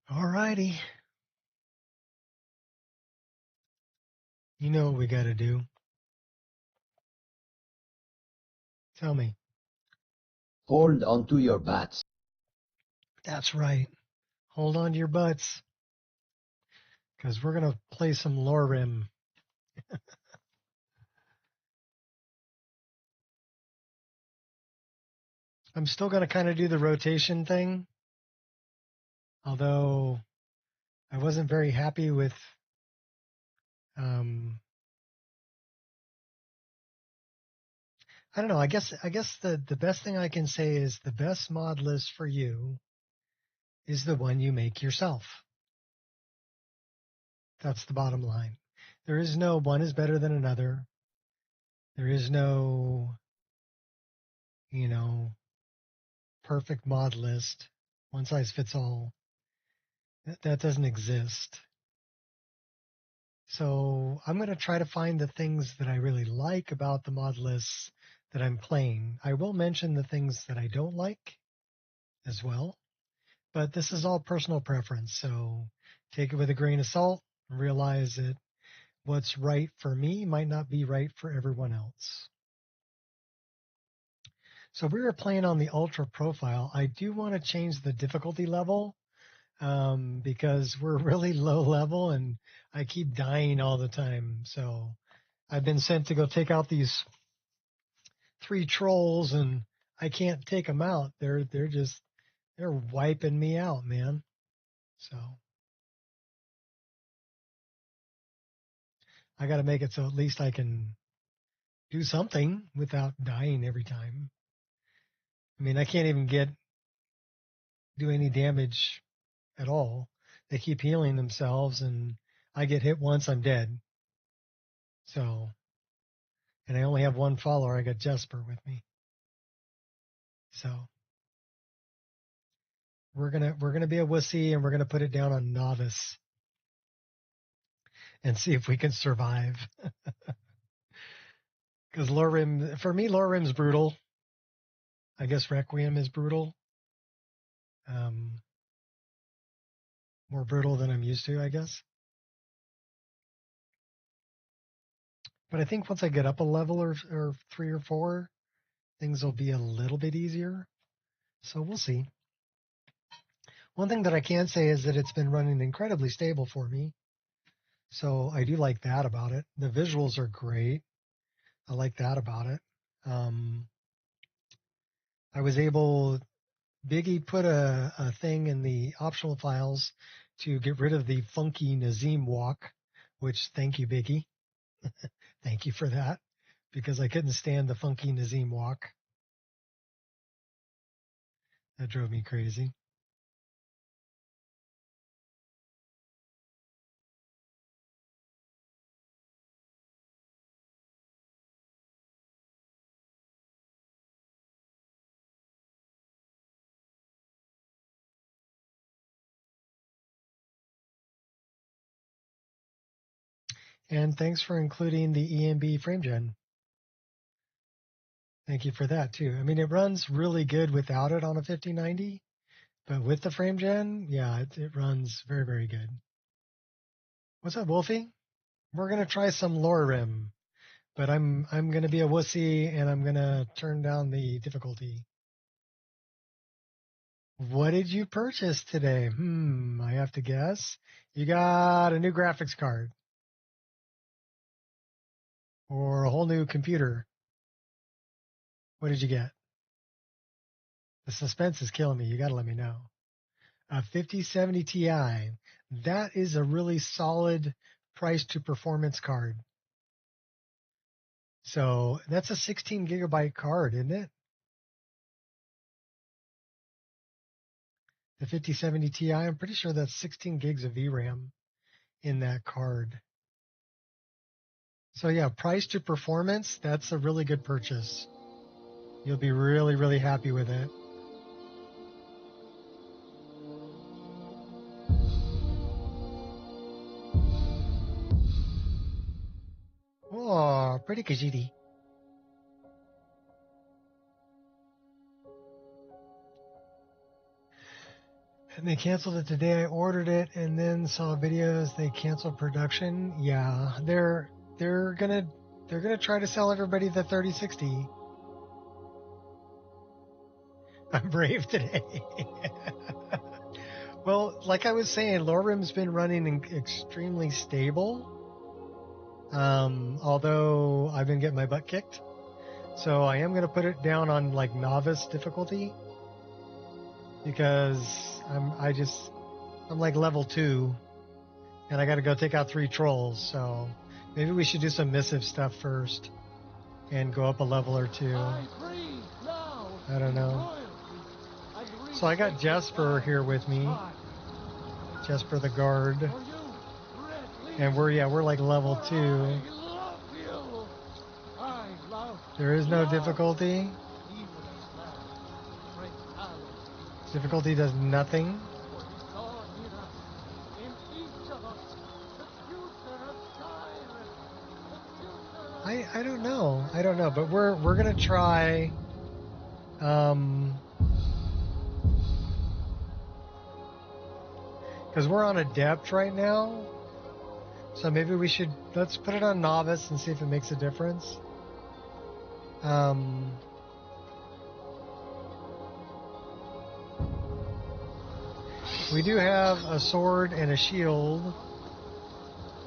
All righty. You know what we got to do. Tell me. Hold onto your bats. That's right. Hold on to your butts, because we're going to play some LoreRim. I'm still going to kind of do the rotation thing, although I wasn't very happy with I don't know. I guess the best thing I can say is the best mod list for you is the one you make yourself. That's the bottom line. There is no one is better than another. There is no, perfect mod list, one size fits all. That doesn't exist. So I'm going to try to find the things that I really like about the mod lists that I'm playing. I will mention the things that I don't like as well, but this is all personal preference. So take it with a grain of salt and realize that what's right for me might not be right for everyone else. So we were playing on the ultra profile. I do want to change the difficulty level because we're really low level and I keep dying all the time. So I've been sent to go take out these 3 trolls and I can't take them out. They're wiping me out, man. So I got to make it so at least I can do something without dying every time. I mean, I can't even do any damage at all. They keep healing themselves and I get hit once, I'm dead. So, and I only have one follower. I got Jesper with me. So we're gonna be a wussy and we're gonna put it down on novice and see if we can survive. Because LoreRim, for me, LoreRim's brutal. I guess Requiem is brutal. More brutal than I'm used to, I guess. But I think once I get up a level or 3 or 4, things will be a little bit easier. So we'll see. One thing that I can say is that it's been running incredibly stable for me. So I do like that about it. The visuals are great. I like that about it. I was able, Biggie put a thing in the optional files to get rid of the funky Nazim walk, which thank you, Biggie. Thank you for that, because I couldn't stand the funky Nazim walk. That drove me crazy. And thanks for including the EMB frame gen. Thank you for that too. I mean, it runs really good without it on a 5090, but with the frame gen, yeah, it runs very, very good. What's up, Wolfie? We're gonna try some LoreRim, but I'm gonna be a wussy and I'm gonna turn down the difficulty. What did you purchase today? I have to guess. You got a new graphics card or a whole new computer. What did you get? The suspense is killing me. You got to let me know. A 5070 Ti. That is a really solid price to performance card. So that's a 16 gigabyte card, isn't it? The 5070 Ti. I'm pretty sure that's 16 gigs of VRAM in that card. So yeah, price to performance, that's a really good purchase. You'll be really, really happy with it. Oh, pretty Kajiti. And they canceled it the day I ordered it, and then saw videos they canceled production. Yeah, they're gonna try to sell everybody the 3060. I'm brave today. Well, like I was saying, LoreRim's been running extremely stable. Although I've been getting my butt kicked, so I am gonna put it down on like novice difficulty because I'm like level 2, and I got to go take out 3 trolls. So maybe we should do some missive stuff first and go up a level or 2. I don't know. So I got Jesper here with me, Jesper the guard, and we're like level 2. There is no difficulty. Difficulty does nothing. I don't know, but we're gonna try. Because we're on adept right now, so maybe let's put it on novice and see if it makes a difference. We do have a sword and a shield.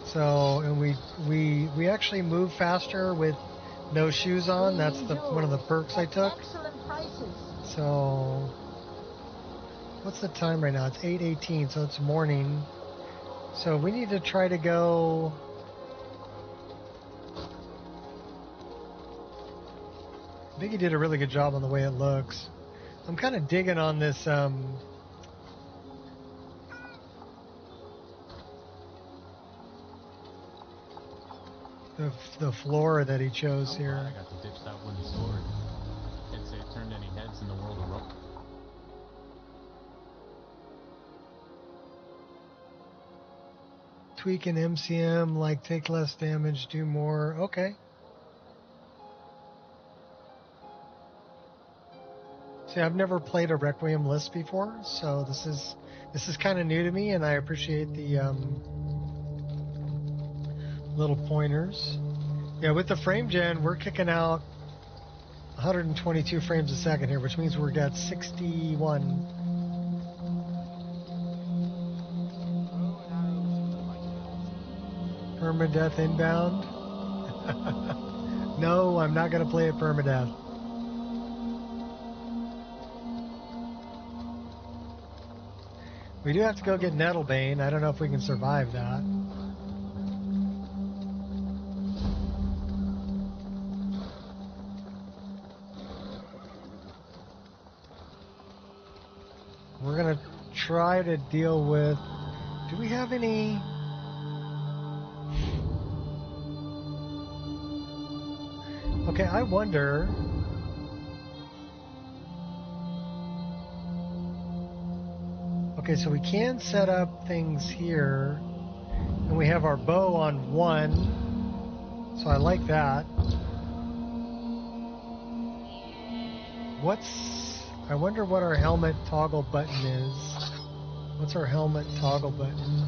So, and we actually move faster with no shoes on. That's one of the perks I took. So, what's the time right now? It's 8:18, so it's morning. So we need to try to go. I think he did a really good job on the way it looks. I'm kind of digging on this. The floor that he chose here. I got to ditch that wooden sword. Can't say it turned any heads in the world of rope. Tweak an MCM, like take less damage, do more. Okay. See, I've never played a Requiem list before, so this is kind of new to me, and I appreciate the little pointers. Yeah, with the frame gen, we're kicking out 122 frames a second here, which means we're got 61. Permadeath inbound. No, I'm not going to play it permadeath. We do have to go get Nettlebane. I don't know if we can survive that. We're going to try to deal with... Do we have any... Okay, I wonder... Okay, so we can set up things here. And we have our bow on 1. So I like that. I wonder what our helmet toggle button is. What's our helmet toggle button?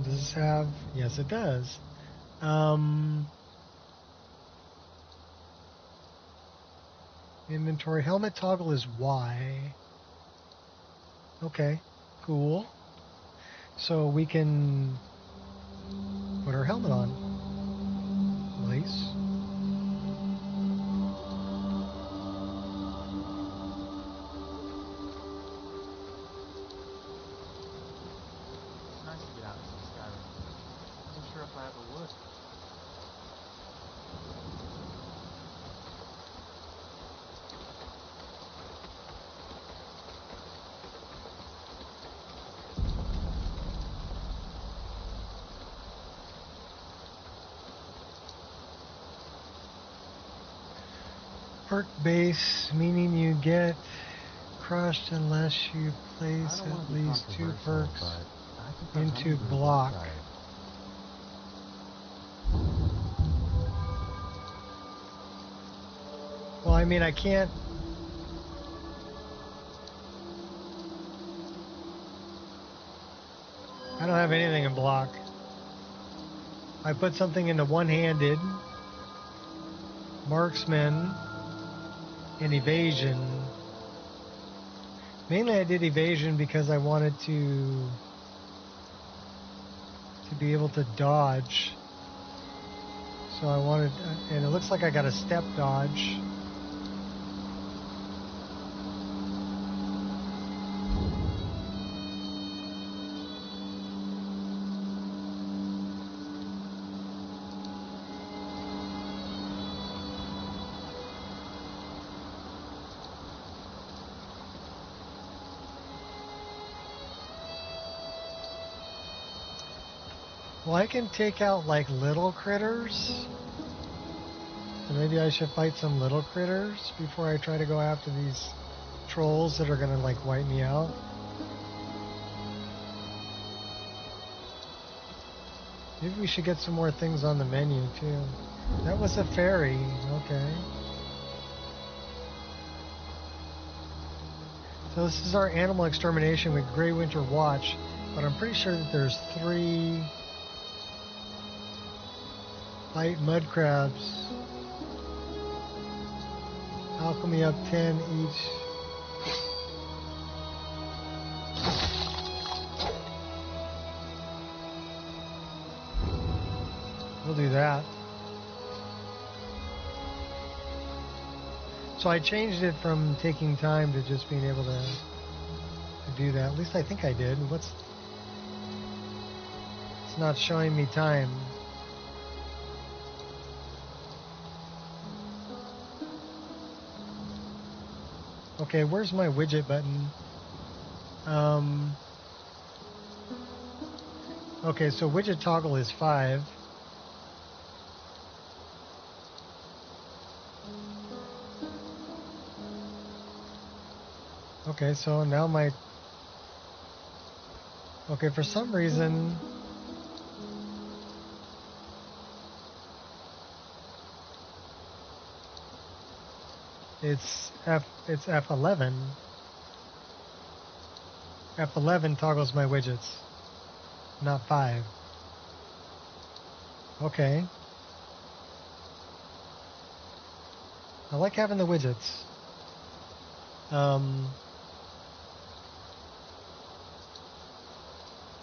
Does this have... Yes, it does. Inventory. Helmet toggle is Y. Okay, cool. So we can put our helmet on. Nice. Perk base, meaning you get crushed unless you place at least 2 perks into block. Well, I mean, I can't I don't have anything in block. I put something into one-handed, marksman, and evasion. Mainly I did evasion because I wanted to be able to dodge. So I wanted, and it looks like I got a step dodge. Well, I can take out like little critters. So maybe I should fight some little critters before I try to go after these trolls that are gonna like wipe me out. Maybe we should get some more things on the menu too. That was a fairy, okay. So this is our animal extermination with Grey Winter Watch, but I'm pretty sure that there's 3 light mud crabs. Alchemy up 10 each. We'll do that. So I changed it from taking time to just being able to do that. At least I think I did. It's not showing me time. Okay, where's my widget button? Okay, so widget toggle is 5. Okay, so now my... Okay, for some reason... It's F11. F11 toggles my widgets, not 5. Okay. I like having the widgets. I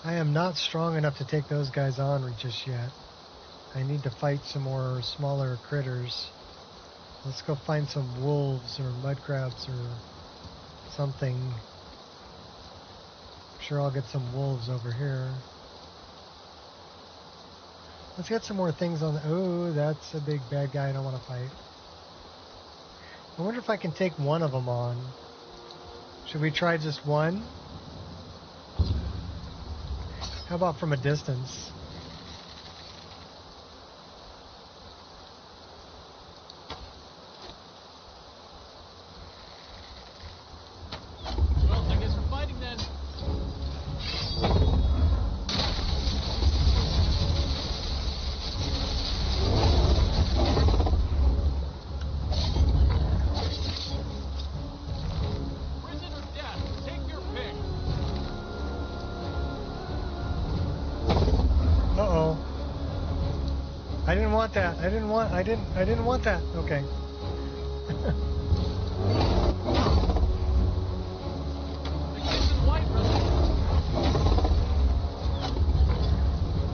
am not strong enough to take those guys on just yet. I need to fight some more smaller critters. Let's go find some wolves or mud crabs or something. I'm sure I'll get some wolves over here. Let's get some more things on the... Oh, that's a big bad guy I don't want to fight. I wonder if I can take one of them on. Should we try just one? How about from a distance? Well, I guess we're fighting then. Prison or death, take your pick. Uh-oh. I didn't want that. I didn't want that. Okay.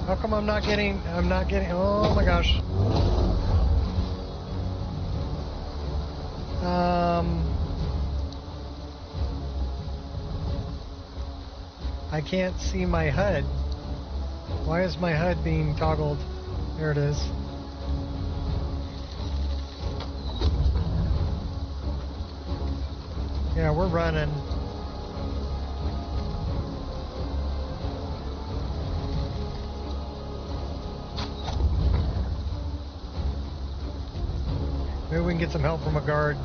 How come I'm not getting, oh my gosh. I can't see my HUD. Why is my HUD being toggled? There it is. Yeah, we're running. Maybe we can get some help from a guard.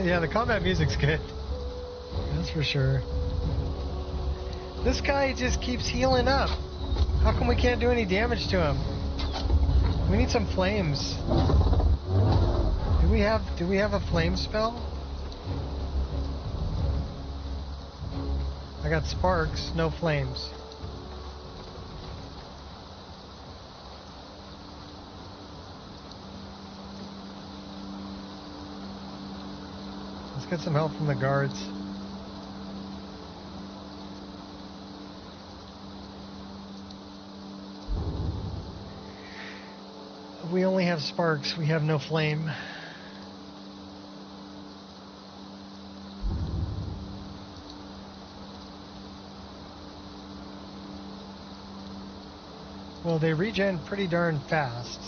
Yeah, the combat music's good. That's for sure. This guy just keeps healing up. How come we can't do any damage to him? We need some flames. Do we have a flame spell? I got sparks, no flames. Let's get some help from the guards. We only have sparks, we have no flame. Well, they regen pretty darn fast.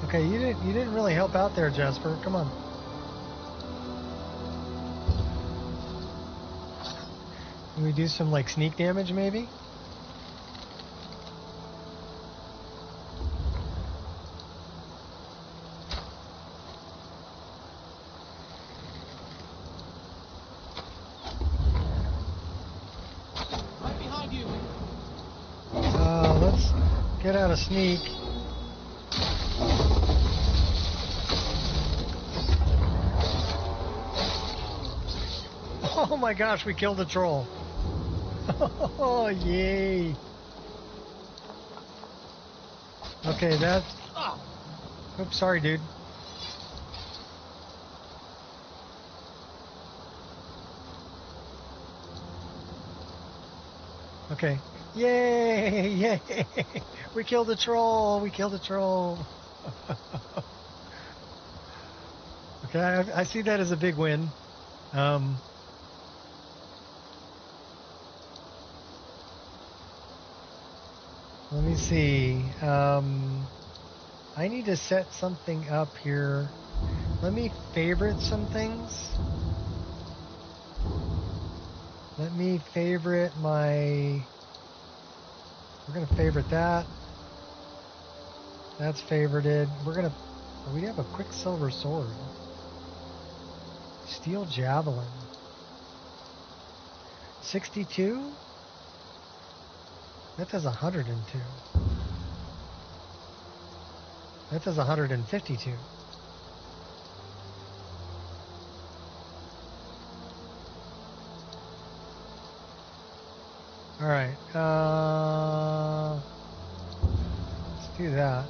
Okay, you didn't really help out there, Jasper. Come on. Can we do some like sneak damage maybe? Right behind you. Let's get out a sneak. Oh my gosh, we killed a troll. Oh, yay. Okay, that's... Oops, sorry, dude. Okay. Yay! Yay! We killed a troll! We killed a troll! Okay, I see that as a big win. Let me see. I need to set something up here. Let me favorite some things. Let me favorite my... We're going to favorite that. That's favorited. We're going to... We have a quicksilver sword. Steel javelin. 62? That does 102. That does 152. All right. Let's do that.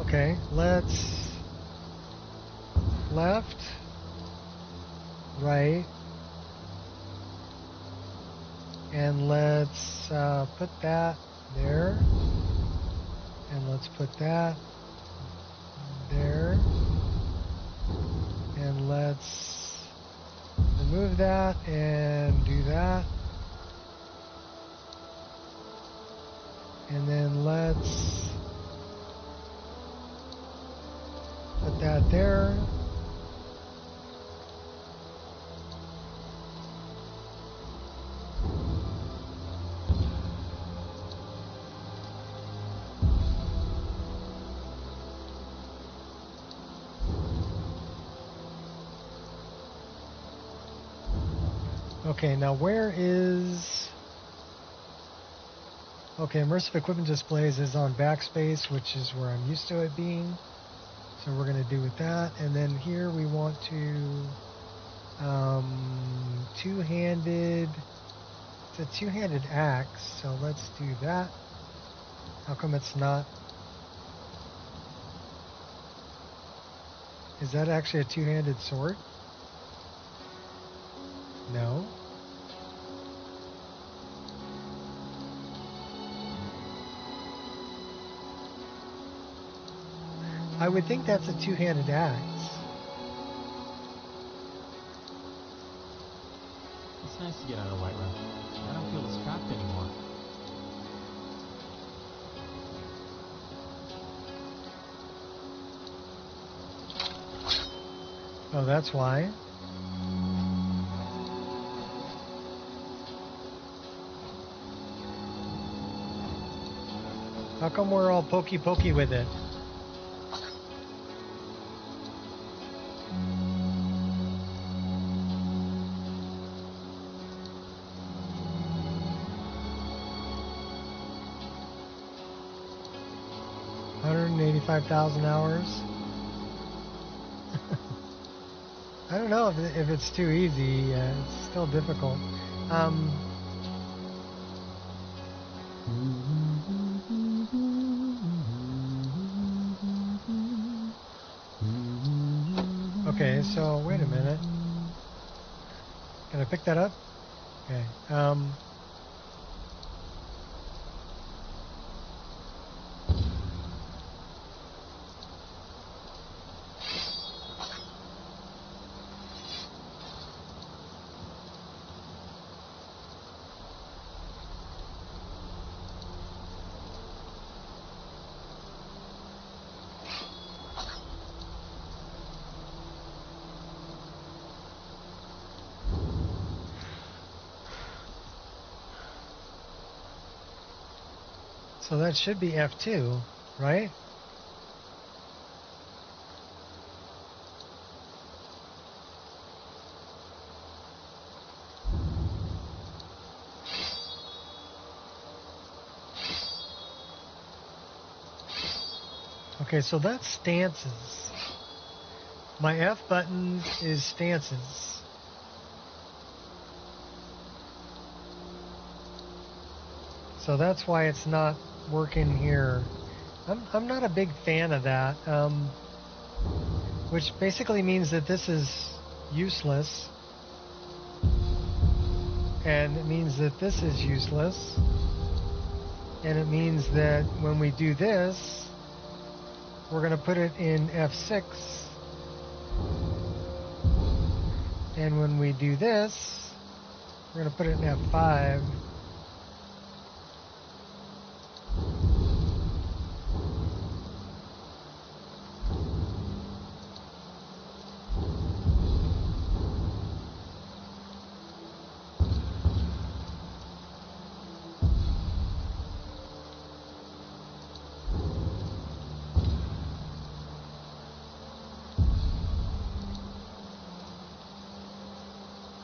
Okay, let's left, right, and let's put that there, and let's put that there, and let's remove that and do that, and then let's put that there. Okay, now where is... Okay, immersive equipment displays is on backspace, which is where I'm used to it being. So we're going to do with that. And then here we want to... two-handed... It's a two-handed axe, so let's do that. How come it's not... Is that actually a two-handed sword? No. would think that's a two-handed axe. It's nice to get out of Lyra. I don't feel as trapped anymore. Oh, that's why. How come we're all pokey with it? $185,000 hours. I don't know if it's too easy. It's still difficult. Okay, so wait a minute. Can I pick that up? Okay. So that should be F2, right? Okay, so that's stances. My F button is stances. So that's why it's not working here. I'm not a big fan of that, which basically means that this is useless, and it means that this is useless, and it means that when we do this, we're going to put it in F6, and when we do this, we're going to put it in F5.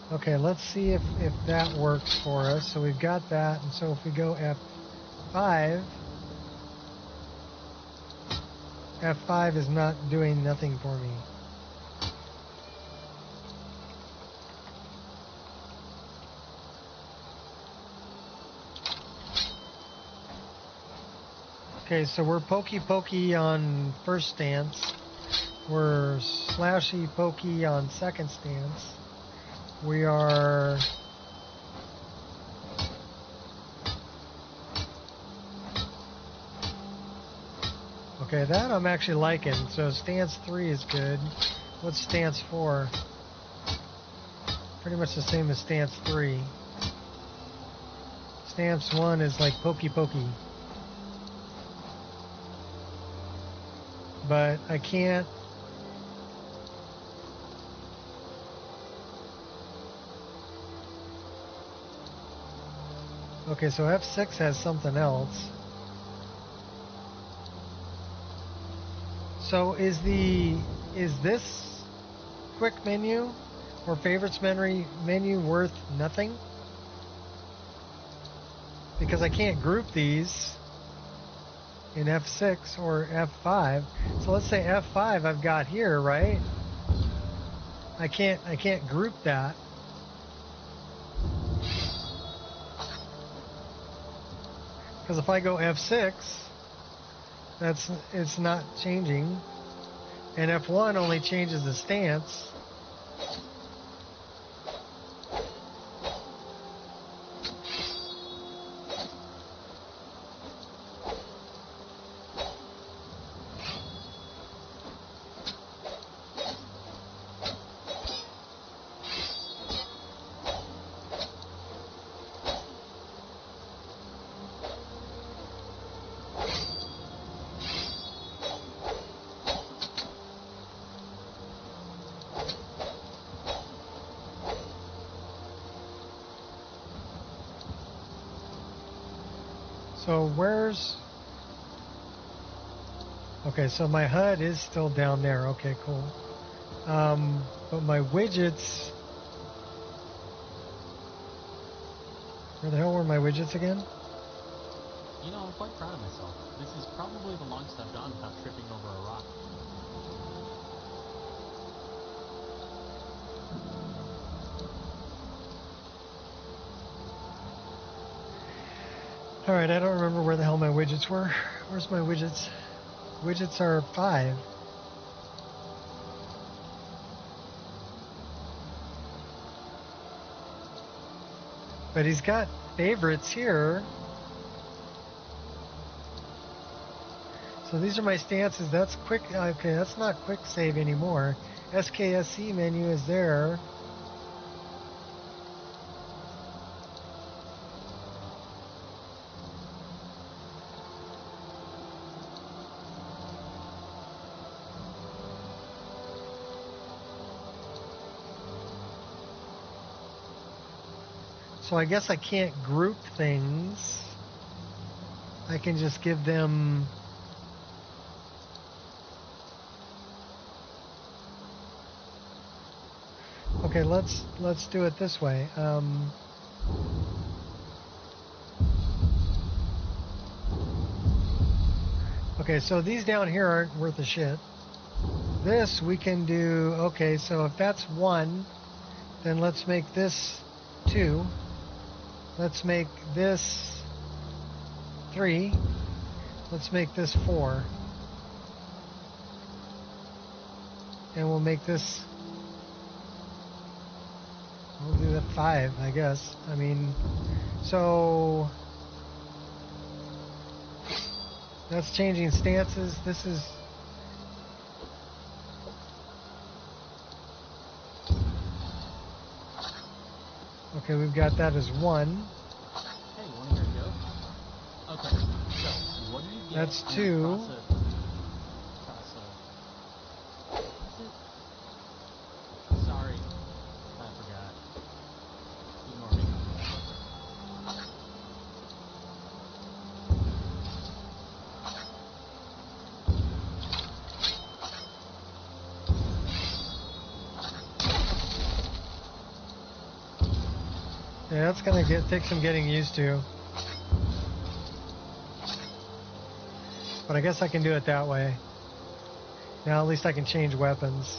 Okay, let's see if that works for us. So we've got that, and so if we go F5, F5 is not doing nothing for me. Okay, so we're pokey on first stance. We're slashy pokey on second stance. We are okay, that I'm actually liking. So stance 3 is good. What's stance 4? Pretty much the same as stance 3. Stance 1 is like pokey. But I can't. Okay, so F6 has something else. So is this quick menu or favorites menu worth nothing? Because I can't group these in F6 or F5. So let's say F5 I've got here, right? I can't group that. Because if I go F6, it's not changing, and F1 only changes the stance. So where's... Okay, so my HUD is still down there. Okay, cool. But my widgets... Where the hell were my widgets again? You know, I'm quite proud of myself. This is probably the longest I've gone without tripping over a rock. Alright, I don't remember where the hell my widgets were. Where's my widgets? Widgets are 5. But he's got favorites here. So these are my stances. That's quick. Okay, that's not quick save anymore. SKSE menu is there. So I guess I can't group things. I can just give them... Okay, let's do it this way. Okay, so these down here aren't worth a shit. This we can do... Okay, so if that's 1, then let's make this 2. Let's make this 3. Let's make this 4. And we'll make this... We'll do the 5, I guess. I mean, so... That's changing stances. This is... Okay, we've got that as 1. Hey, wanna hear a joke? Okay, so, what do you get... That's when 2. you cross a... Sorry, I forgot. Ignore me. Yeah, that's gonna take some getting used to. But I guess I can do it that way. Now at least I can change weapons.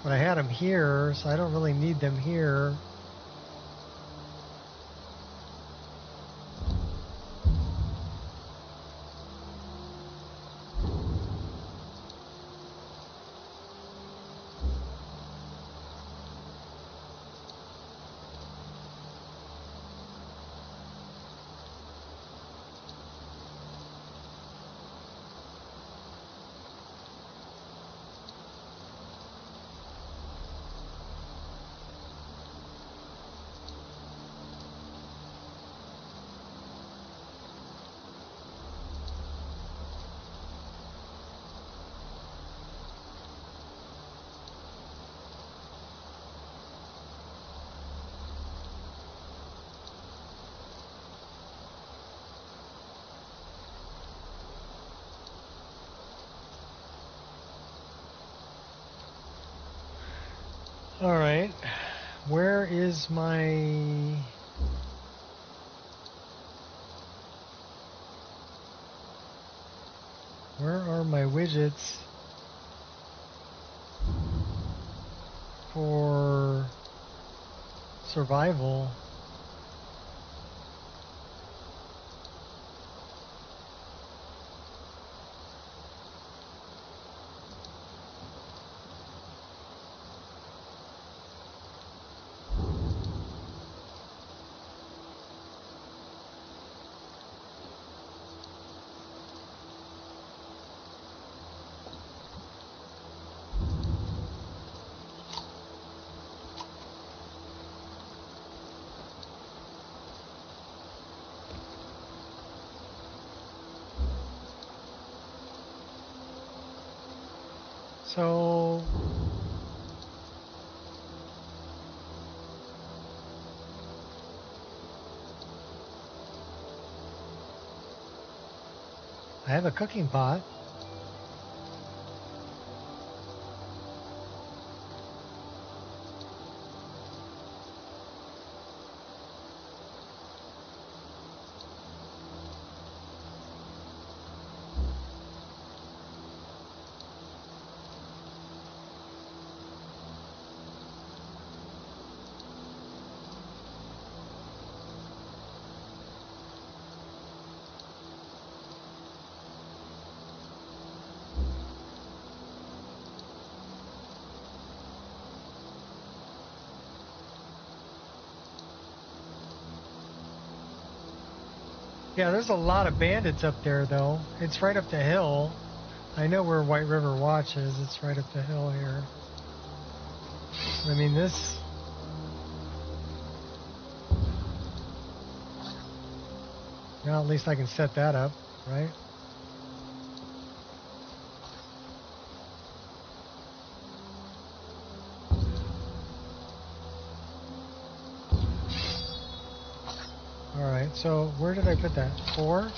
But I had them here, so I don't really need them here. All right, where is my... Where are my widgets for survival? So I have a cooking pot. Yeah, there's a lot of bandits up there, though. It's right up the hill. I know where White River Watch is. It's right up the hill here. I mean, this... Well, at least I can set that up, right? Alright, so where did I put that? 4?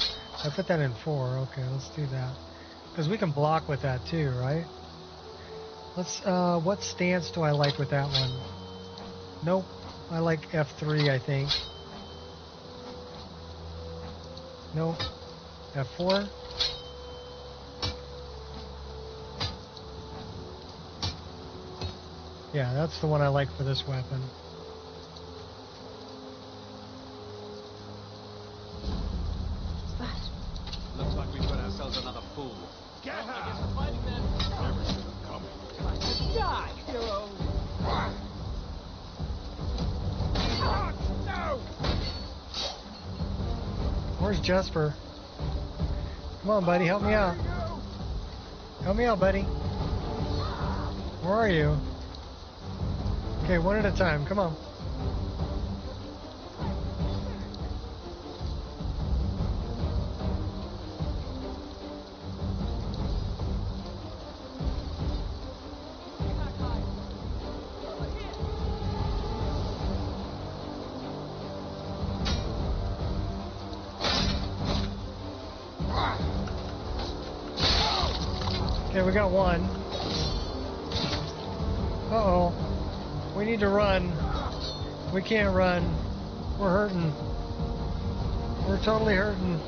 I put that in 4. Okay, let's do that. Because we can block with that too, right? Let's, what stance do I like with that one? Nope. I like F3, I think. Nope. F4? Yeah, that's the one I like for this weapon. Looks like we've got ourselves another fool. Get out! I guess we're fighting then. Never should have come. Die, hero! No! Where's Jesper? Come on, buddy, help me out. Help me out, buddy. Where are you? Okay, one at a time. Come on. Okay, we got one. Uh-oh. We need to run. We can't run. We're hurting. We're totally hurting.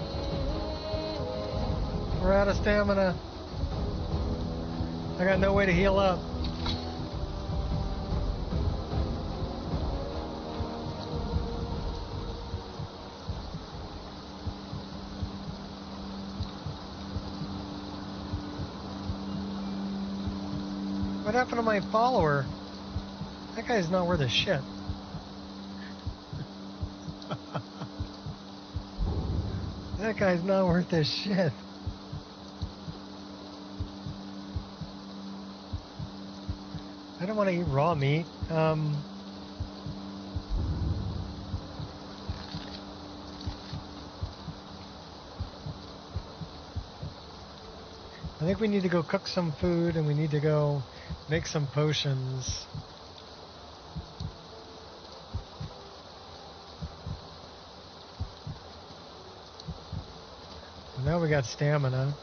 We're out of stamina. I got no way to heal up. What happened to my follower? That guy's not worth a shit. That guy's not worth a shit. I don't want to eat raw meat. I think we need to go cook some food and we need to go make some potions. Now we got stamina.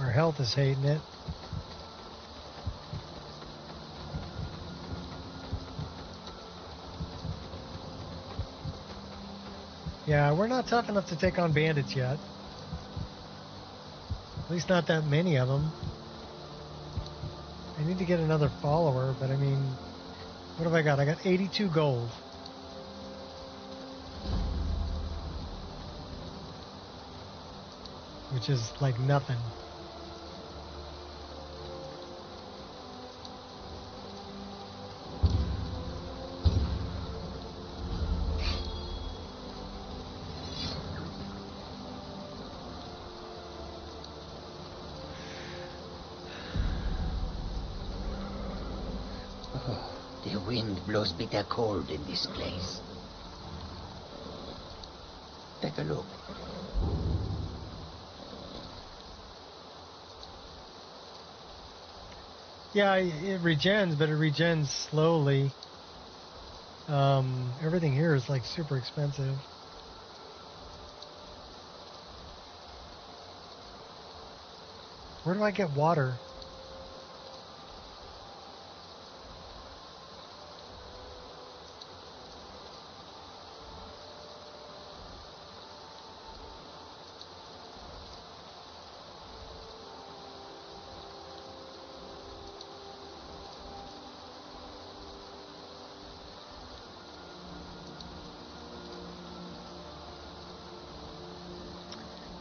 Our health is hating it. Yeah, we're not tough enough to take on bandits yet. At least not that many of them. I need to get another follower, but I mean, what have I got? I got 82 gold. Which is like nothing. The wind blows bitter cold in this place. Take a look. Yeah, it regens, but it regens slowly. Everything here is like super expensive. Where do I get water?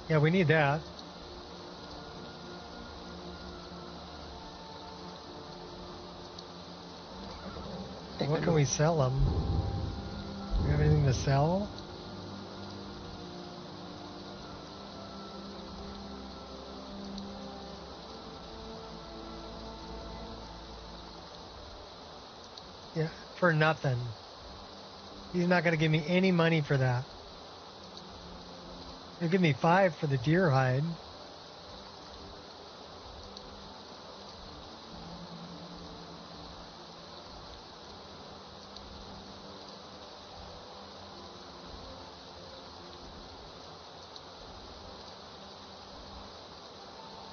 Yeah, we need that. What can we sell them? Do we have anything to sell? Yeah, for nothing. He's not going to give me any money for that. He'll give me 5 for the deer hide.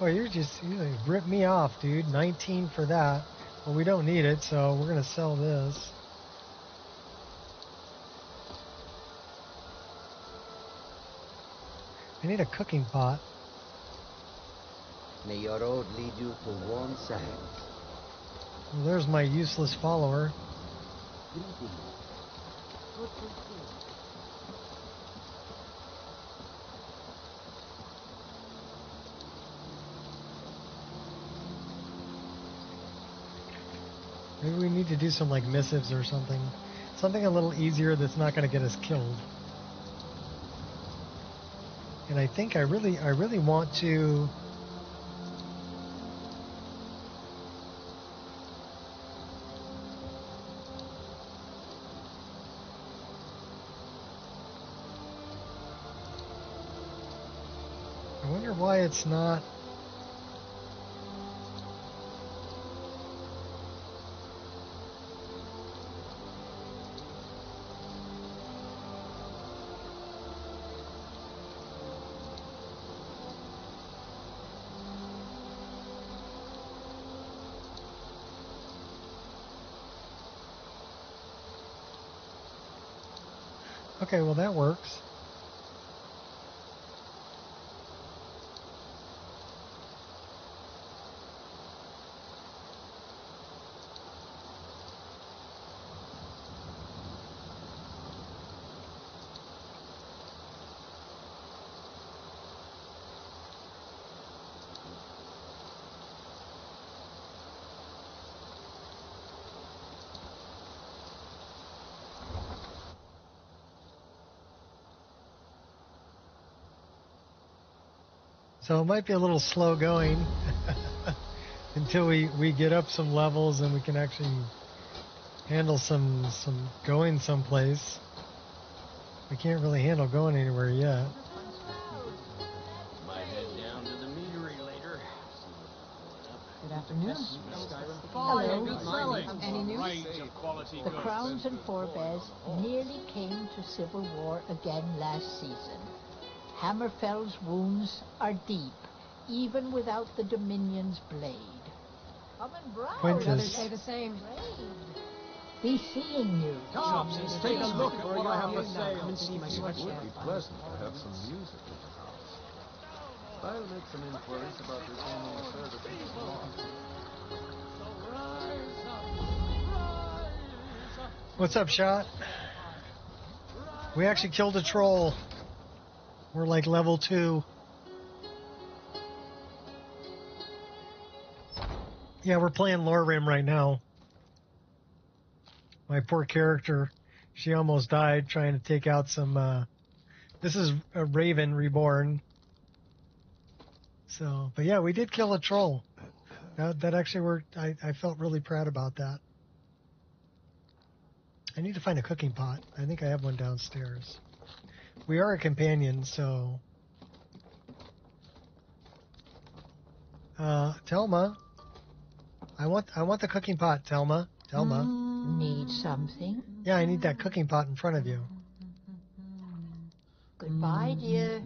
Oh, you ripped me off, dude. 19 for that. Well, we don't need it, so we're going to sell this. I need a cooking pot. May your road lead you to warm sands. Well, there's my useless follower. Greetings. What is this? Maybe we need to do some like missives or something. Something a little easier that's not going to get us killed. And I think I really want to. I wonder why it's not. Okay, well that works. So it might be a little slow going until we get up some levels and we can actually handle some going someplace. We can't really handle going anywhere yet. Might head down to the meadery later. Good afternoon. Skyrim. Hello. Good selling. Any news? Range of quality The goods. Crowns and Forebears nearly came to civil war again last season. Hammerfell's wounds are deep, even without the Dominion's blade. Quintus. Others say the same. Be seeing you. Chopsies, take a look at what I have for It sale. would be pleasant to have some music in the house. I'll make some inquiries about resuming services tomorrow. What's up, Shot? We actually killed a troll. We're like level 2. Yeah, we're playing LoreRim right now. My poor character, she almost died trying to take out some, this is a Raven Reborn. So, but yeah, we did kill a troll. That actually worked. I felt really proud about that. I need to find a cooking pot. I think I have one downstairs. We are a companion, so... Telma. I want the cooking pot, Telma. Telma. Need something? Yeah, I need that cooking pot in front of you. Goodbye, dear.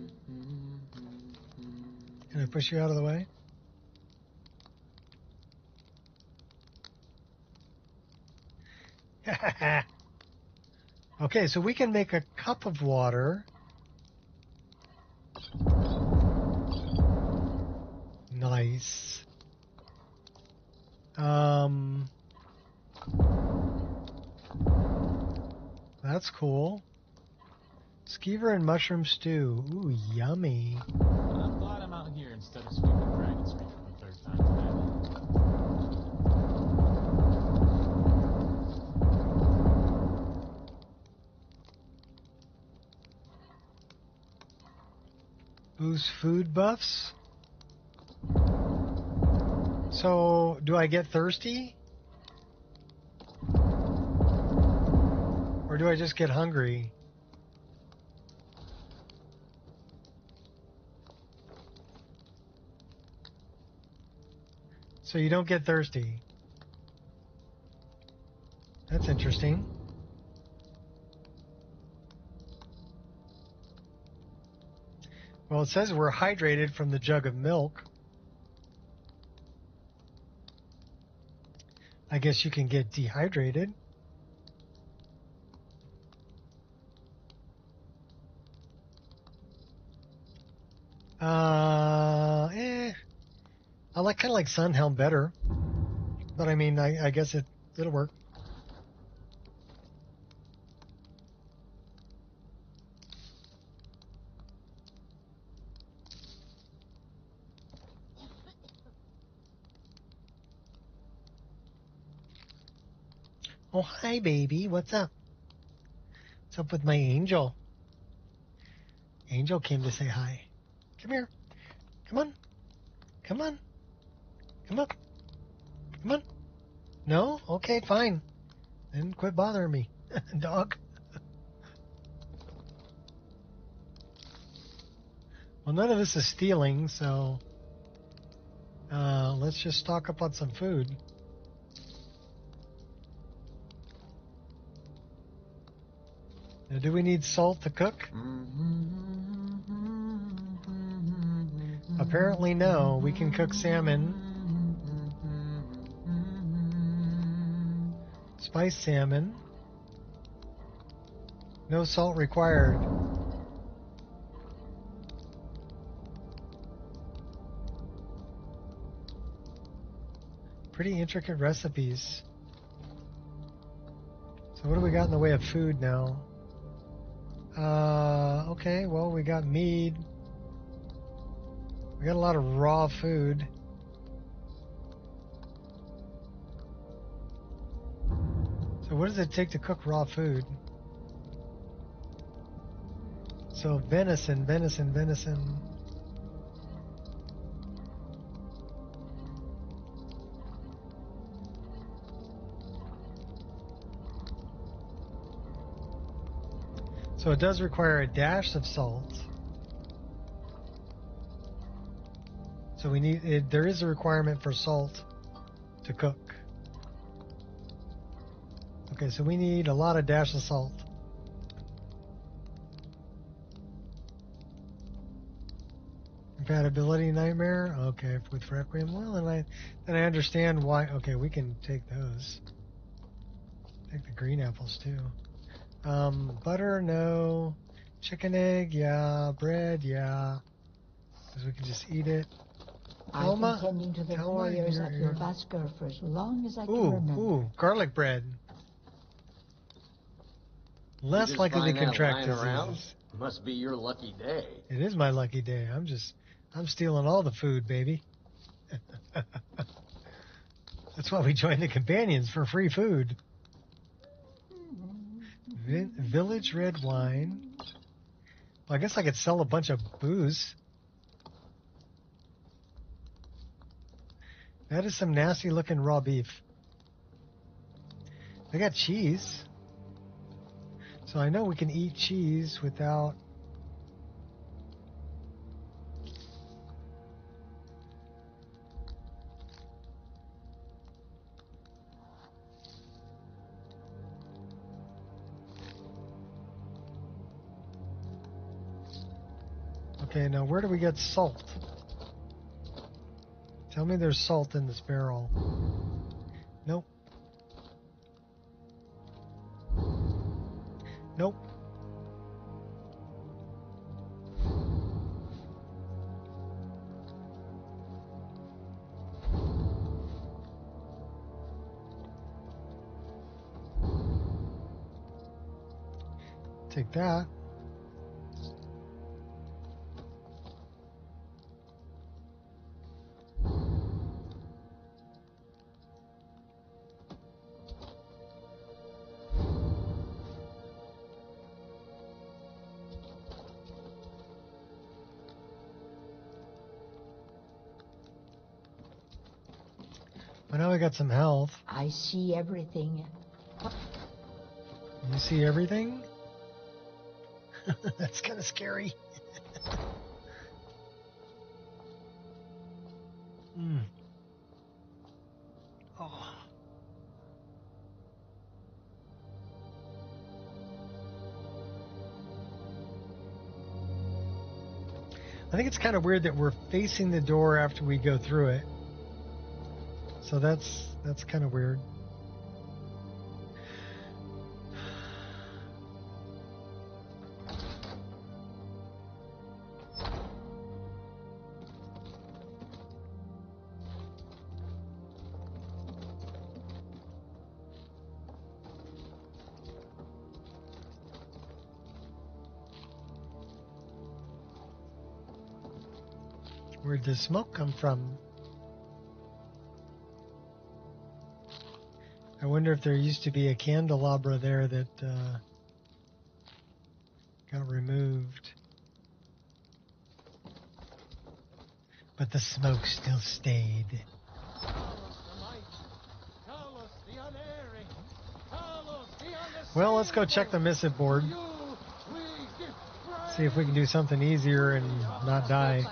Can I push you out of the way? Okay, so we can make a cup of water. Nice. That's cool. Skeever and mushroom stew. Ooh, yummy. I'm glad I'm out here instead of sweeping Dragon Street for the third time today. Boost food buffs. So, do I get thirsty? Or do I just get hungry? So you don't get thirsty. That's interesting. Well, it says we're hydrated from the jug of milk. I guess you can get dehydrated. I kind of like Sunhelm better, but I mean, I guess it'll work. Oh, hi, baby. What's up? What's up with my angel? Angel came to say hi. Come here. Come on. Come on. Come up. Come on. No? Okay, fine. Then quit bothering me, dog. Well, none of this is stealing, so let's just stock up on some food. Now, do we need salt to cook? Apparently no. We can cook salmon. Spiced salmon. No salt required. Pretty intricate recipes. So what do we got in the way of food now? Okay, well, we got mead. We got a lot of raw food. So what does it take to cook raw food? So venison. So it does require a dash of salt. So we need, there is a requirement for salt to cook. Okay, so we need a lot of dash of salt. Compatibility nightmare. Okay, with Requiem. Well, then I understand why. Okay, we can take those. Take the green apples too. Butter, no. Chicken egg, yeah. Bread, yeah. Because we can just eat it. I've been tending to the warriors at Lavasker for as long as I can remember. Ooh, garlic bread. Less likely to contract diseases. Must be your lucky day. It is my lucky day. I'm stealing all the food, baby. That's why we joined the companions, for free food. Village red wine. Well, I guess I could sell a bunch of booze. That is some nasty looking raw beef. I got cheese. So I know we can eat cheese without... Okay, now where do we get salt? Tell me there's salt in this barrel. Nope. Nope. Take that. Well, now we got some health. I see everything. You see everything? That's kind of scary. Oh. I think it's kind of weird that we're facing the door after we go through it. So that's kind of weird. Where'd the smoke come from? I wonder if there used to be a candelabra there that got removed. But the smoke still stayed. Well, let's go check the missive board. See if we can do something easier and not die.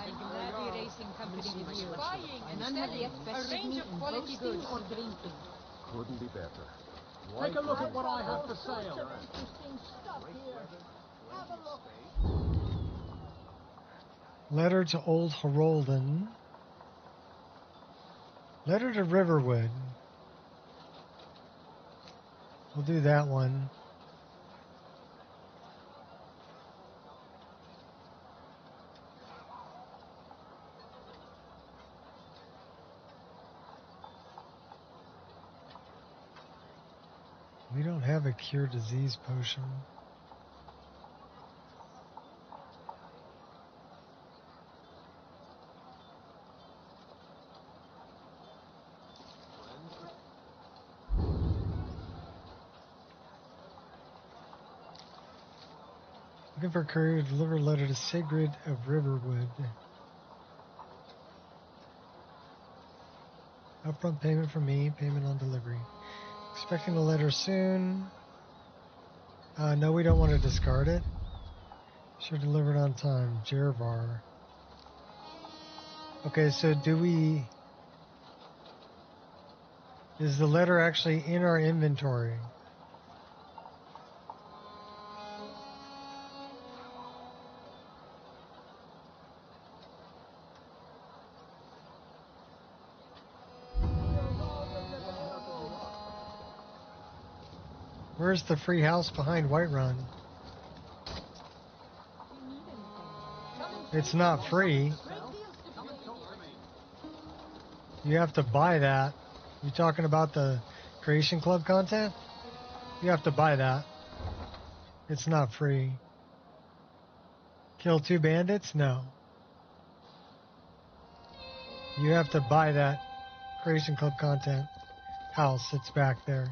Couldn't be better. Take a look at what I have for sale. Letter to Old Harolden. Letter to Riverwood. We'll do that one. We don't have a cure disease potion. Looking for a courier to deliver a letter to Sigrid of Riverwood. Upfront payment from me, payment on delivery. Expecting a letter soon. No, we don't want to discard it. Should deliver it on time. Jervar. Okay, so do we... Is the letter actually in our inventory? Where's the free house behind Whiterun? It's not free. You have to buy that. You talking about the Creation Club content? You have to buy that. It's not free. Kill 2 bandits? No. You have to buy that Creation Club content house that's back there.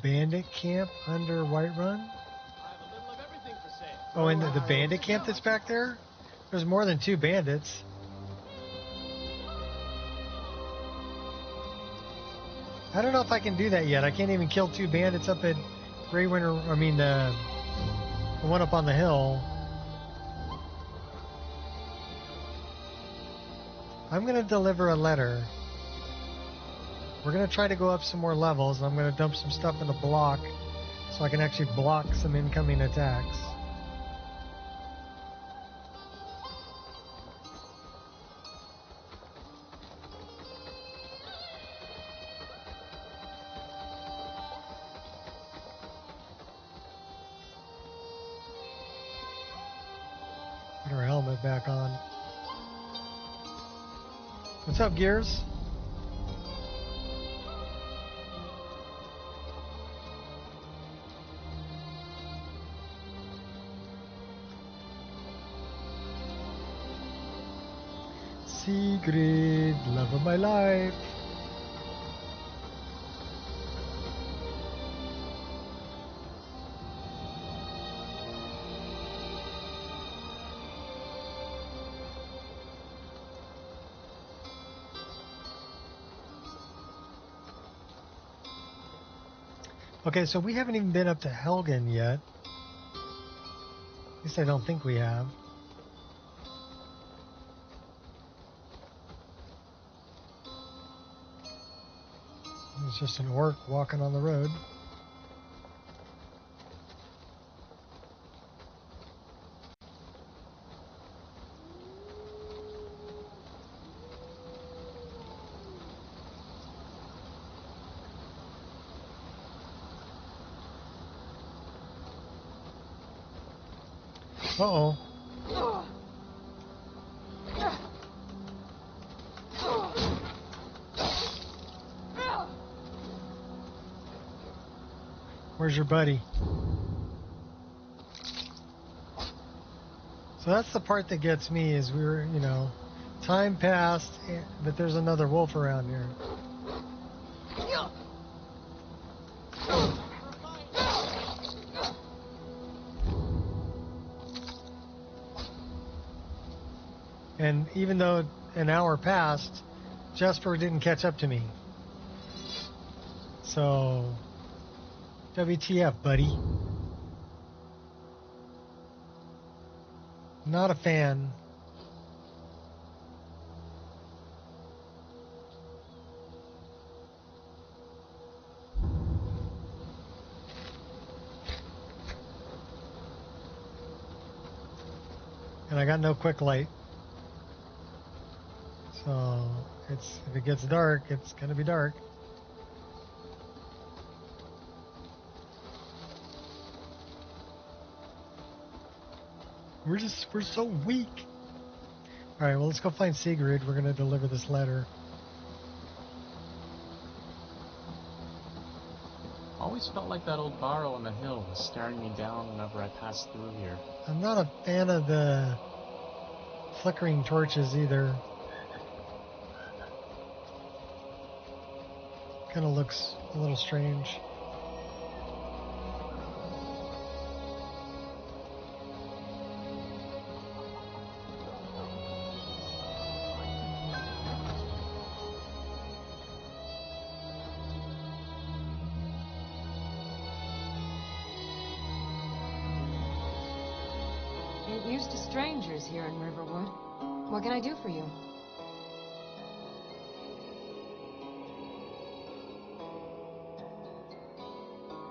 Bandit camp under Whiterun? Oh, and the bandit camp that's back there? There's more than 2 bandits. I don't know if I can do that yet. I can't even kill 2 bandits up at Grey Winter. I mean, the one up on the hill. I'm going to deliver a letter. We're going to try to go up some more levels, and I'm going to dump some stuff in the block so I can actually block some incoming attacks. Put our helmet back on. What's up, Gears? Sigrid, love of my life. Okay, so we haven't even been up to Helgen yet. At least I don't think we have. It's just an orc walking on the road. Uh-oh. Where's your buddy? So that's the part that gets me is we were, you know, time passed, but there's another wolf around here. And even though an hour passed, Jesper didn't catch up to me. So, WTF, buddy? Not a fan. And I got no quick light. So, if it gets dark, it's gonna be dark. We're so weak. Alright, well, let's go find Sigrid. We're gonna deliver this letter. Always felt like that old barrow on the hill was staring me down whenever I passed through here. I'm not a fan of the flickering torches either. Kind of looks a little strange. Ain't used to strangers here in Riverwood. What can I do for you?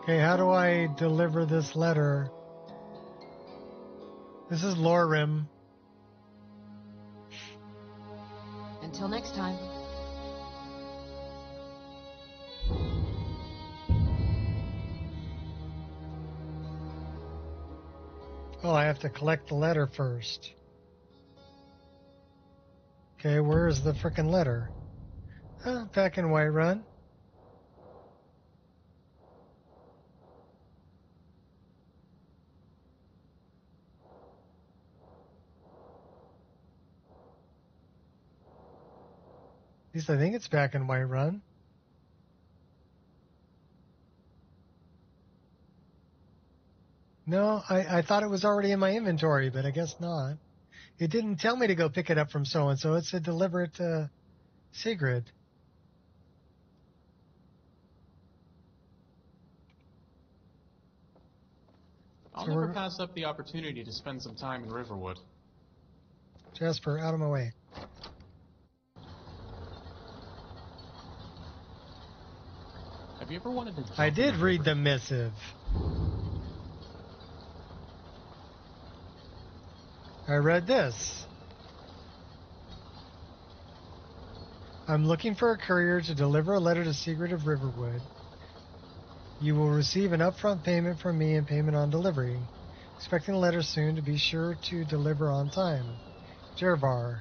Okay, how do I deliver this letter? This is LoreRim. Until next time. Oh, I have to collect the letter first. Okay, where is the frickin' letter? Oh, back in Whiterun. At least I think it's back in Whiterun. No, I thought it was already in my inventory, but I guess not. It didn't tell me to go pick it up from so-and-so. It said deliver it to Sigrid. I'll never pass up the opportunity to spend some time in Riverwood. Jasper, out of my way. Have you ever wanted to jump I in did a read river? the missive. I read this. I'm looking for a courier to deliver a letter to Sigrid of Riverwood. You will receive an upfront payment from me and payment on delivery. Expecting a letter soon, to be sure to deliver on time. Jervar.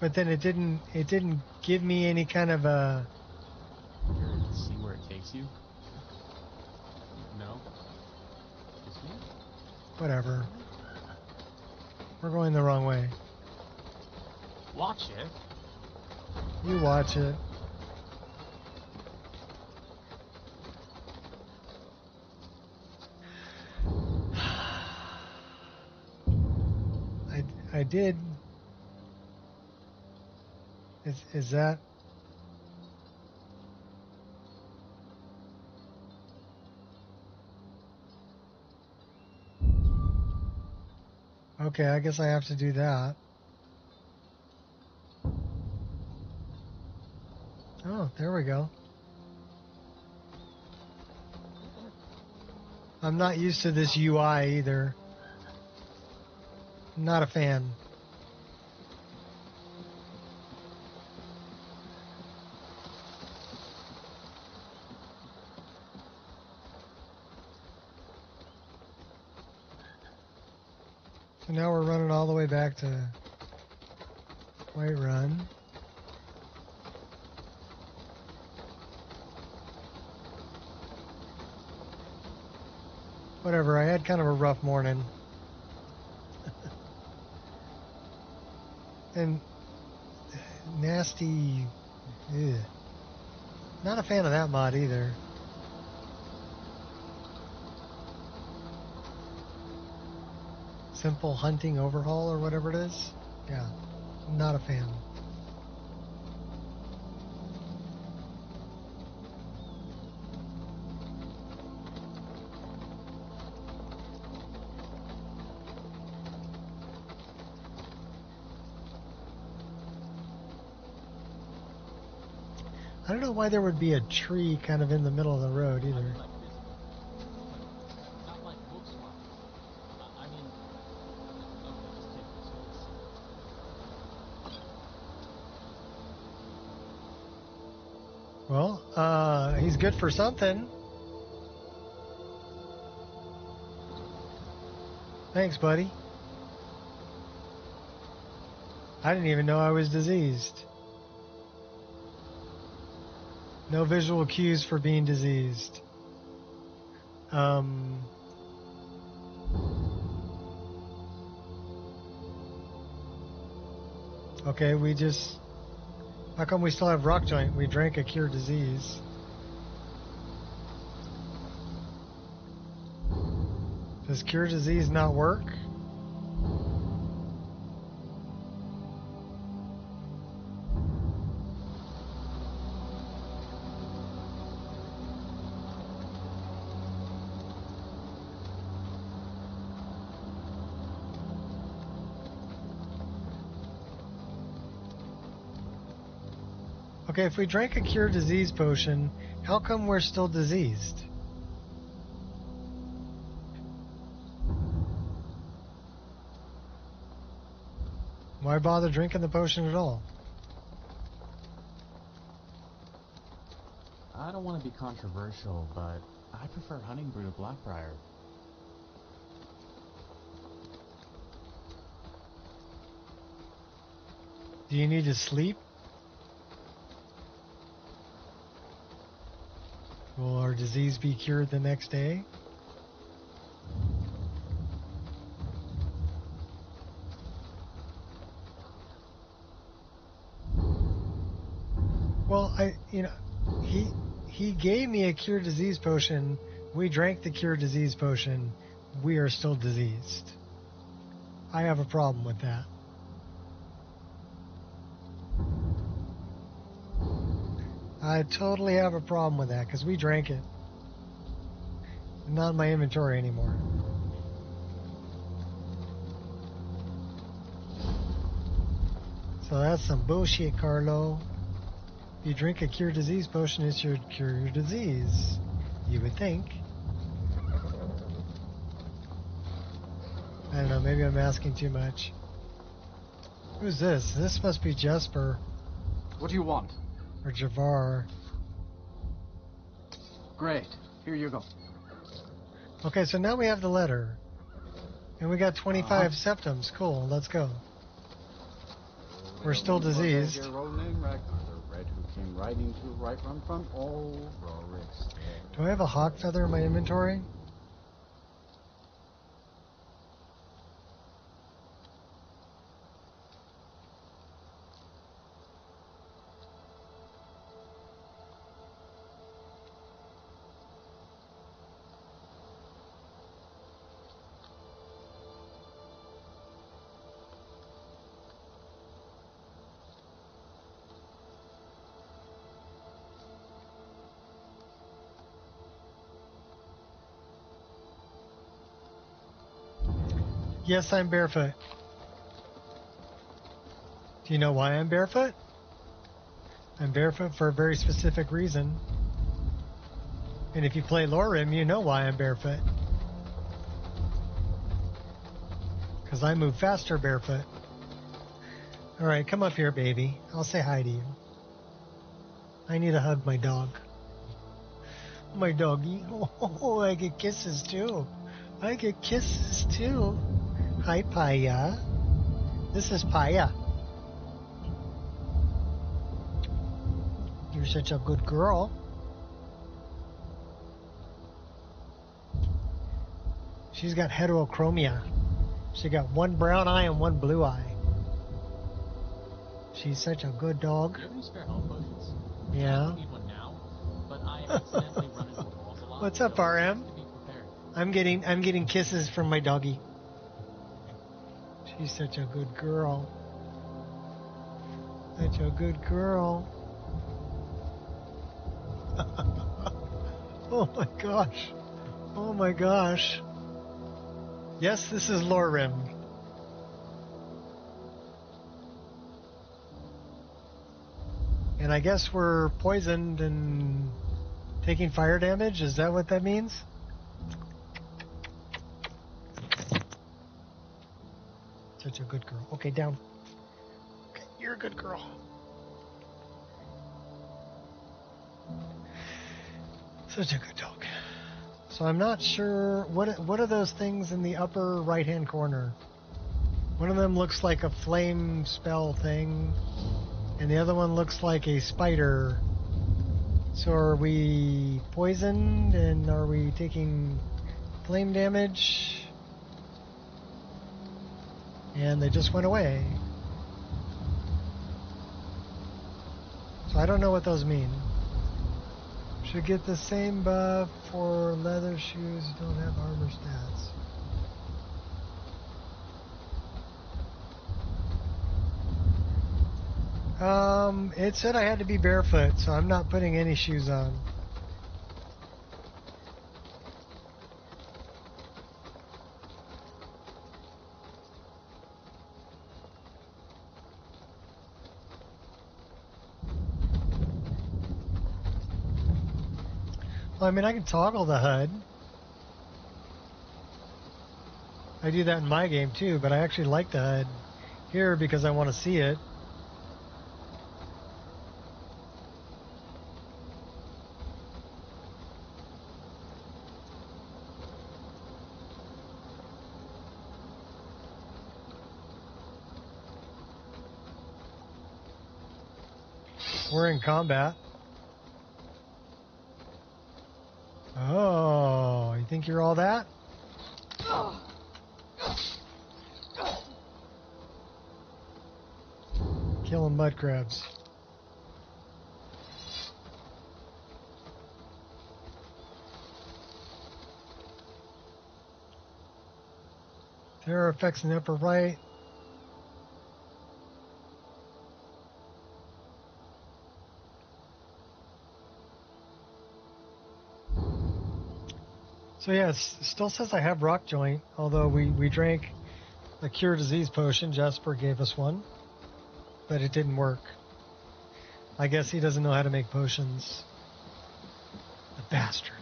But then it didn't give me any kind of a... Curious to see where it takes you? No? Just me? Whatever. We're going the wrong way. Watch it. You watch it. I did. Is that? Okay, I guess I have to do that. Oh, there we go. I'm not used to this UI either. Not a fan. So now we're running all the way back to Whiterun. Whatever, I had kind of a rough morning. And nasty... Ugh. Not a fan of that mod either. Simple hunting overhaul or whatever it is. Yeah, not a fan. I don't know why there would be a tree kind of in the middle of the road either. Not like books wise. I mean, okay, just take this one. Well, he's good for something. Thanks, buddy. I didn't even know I was diseased. No visual cues for being diseased. Okay, we just... How come we still have rock joint? We drank a cure disease. Does cure disease not work? Okay, if we drank a cure disease potion, how come we're still diseased? Why bother drinking the potion at all? I don't want to be controversial, but I prefer Hunting Brew to Blackbriar. Do you need to sleep? Will our disease be cured the next day? Well, he gave me a cure disease potion. We drank the cure disease potion. We are still diseased. I have a problem with that. I totally have a problem with that because we drank it. Not in my inventory anymore. So that's some bullshit, Carlo. If you drink a cure disease potion, it should cure your disease. You would think. I don't know, maybe I'm asking too much. Who's this? This must be Jesper. What do you want? Or Javar. Great. Here you go. Okay, so now we have the letter. And we got 25 septums. Cool, let's go. We're still diseased. Your old name, Ragnar, the red who came riding to right run from all Rorix. Do I have a hawk feather in my inventory? Yes, I'm barefoot. Do you know why I'm barefoot? I'm barefoot for a very specific reason. And if you play LoreRim, you know why I'm barefoot. Because I move faster barefoot. Alright, come up here, baby. I'll say hi to you. I need to hug my dog. My doggy. Oh, I get kisses too. I get kisses too. Hi, Paya. This is Paya. You're such a good girl. She's got heterochromia. She got one brown eye and one blue eye. She's such a good dog. Do you have any spare health potions? Yeah. I don't need one now, but I accidentally run into walls a lot. What's up, so RM? I have to be prepared. I'm getting kisses from my doggy. She's such a good girl. Such a good girl. Oh my gosh. Oh my gosh. Yes, this is LoreRim. And I guess we're poisoned and taking fire damage. Is that what that means? Such a good girl. Okay, down. Okay, you're a good girl. Such a good dog. So I'm not sure what are those things in the upper right-hand corner. One of them looks like a flame spell thing, and the other one looks like a spider. So are we poisoned, and are we taking flame damage? And they just went away. So I don't know what those mean. Should get the same buff for leather shoes that don't have armor stats. It said I had to be barefoot, so I'm not putting any shoes on. Well, I mean, I can toggle the HUD. I do that in my game too, but I actually like the HUD here because I want to see it. We're in combat. Oh, you think you're all that? Killing mud crabs. Terror effects in the upper right. So yeah, it still says I have rock joint, although we drank a cure disease potion. Jasper gave us one. but it didn't work. I guess he doesn't know how to make potions. The bastard.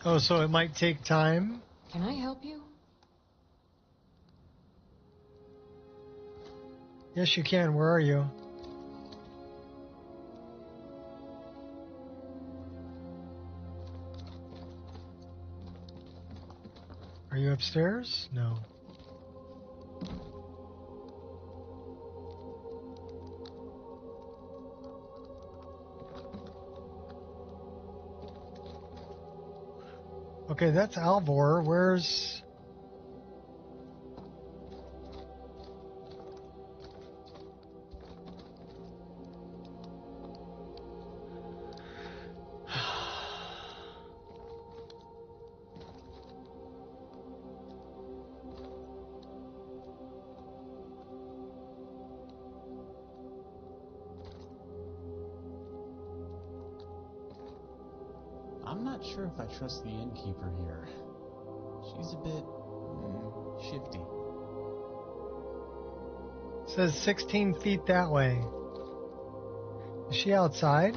Oh, so it might take time? Can I help you? Yes, you can. Where are you? Are you upstairs? No. Okay, that's Alvor. Where's... I'm not sure if I trust the innkeeper here. She's a bit shifty. It says 16 feet that way. Is she outside?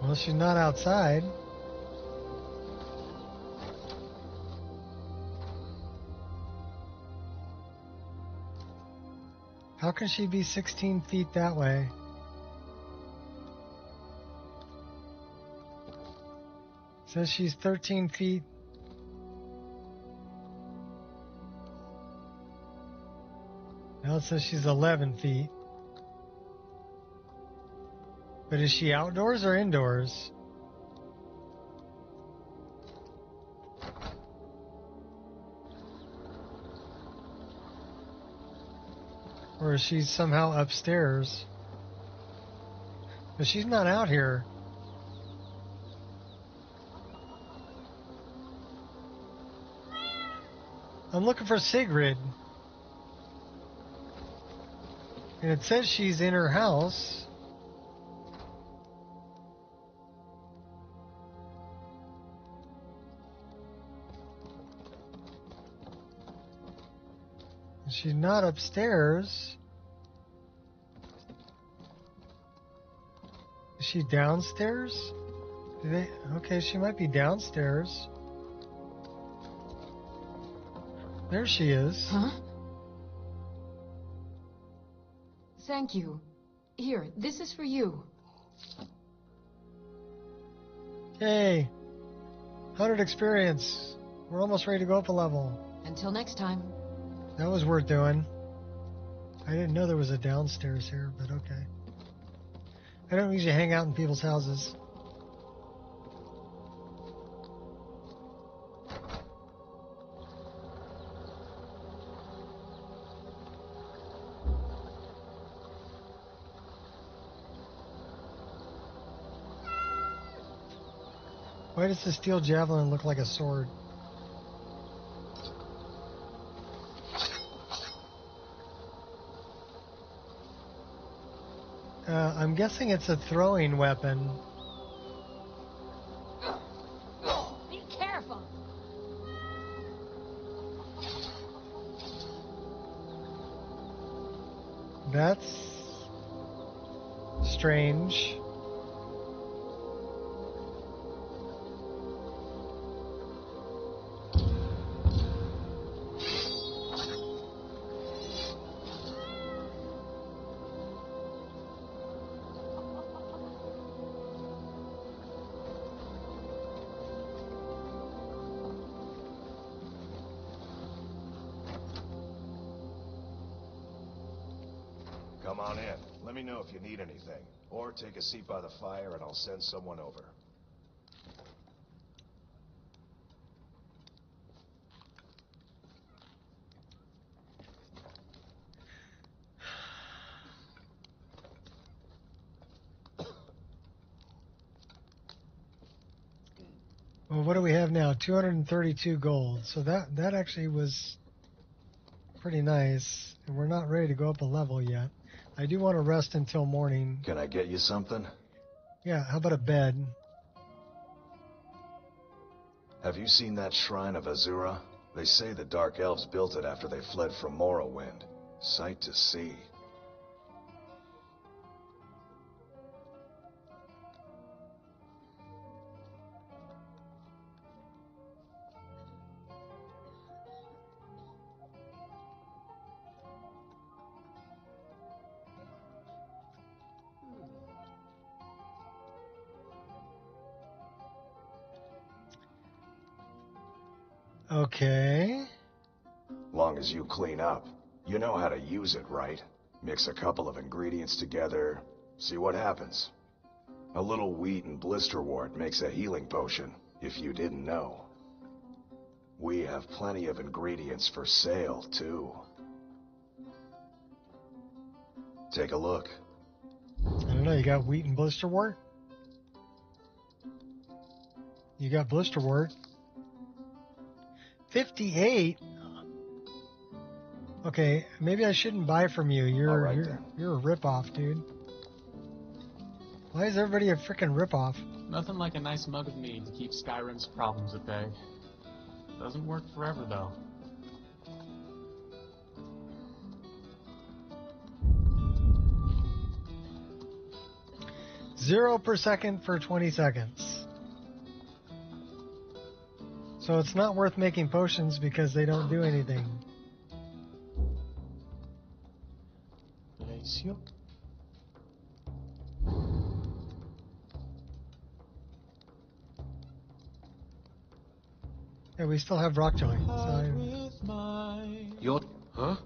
Well, she's not outside. How can she be 16 feet that way? It says she's 13 feet. Now it says she's 11 feet. But is she outdoors or indoors? Or is she somehow upstairs? But she's not out here. I'm looking for Sigrid. And it says she's in her house. She's not upstairs. Is she downstairs? Okay, she might be downstairs. There she is. Huh? Thank you. Here, this is for you. Hey, 100 experience. We're almost ready to go up a level. Until next time. That was worth doing. I didn't know there was a downstairs here, but okay. I don't usually hang out in people's houses. Why does the steel javelin look like a sword? I'm guessing it's a throwing weapon. Be careful. That's strange. Come on in. Let me know if you need anything. Or take a seat by the fire and I'll send someone over. Well, what do we have now? 232 gold. So that actually was pretty nice. And we're not ready to go up a level yet. I do want to rest until morning. Can I get you something? Yeah, how about a bed? Have you seen that shrine of Azura? They say the Dark Elves built it after they fled from Morrowind. Sight to see. Okay. Long as you clean up. You know how to use it, right? Mix a couple of ingredients together, see what happens. A little wheat and blisterwort makes a healing potion, if you didn't know. We have plenty of ingredients for sale, too. Take a look. I don't know, you got wheat and blisterwort? You got blisterwort. 58? Okay, maybe I shouldn't buy from you. You're a ripoff, dude. Why is everybody a freaking ripoff? Nothing like a nice mug of mead to keep Skyrim's problems at bay. Doesn't work forever, though. 0 per second for 20 seconds. So it's not worth making potions because they don't do anything. Yeah, we still have Rockjoy. Your... Huh?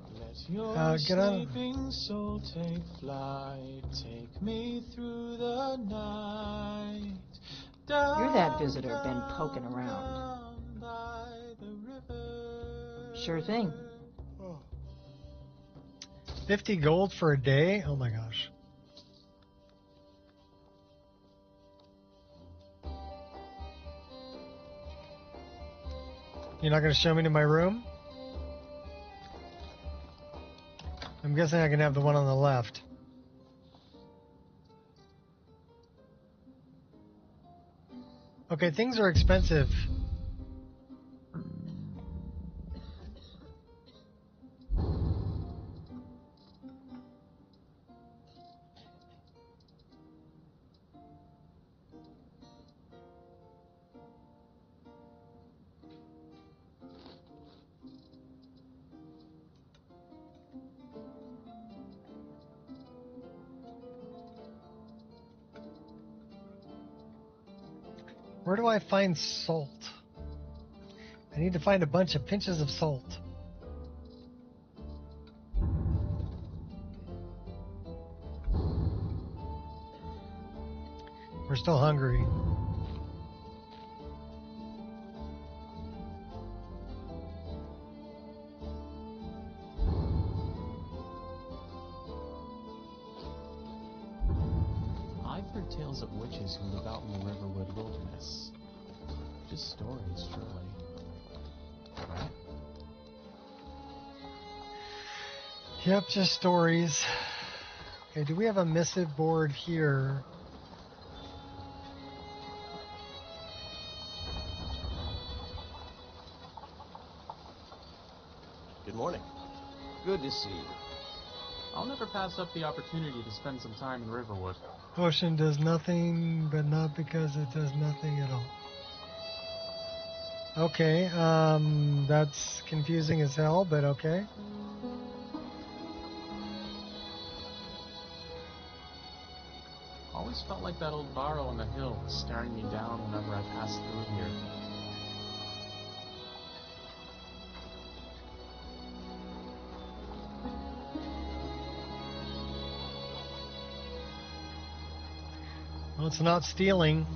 Get on. Soul take flight, take me through the night. You're that visitor been poking around. Sure thing. 50 gold for a day? Oh my gosh. You're not going to show me to my room? I'm guessing I can have the one on the left. Okay, things are expensive. Where do I find salt? I need to find a bunch of pinches of salt. We're still hungry. I've heard tales of witches who live out in the Riverwood wilderness. Just stories, surely. Right? Yep, just stories. Okay, do we have a missive board here? Good morning. Good to see you. I'll never pass up the opportunity to spend some time in Riverwood. Potion does nothing, but not because it does nothing at all. Okay, that's confusing as hell, but okay. Always felt like that old barrow on the hill was staring me down whenever I passed through here. Well, it's not stealing.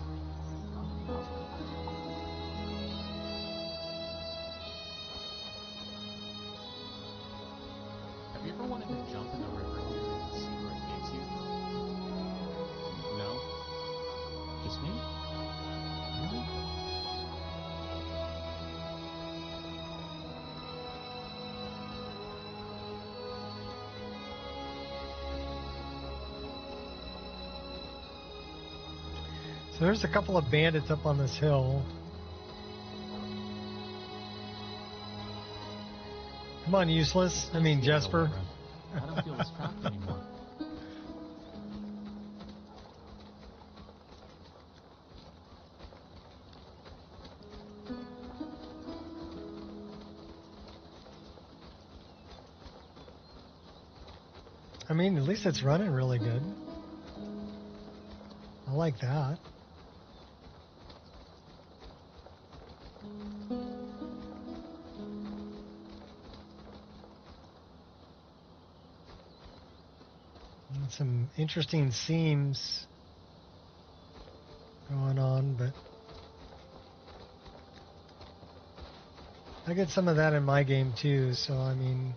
Have you ever wanted to jump in the river here and see where it takes you? No? Just me? Really? So there's a couple of bandits up on this hill. Come on, useless. I mean, Jesper. I don't feel as trapped anymore. I mean, at least it's running really good. I like that. And some interesting seams going on, but I get some of that in my game too, so I mean,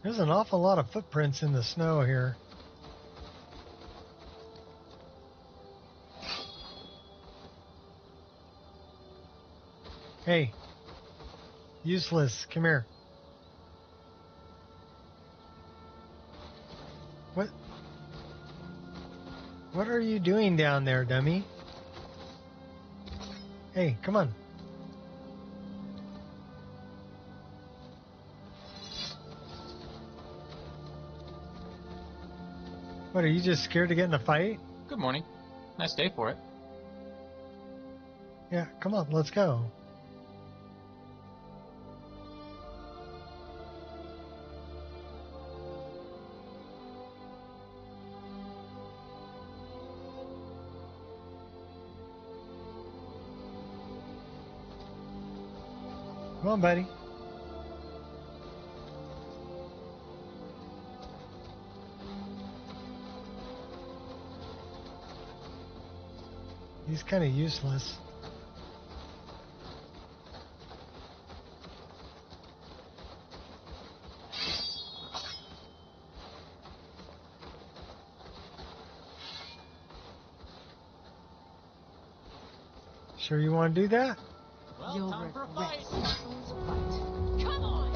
there's an awful lot of footprints in the snow here. Hey, useless, come here. What are you doing down there, dummy? Hey, come on. What, are you just scared to get in a fight? Good morning. Nice day for it. Yeah, come on, let's go. Come on, buddy. He's kind of useless. Sure you want to do that? Well, you'll time for a fight. Come on!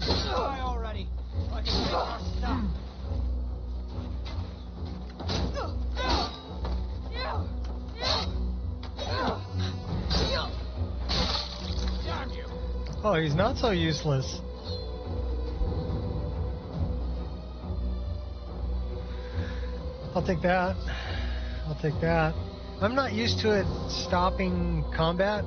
Die already! I can take our stuff. Oh, he's not so useless. I'll take that. I'll take that. I'm not used to it stopping combat.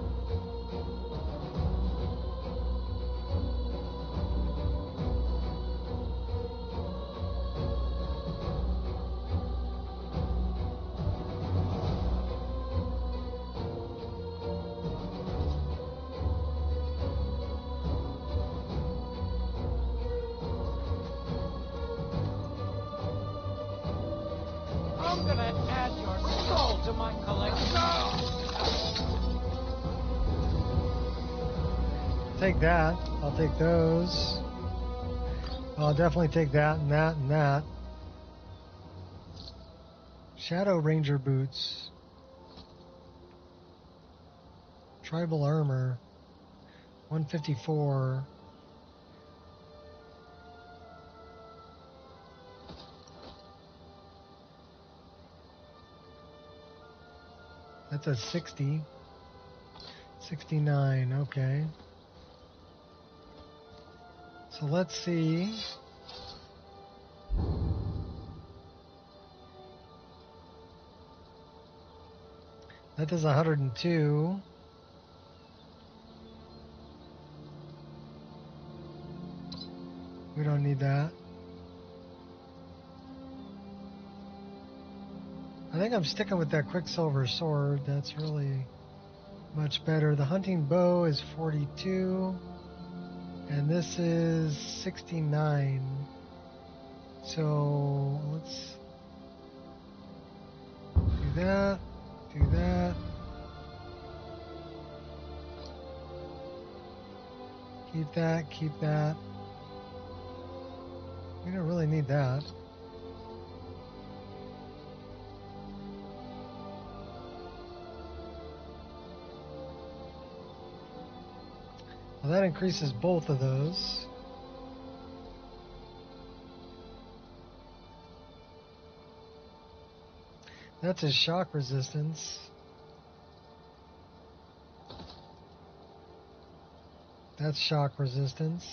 I'm gonna add your soul to my collection. Take that. I'll take those. I'll definitely take that and that and that. Shadow Ranger boots. Tribal armor. 154. That's a 60. 69, okay. So let's see. That does 102. We don't need that. I think I'm sticking with that Quicksilver sword. That's really much better. The hunting bow is 42. And this is 69. So let's do that. Do that. Keep that. Keep that. We don't really need that. Well, that increases both of those. That's his shock resistance. That's shock resistance.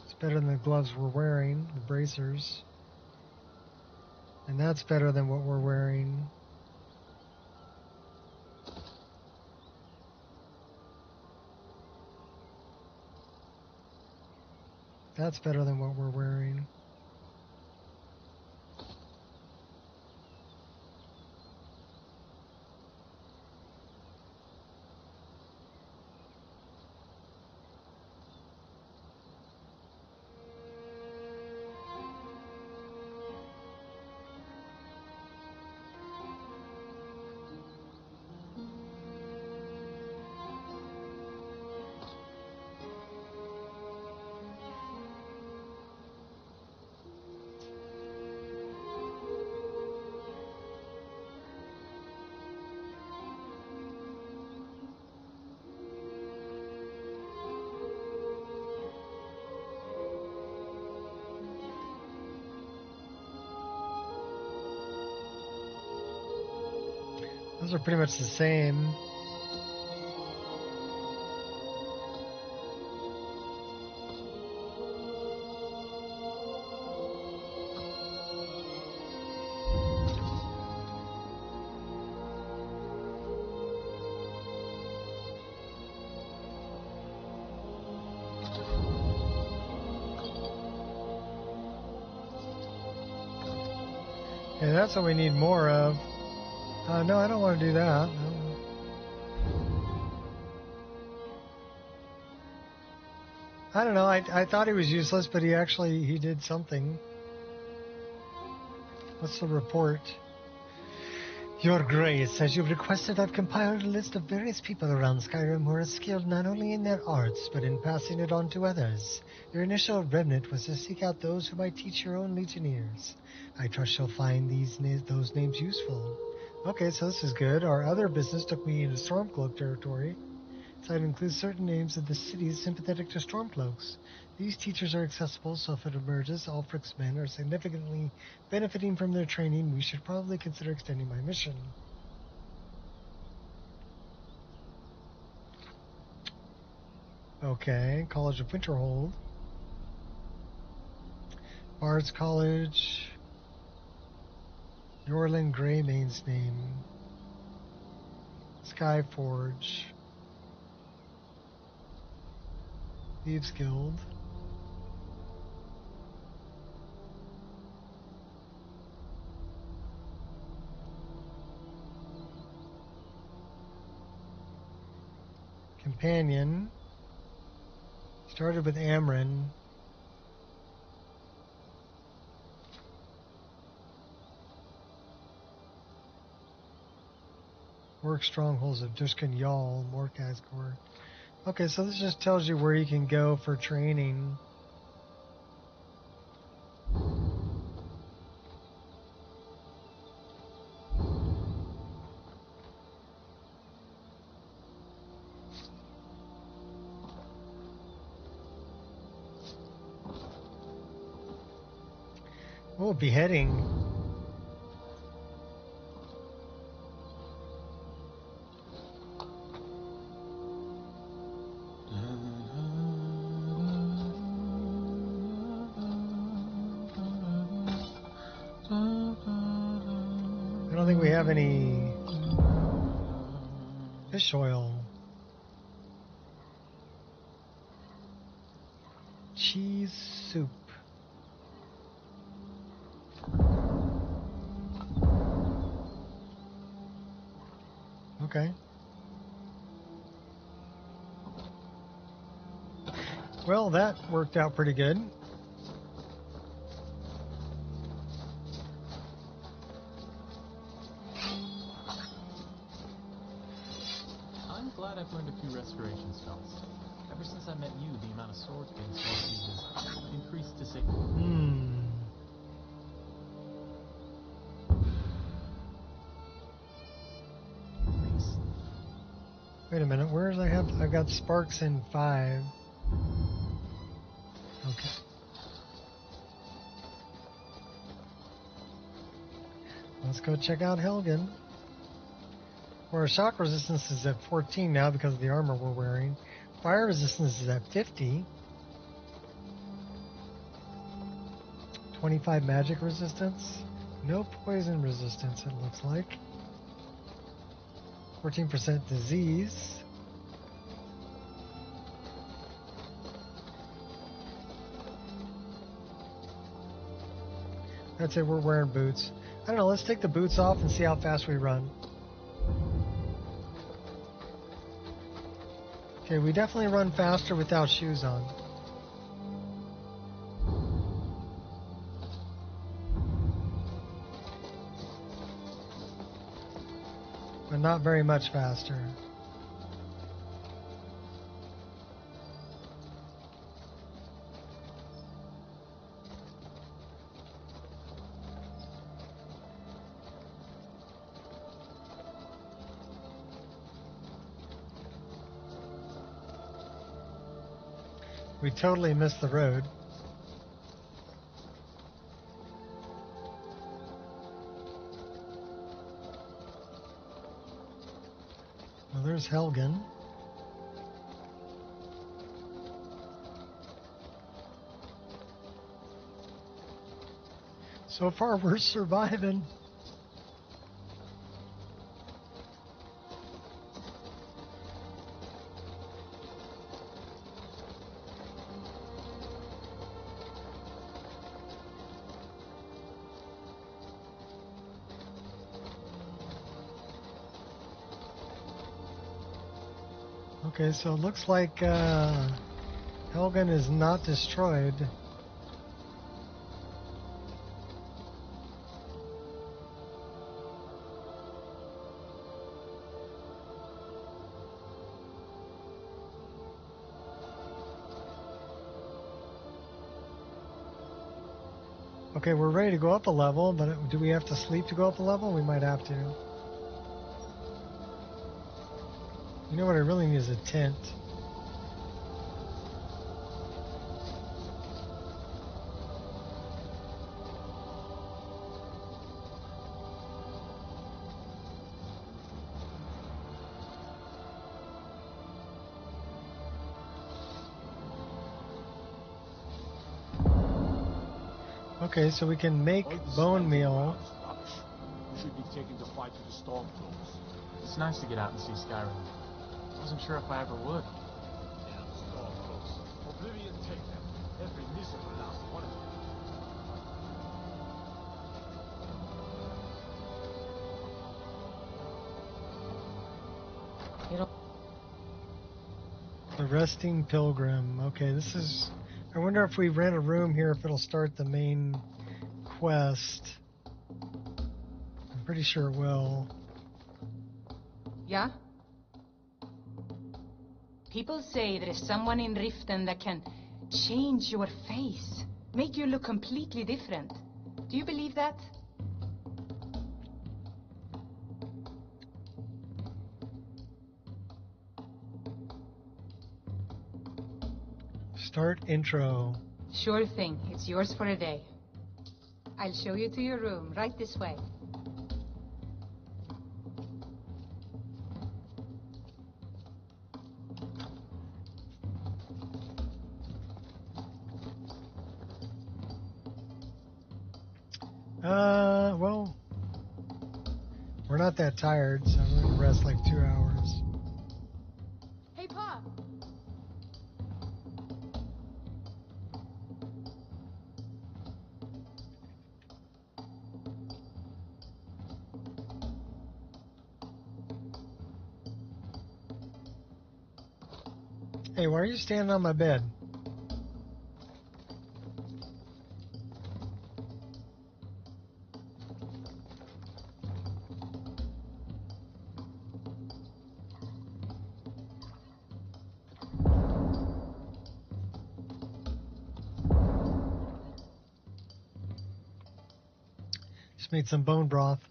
It's better than the gloves we're wearing, the bracers. And that's better than what we're wearing. That's better than what we're wearing. Those are pretty much the same. Yeah, that's what we need more of. No, I don't want to do that. I don't know. I thought he was useless, but he did something. What's the report? Your Grace, as you've requested, I've compiled a list of various people around Skyrim who are skilled not only in their arts, but in passing it on to others. Your initial remnant was to seek out those who might teach your own legionnaires. I trust you'll find those names useful. Okay, so this is good. Our other business took me into Stormcloak territory. So it includes certain names of the cities sympathetic to Stormcloaks. These teachers are accessible, so if it emerges Ulfric's men are significantly benefiting from their training, we should probably consider extending my mission. Okay, College of Winterhold. Bard's College. Yorlin Greymane's name. Skyforge. Thieves Guild. Companion. Started with Amryn. Work strongholds of Dushkan Yal, Morkazgor. Okay, so this just tells you where you can go for training. Oh, beheading. I don't think we have any fish oil. Cheese soup. Okay. Well, that worked out pretty good. I'm glad I've learned a few restoration spells. Ever since I met you, the amount of swords being sold has increased to 6. Wait a minute, where's I've got sparks in 5. Okay. Let's go check out Helgen. Where our shock resistance is at 14 now because of the armor we're wearing. Fire resistance is at 50. 25 magic resistance. No poison resistance, it looks like. 14% disease. I'd say we're wearing boots. I don't know, let's take the boots off and see how fast we run. Okay, we definitely run faster without shoes on. But not very much faster. We totally missed the road. Well, there's Helgen. So far, we're surviving. Okay, so it looks like Helgen is not destroyed. Okay, we're ready to go up a level, but do we have to sleep to go up a level? We might have to. You know what I really need is a tent. Okay, so we can make bone meal. We should be taking the fight to the stormcloaks. It's nice to get out and see Skyrim. I wasn't sure if I ever would. Damn stormcloaks. Oblivion take them. Every miserable last one of them. You know, The Resting Pilgrim. Okay, this is... I wonder if we rent a room here, if it'll start the main quest. I'm pretty sure it will. yeah? People say there is someone in Riften that can change your face, make you look completely different. Do you believe that? Start intro. Sure thing. It's yours for a day. I'll show you to your room, right this way. Well, we're not that tired, so we're gonna rest like 2 hours. Hey, Pa! Hey, why are you standing on my bed? Just made some bone broth.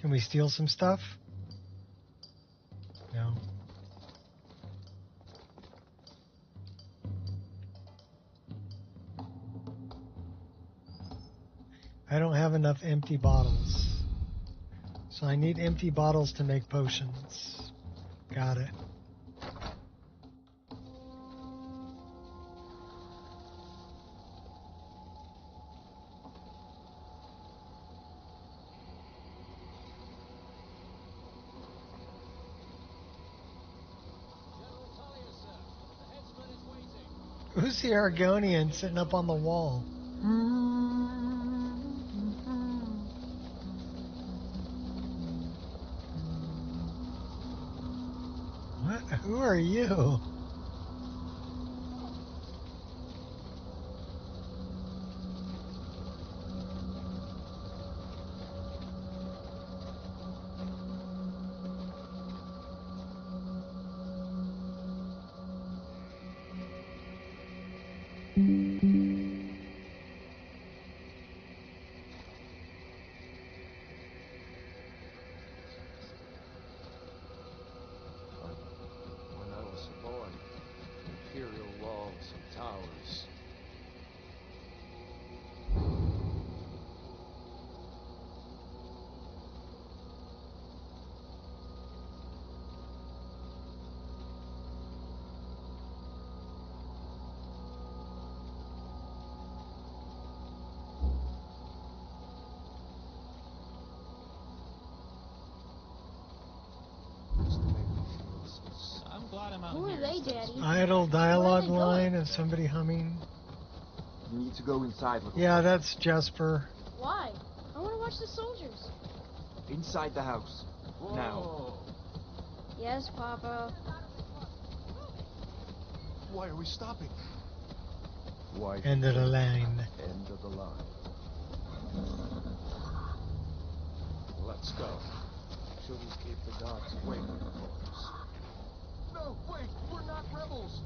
Can we steal some stuff? No. I don't have enough empty bottles. So I need empty bottles to make potions. Got it. Who's the Argonian sitting up on the wall? What? Who are you? When I was a boy, imperial walls and towers. I'm glad I'm out Who here. are they, Daddy? Idle dialogue going? line of somebody humming. You need to go inside, little Yeah, brother. that's Jesper. Why? I want to watch the soldiers. Inside the house. Now. Whoa. Yes, Papa. Why are we stopping? Why End of the line. End of the line. Let's go. Shouldn't keep the gods waiting for us. No, wait, we're not rebels.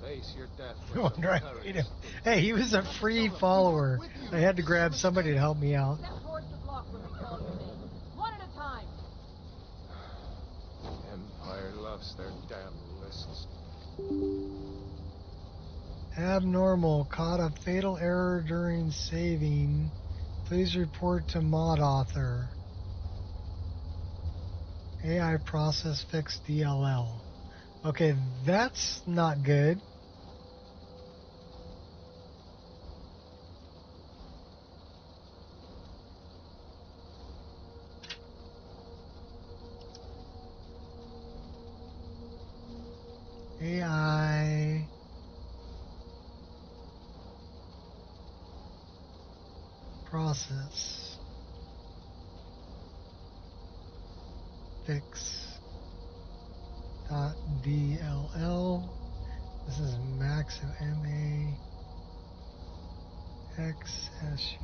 Face your death No with some wonder I courage. hate him. Hey, he was a free follower. I had to grab somebody to help me out. Step towards the block when we call your name. One at a time. Empire loves their damn lists. Abnormal. Caught a fatal error during saving. Please report to mod author. AI process fix DLL. Okay, that's not good. AI process fix .dll. This is max of MA XSU.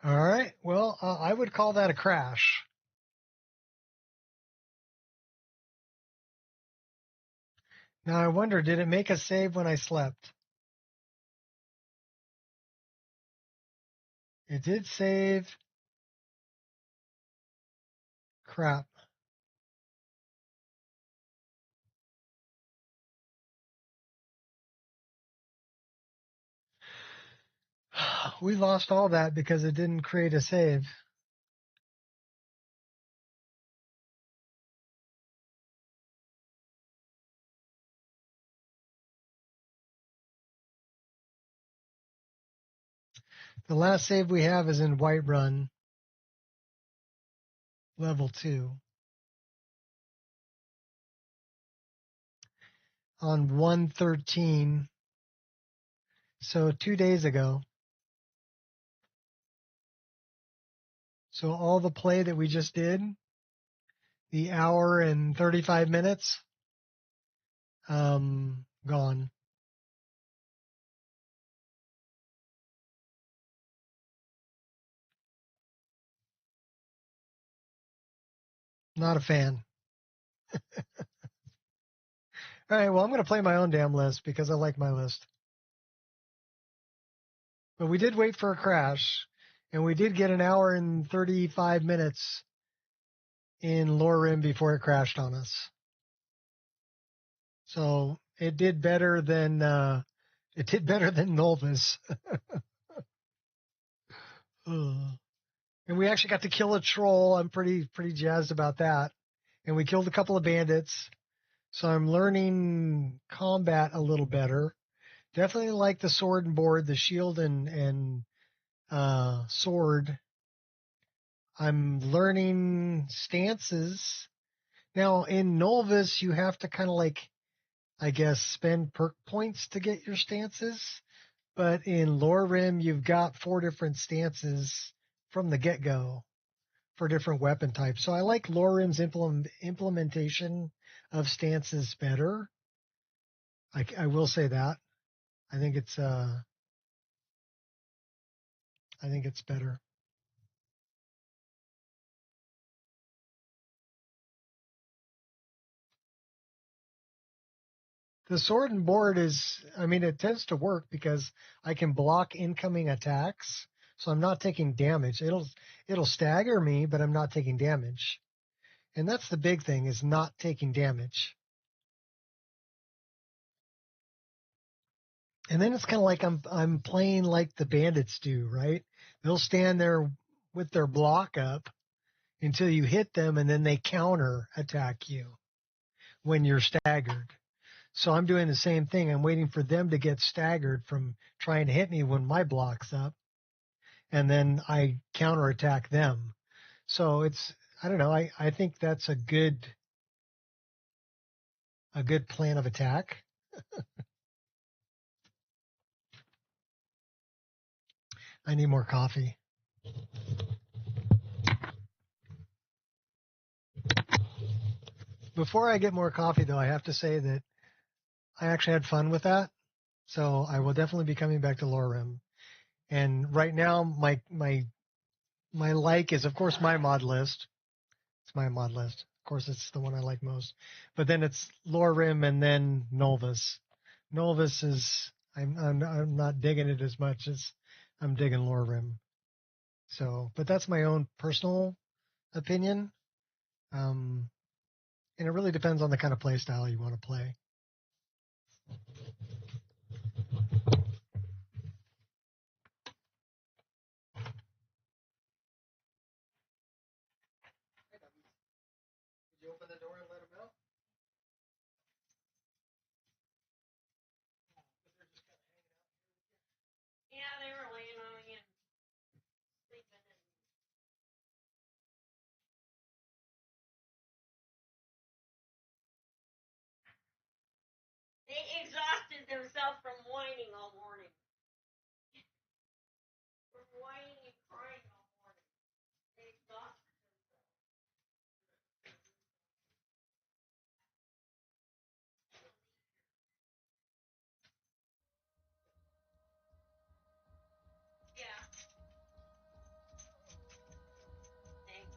All right. Well, I would call that a crash. Now I wonder, did it make a save when I slept? It did save. Crap. We lost all that because it didn't create a save. The last save we have is in Whiterun, level 2. On 113. So 2 days ago. So all the play that we just did, the hour and 35 minutes, gone. Not a fan. All right, well, I'm going to play my own damn list because I like my list. But we did wait for a crash, and we did get an hour and 35 minutes in LoreRim before it crashed on us. So it did better than Nolvus. Ugh. And we actually got to kill a troll. I'm pretty jazzed about that. And we killed a couple of bandits. So I'm learning combat a little better. Definitely like the sword and board, the shield and sword. I'm learning stances. Now in Nolvus, you have to kind of like, I guess, spend perk points to get your stances. But in LoreRim, you've got 4 different stances from the get-go for different weapon types. So I like LoreRim's implementation of stances better. I will say that. I think it's better. The sword and board it tends to work because I can block incoming attacks, so I'm not taking damage. It'll stagger me, but I'm not taking damage. And that's the big thing, is not taking damage. And then it's kind of like I'm playing like the bandits do, right? They'll stand there with their block up until you hit them, and then they counter attack you when you're staggered. So I'm doing the same thing. I'm waiting for them to get staggered from trying to hit me when my block's up, and then I counterattack them. So I don't know. I think that's a good plan of attack. I need more coffee. Before I get more coffee, though, I have to say that I actually had fun with that. So I will definitely be coming back to LoreRim. And right now, my like is, of course, my mod list. It's my mod list. Of course, it's the one I like most. But then it's LoreRim and then Nolvus. Nolvus is I'm not digging it as much as I'm digging LoreRim. So, but that's my own personal opinion. And it really depends on the kind of play style you want to play. Did you open the door and let them out? Yeah, they were laying on me and sleeping. They exhausted themselves from whining all morning. From whining and crying all morning. They exhausted themselves. Yeah. Thanks.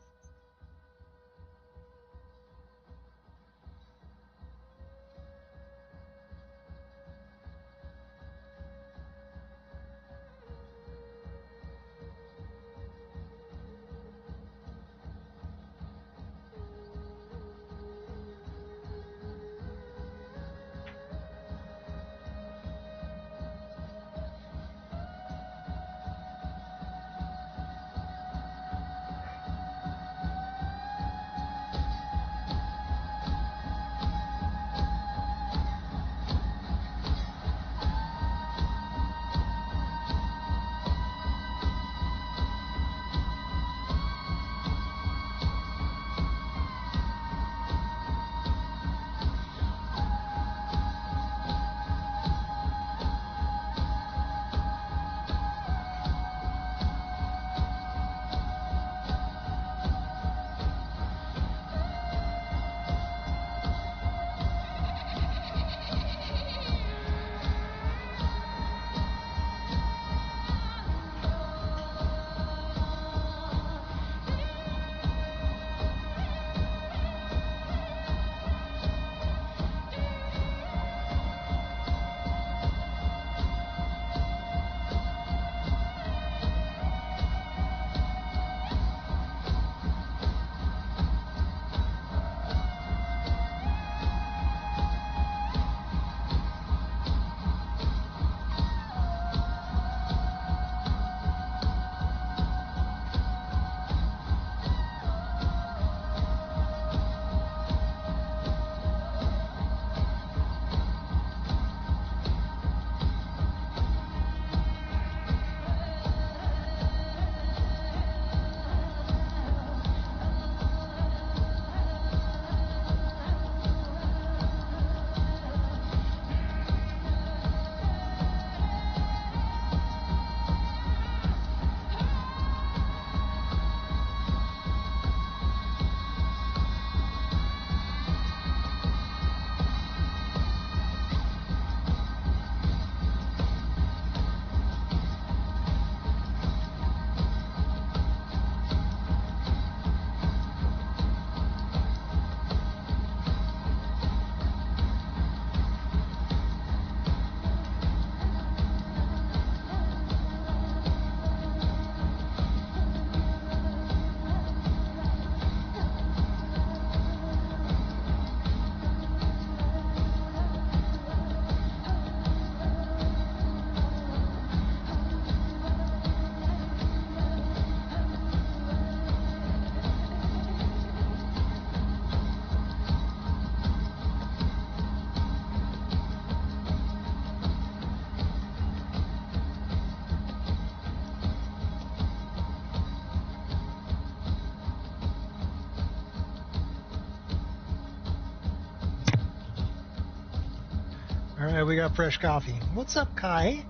Alright, we got fresh coffee. What's up, Kai?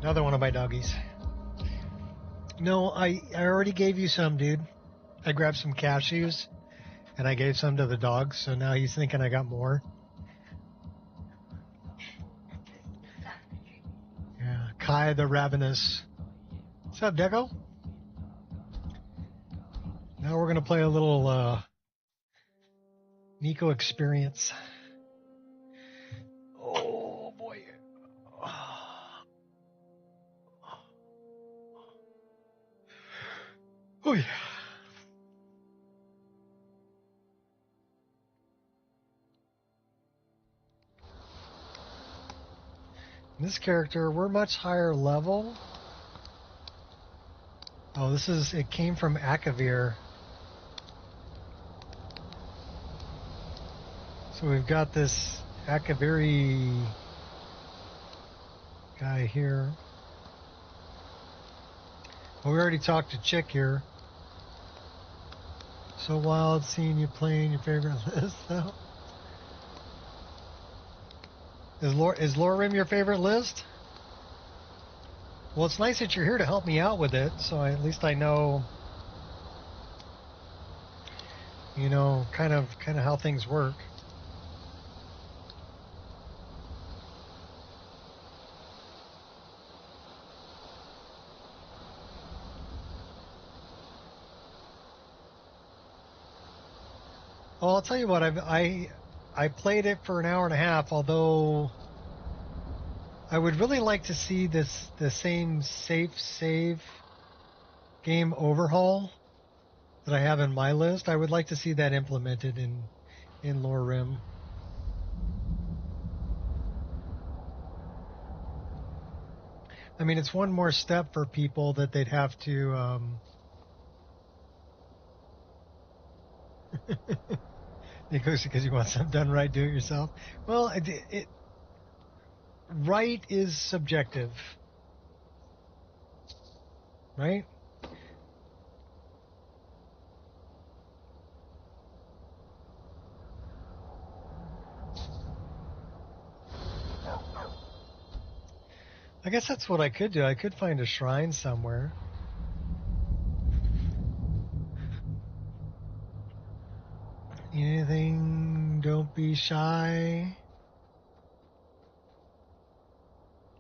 Another one of my doggies. No, I already gave you some, dude. I grabbed some cashews, and I gave some to the dog, so now he's thinking I got more. Yeah, Kai the Ravenous. What's up, Deco? Now we're going to play a little Nico Experience. Oh, boy. Oh, yeah. This character, we're much higher level. Oh, it came from Akavir. So we've got this Akaviri guy here. Well, we already talked to Chick here. So wild seeing you playing your favorite list, though. Is LoreRim your favorite list? Well, it's nice that you're here to help me out with it, so at least I know, kind of how things work. Well, I'll tell you what, I played it for an hour and a half, although I would really like to see the same safe save game overhaul that I have in my list. I would like to see that implemented in LoreRim. I mean, it's one more step for people that they'd have to because you want something done right, do it yourself. Well, right is subjective, right? I guess that's what I could do. I could find a shrine somewhere. Anything? Don't be shy.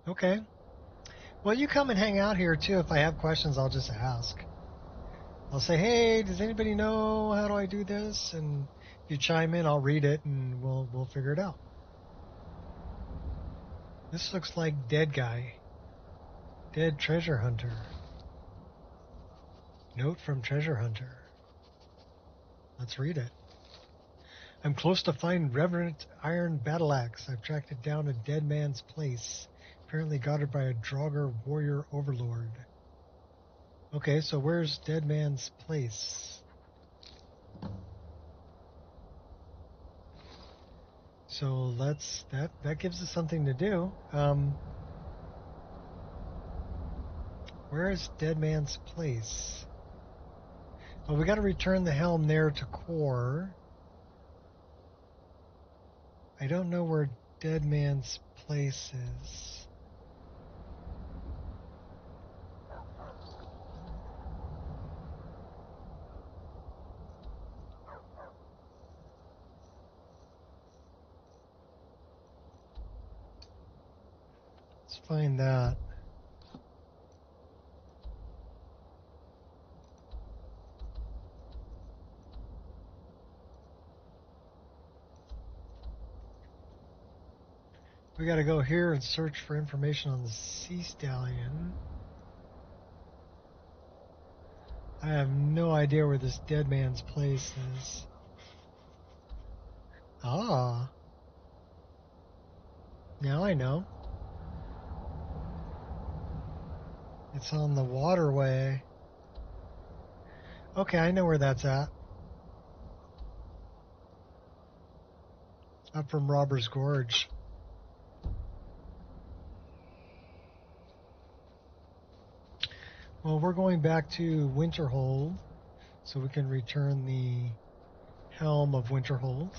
Okay. Well, you come and hang out here too. If I have questions, I'll just ask. I'll say, hey, does anybody know how do I do this? And if you chime in, I'll read it and we'll figure it out. This looks like dead guy. Dead treasure hunter. Note from treasure hunter. Let's read it. I'm close to find Reverend Iron Battle Axe. I've tracked it down a dead man's place, apparently guarded by a Draugr warrior overlord. Okay, so where's dead man's place? So that gives us something to do. Where is dead man's place? Well, we got to return the helm there to core. I don't know where dead man's place is. Let's find that. We got to go here and search for information on the Sea Stallion. I have no idea where this dead man's place is. Ah. Now I know. It's on the waterway. Okay, I know where that's at. Up from Robber's Gorge. Well, we're going back to Winterhold, so we can return the helm of Winterhold.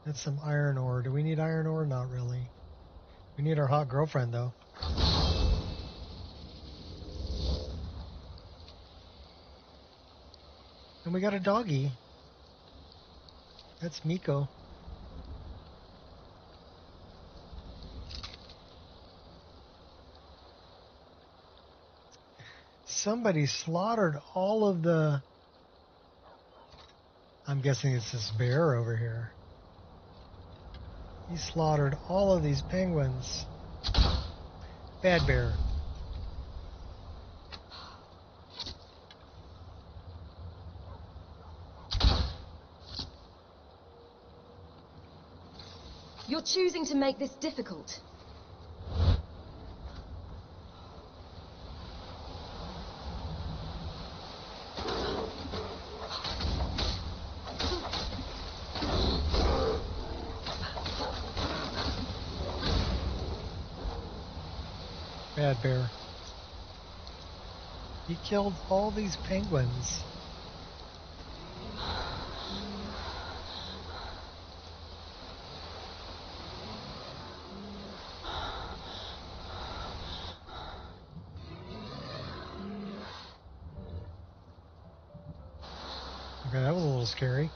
That's some iron ore. Do we need iron ore? Not really. We need our hot girlfriend, though. And we got a doggy. That's Nico. Somebody slaughtered all of the... I'm guessing it's this bear over here. He slaughtered all of these penguins. Bad bear. You're choosing to make this difficult. Bad bear. He killed all these penguins. Okay, that was a little scary.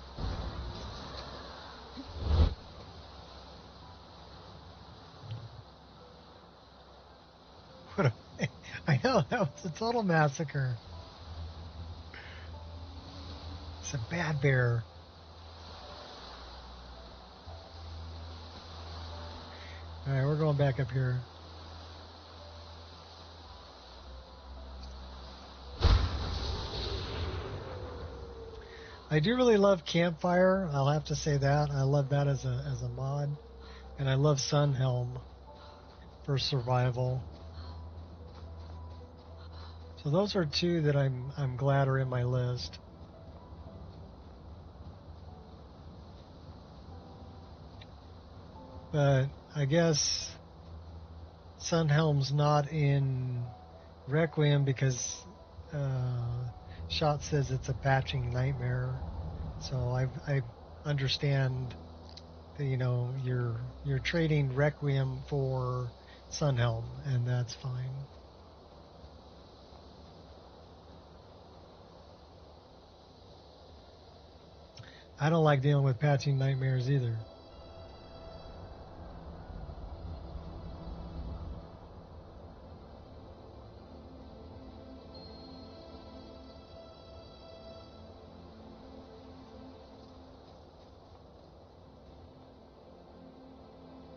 What a, I know, that was a total massacre. It's a bad bear. Alright, we're going back up here. I do really love Campfire. I'll have to say that. I love that as a mod. And I love Sunhelm for survival. So those are two that I'm glad are in my list. But I guess Sunhelm's not in Requiem because Shot says it's a patching nightmare. So I understand that, you know, you're trading Requiem for Sunhelm, and that's fine. I don't like dealing with patching nightmares either.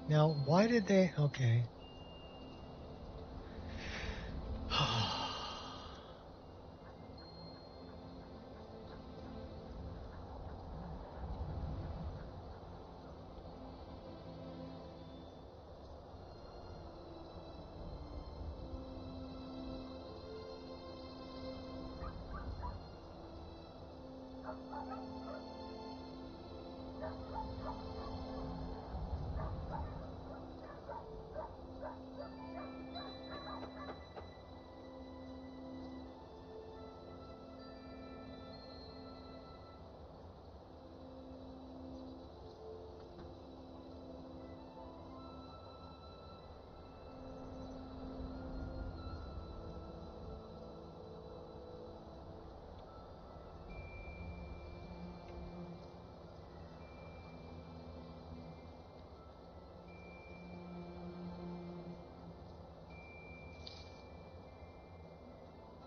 Now, why did they... Okay.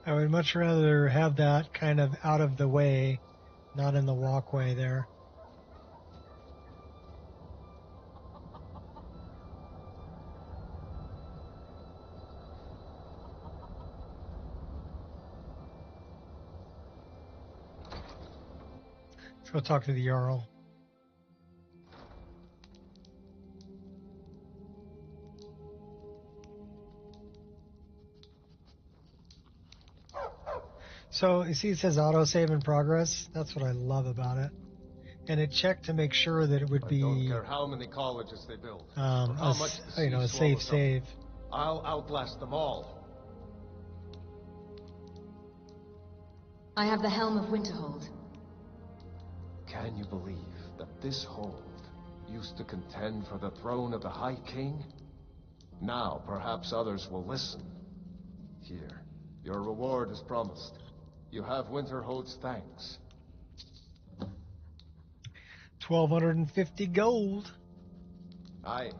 I would much rather have that kind of out of the way, not in the walkway there. Let's go talk to the Jarl. So, you see it says autosave in progress? That's what I love about it. And it checked to make sure that it would be... I don't care how many colleges they build, or a how much the sea safe swallows up. save. I'll outlast them all. I have the Helm of Winterhold. Can you believe that this hold used to contend for the throne of the High King? Now, perhaps others will listen. Here, your reward is promised. You have Winterhold's thanks. 1,250 gold. Aye.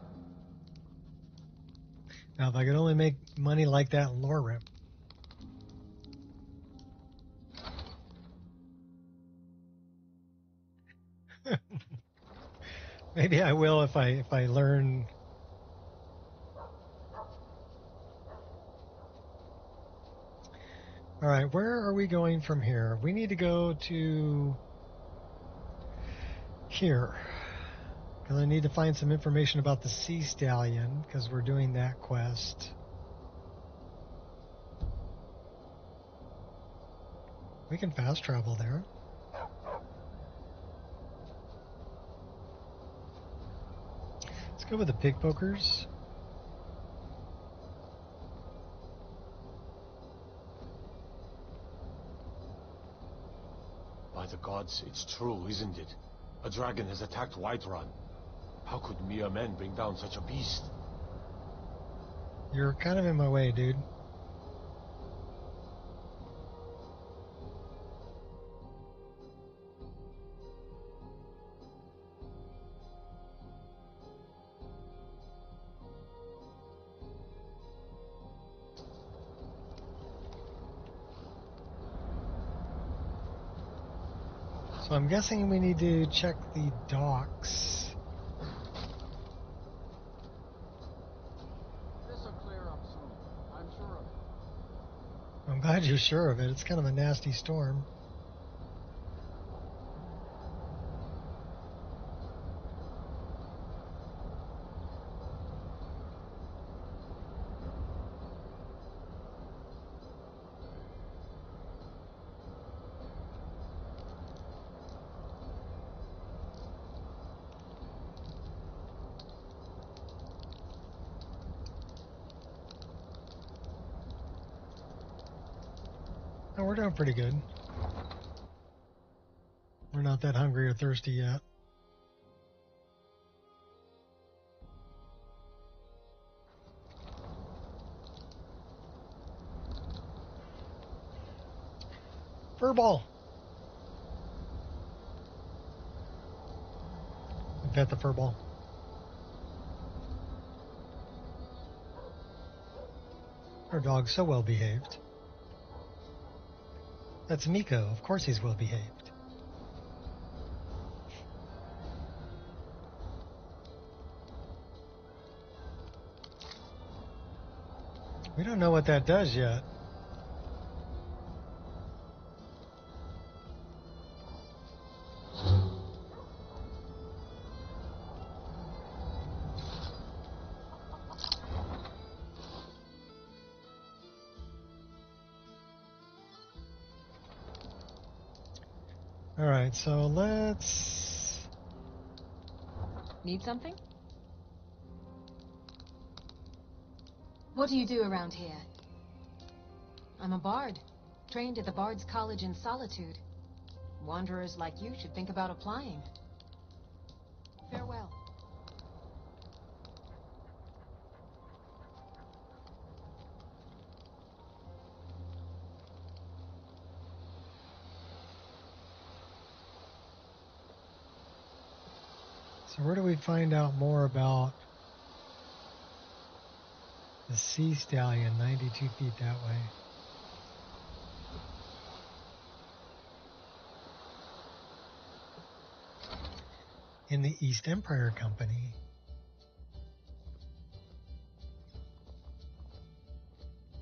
Now, if I could only make money like that in LoreRim. Maybe I will if I learn. All right, where are we going from here? We need to go to here because I need to find some information about the Sea Stallion because we're doing that quest. We can fast travel there. Let's go with the pickpokers. By the gods, it's true, isn't it? A dragon has attacked Whiterun. How could mere men bring down such a beast? You're kind of in my way, dude. So I'm guessing we need to check the docks. This'll clear up soon. I'm sure of it. I'm glad you're sure of it. It's kind of a nasty storm. Oh, we're doing pretty good. We're not that hungry or thirsty yet. Furball! Pet the furball. Our dog's so well behaved. That's Miko. Of course he's well behaved. We don't know what that does yet. All right, so let's... Need something? What do you do around here? I'm a bard, trained at the Bard's College in Solitude. Wanderers like you should think about applying. Farewell. So where do we find out more about the Sea Stallion 92 feet that way? In the East Empire Company.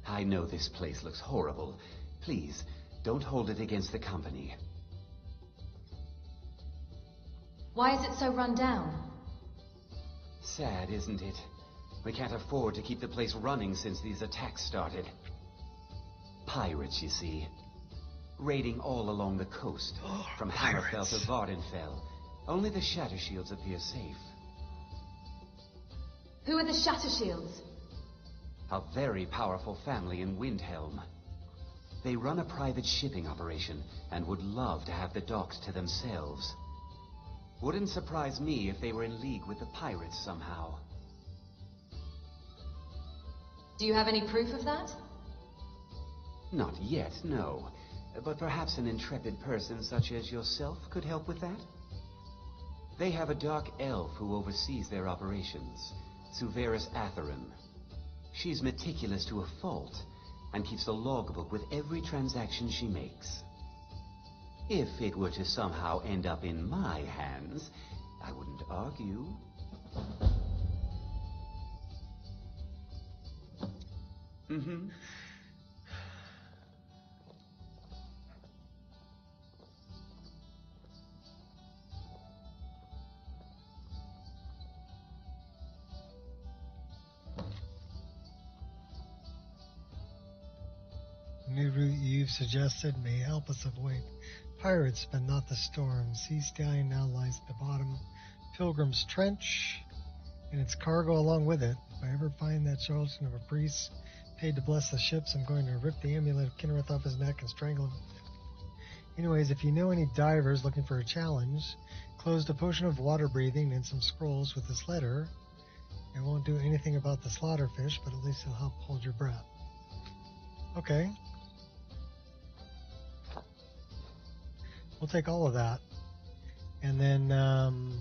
I know this place looks horrible. Please, don't hold it against the company. Why is it so run down? Sad, isn't it? We can't afford to keep the place running since these attacks started. Pirates, you see. Raiding all along the coast. From Hammerfell to Vardenfell. Only the Shattershields appear safe. Who are the Shattershields? A very powerful family in Windhelm. They run a private shipping operation and would love to have the docks to themselves. Wouldn't surprise me if they were in league with the pirates somehow. Do you have any proof of that? Not yet, no. But perhaps an intrepid person such as yourself could help with that? They have a dark elf who oversees their operations, Suveris Atherin. She's meticulous to a fault, and keeps a logbook with every transaction she makes. If it were to somehow end up in my hands, I wouldn't argue. Mm-hmm. New route you've suggested may help us avoid pirates, but not the storm. Sea Sky now lies at the bottom. Pilgrim's Trench and its cargo along with it. If I ever find that charlatan of a priest paid to bless the ships, I'm going to rip the amulet of Kinnereth off his neck and strangle him. Anyways, if you know any divers looking for a challenge, closed a potion of water breathing and some scrolls with this letter. It won't do anything about the slaughterfish, but at least it'll help hold your breath. Okay. We'll take all of that. And then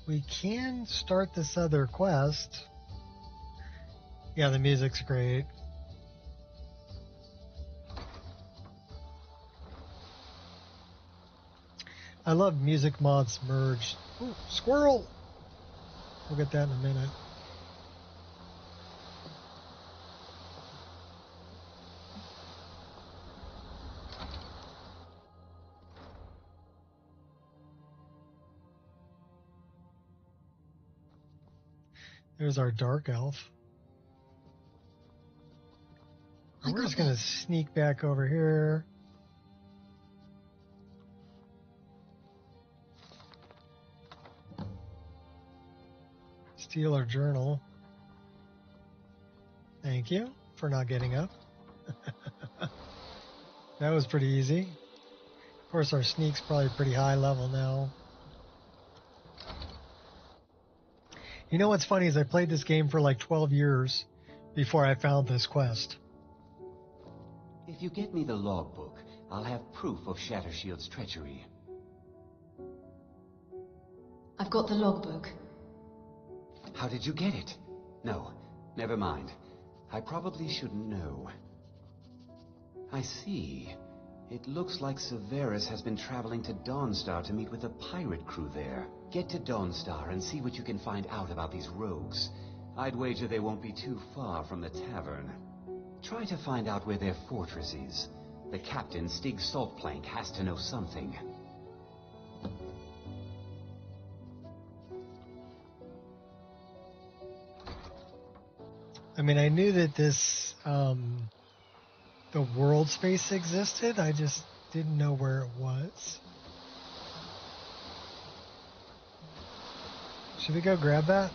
we can start this other quest. Yeah, the music's great. I love music mods merged. Ooh, squirrel! We'll get that in a minute. There's our dark elf. We're just going to sneak back over here. Steal our journal. Thank you for not getting up. That was pretty easy. Of course, our sneak's probably pretty high level now. You know what's funny is I played this game for like 12 years before I found this quest. If you get me the logbook, I'll have proof of Shattershield's treachery. I've got the logbook. How did you get it? No, never mind. I probably shouldn't know. I see. It looks like Severus has been traveling to Dawnstar to meet with a pirate crew there. Get to Dawnstar and see what you can find out about these rogues. I'd wager they won't be too far from the tavern. Try to find out where their fortress is. The captain, Stig Saltplank, has to know something. I mean, I knew that this, the world space existed. I just didn't know where it was. Should we go grab that?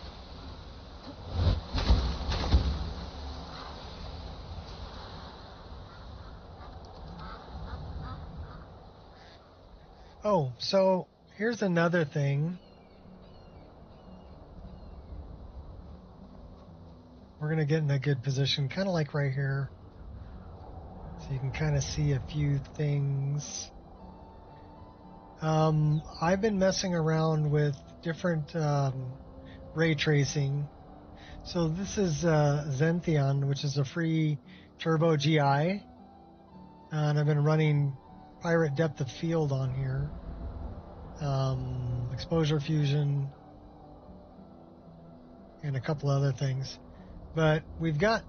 Oh, so here's another thing. We're going to get in a good position, kind of like right here. So you can kind of see a few things. I've been messing around with different ray tracing. So this is Zentheon, which is a free turbo GI. And I've been running Pirate Depth of Field on here. Exposure Fusion. And a couple other things. But we've got...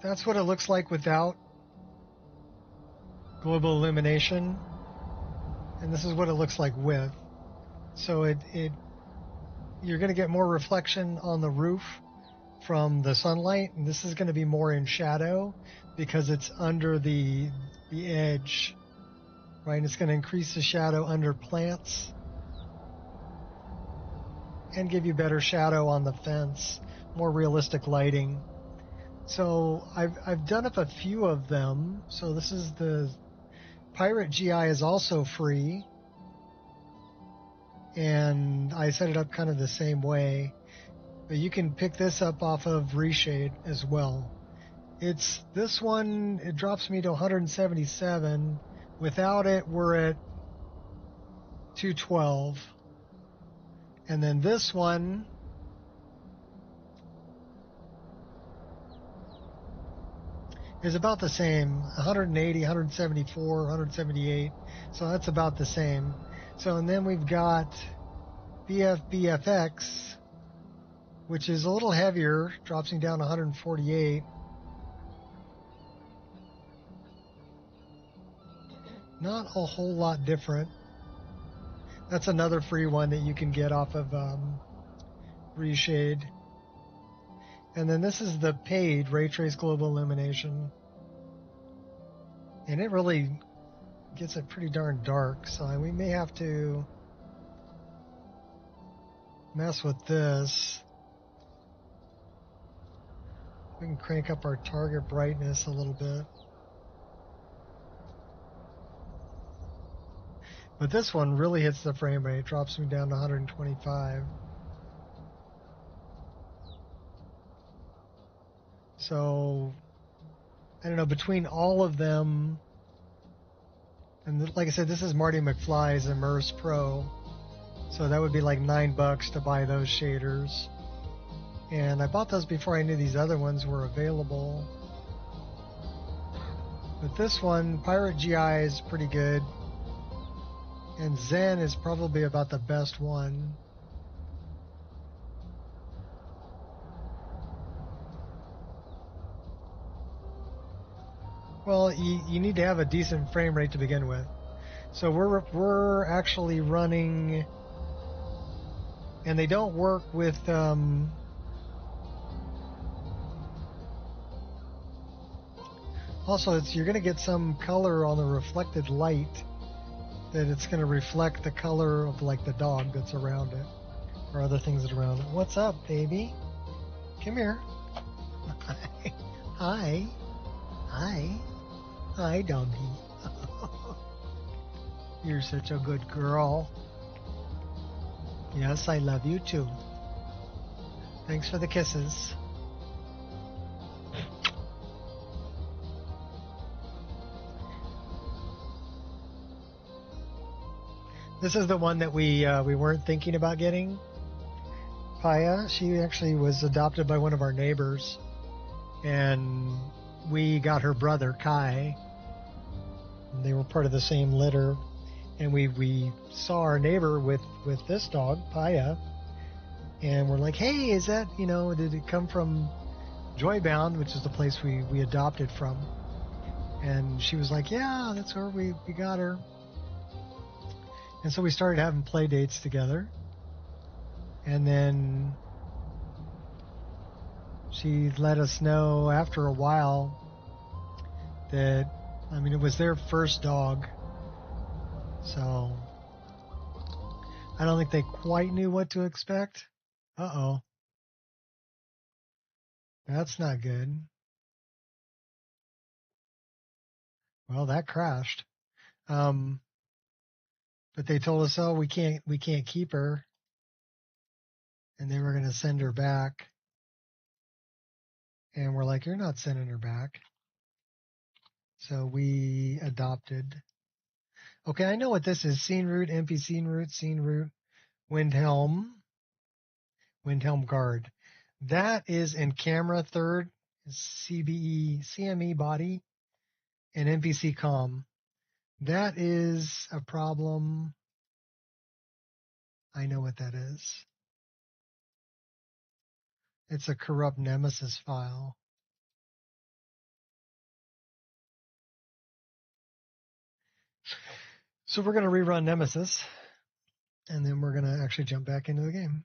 That's what it looks like without global illumination. And this is what it looks like with. So you're going to get more reflection on the roof from the sunlight, and this is going to be more in shadow because it's under the edge, right? And it's going to increase the shadow under plants and give you better shadow on the fence, more realistic lighting. So I've done up a few of them. So this is the Pirate GI is also free. and I set it up kind of the same way. But you can pick this up off of Reshade as well. It's this one, it drops me to 177. Without it, we're at 212. And then this one is about the same, 180, 174, 178. So that's about the same. So, and then we've got BFBFX, which is a little heavier, drops me down to 148. Not a whole lot different. That's another free one that you can get off of Reshade. And then this is the paid Ray Trace Global Illumination. And it really gets it pretty darn dark, so we may have to mess with this. We can crank up our target brightness a little bit. But this one really hits the frame rate, drops me down to 125. So, I don't know, between all of them, and like I said, this is Marty McFly's Immerse Pro, so that would be like $9 to buy those shaders. And I bought those before I knew these other ones were available. But this one, Pirate GI, is pretty good. And Zen is probably about the best one. Well, you need to have a decent frame rate to begin with. So we're actually running, and they don't work with also you're going to get some color on the reflected light, that it's going to reflect the color of like the dog that's around it or other things that are around it. What's up, baby? Come here. Hi. Hi. Hi, doggy. You're such a good girl. Yes, I love you too. Thanks for the kisses. This is the one that we weren't thinking about getting. Paya, she actually was adopted by one of our neighbors, and we got her brother Kai. They were part of the same litter, and we saw our neighbor with this dog, Paya, and we're like, hey, is that, did it come from Joybound, which is the place we adopted from? And she was like, yeah, that's where we got her. And so we started having play dates together, and then she let us know after a while that, it was their first dog, so I don't think they quite knew what to expect. Uh-oh. That's not good. Well, that crashed. But they told us, oh, we can't keep her, and they were going to send her back. And we're like, you're not sending her back. So we adopted. Okay, I know what this is. Scene root, MP scene root, Windhelm guard. That is in camera third, CME body, and NPC comm. That is a problem. I know what that is. It's a corrupt Nemesis file. So we're going to rerun Nemesis, and then we're going to actually jump back into the game.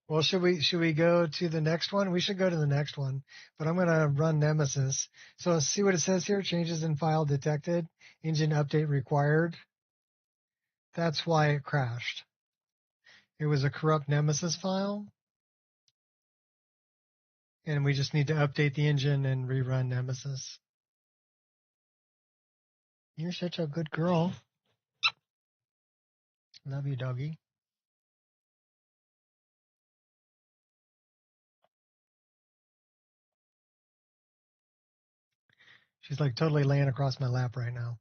Well, should we go to the next one? We should go to the next one, but I'm going to run Nemesis. So see what it says here, changes in file detected, engine update required. That's why it crashed. It was a corrupt Nemesis file, and we just need to update the engine and rerun Nemesis. You're such a good girl. Love you, doggy. She's like totally laying across my lap right now.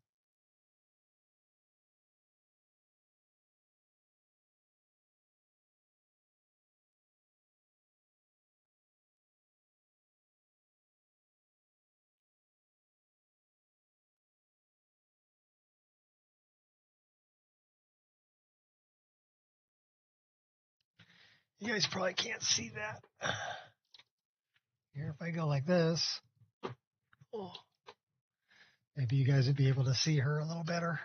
You guys probably can't see that. Here, if I go like this, oh, maybe you guys would be able to see her a little better.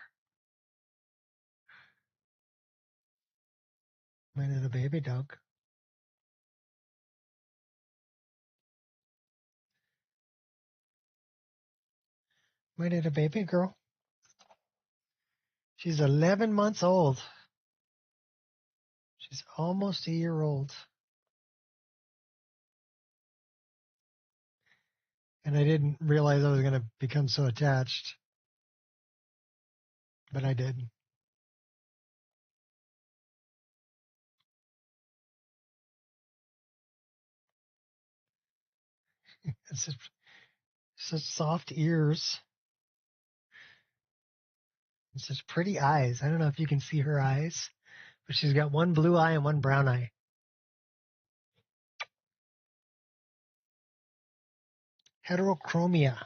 My little baby dog. My little baby girl. She's 11 months old. She's almost a year old. And I didn't realize I was going to become so attached. But I did. It's just such soft ears. And such pretty eyes. I don't know if you can see her eyes, but she's got one blue eye and one brown eye. Heterochromia.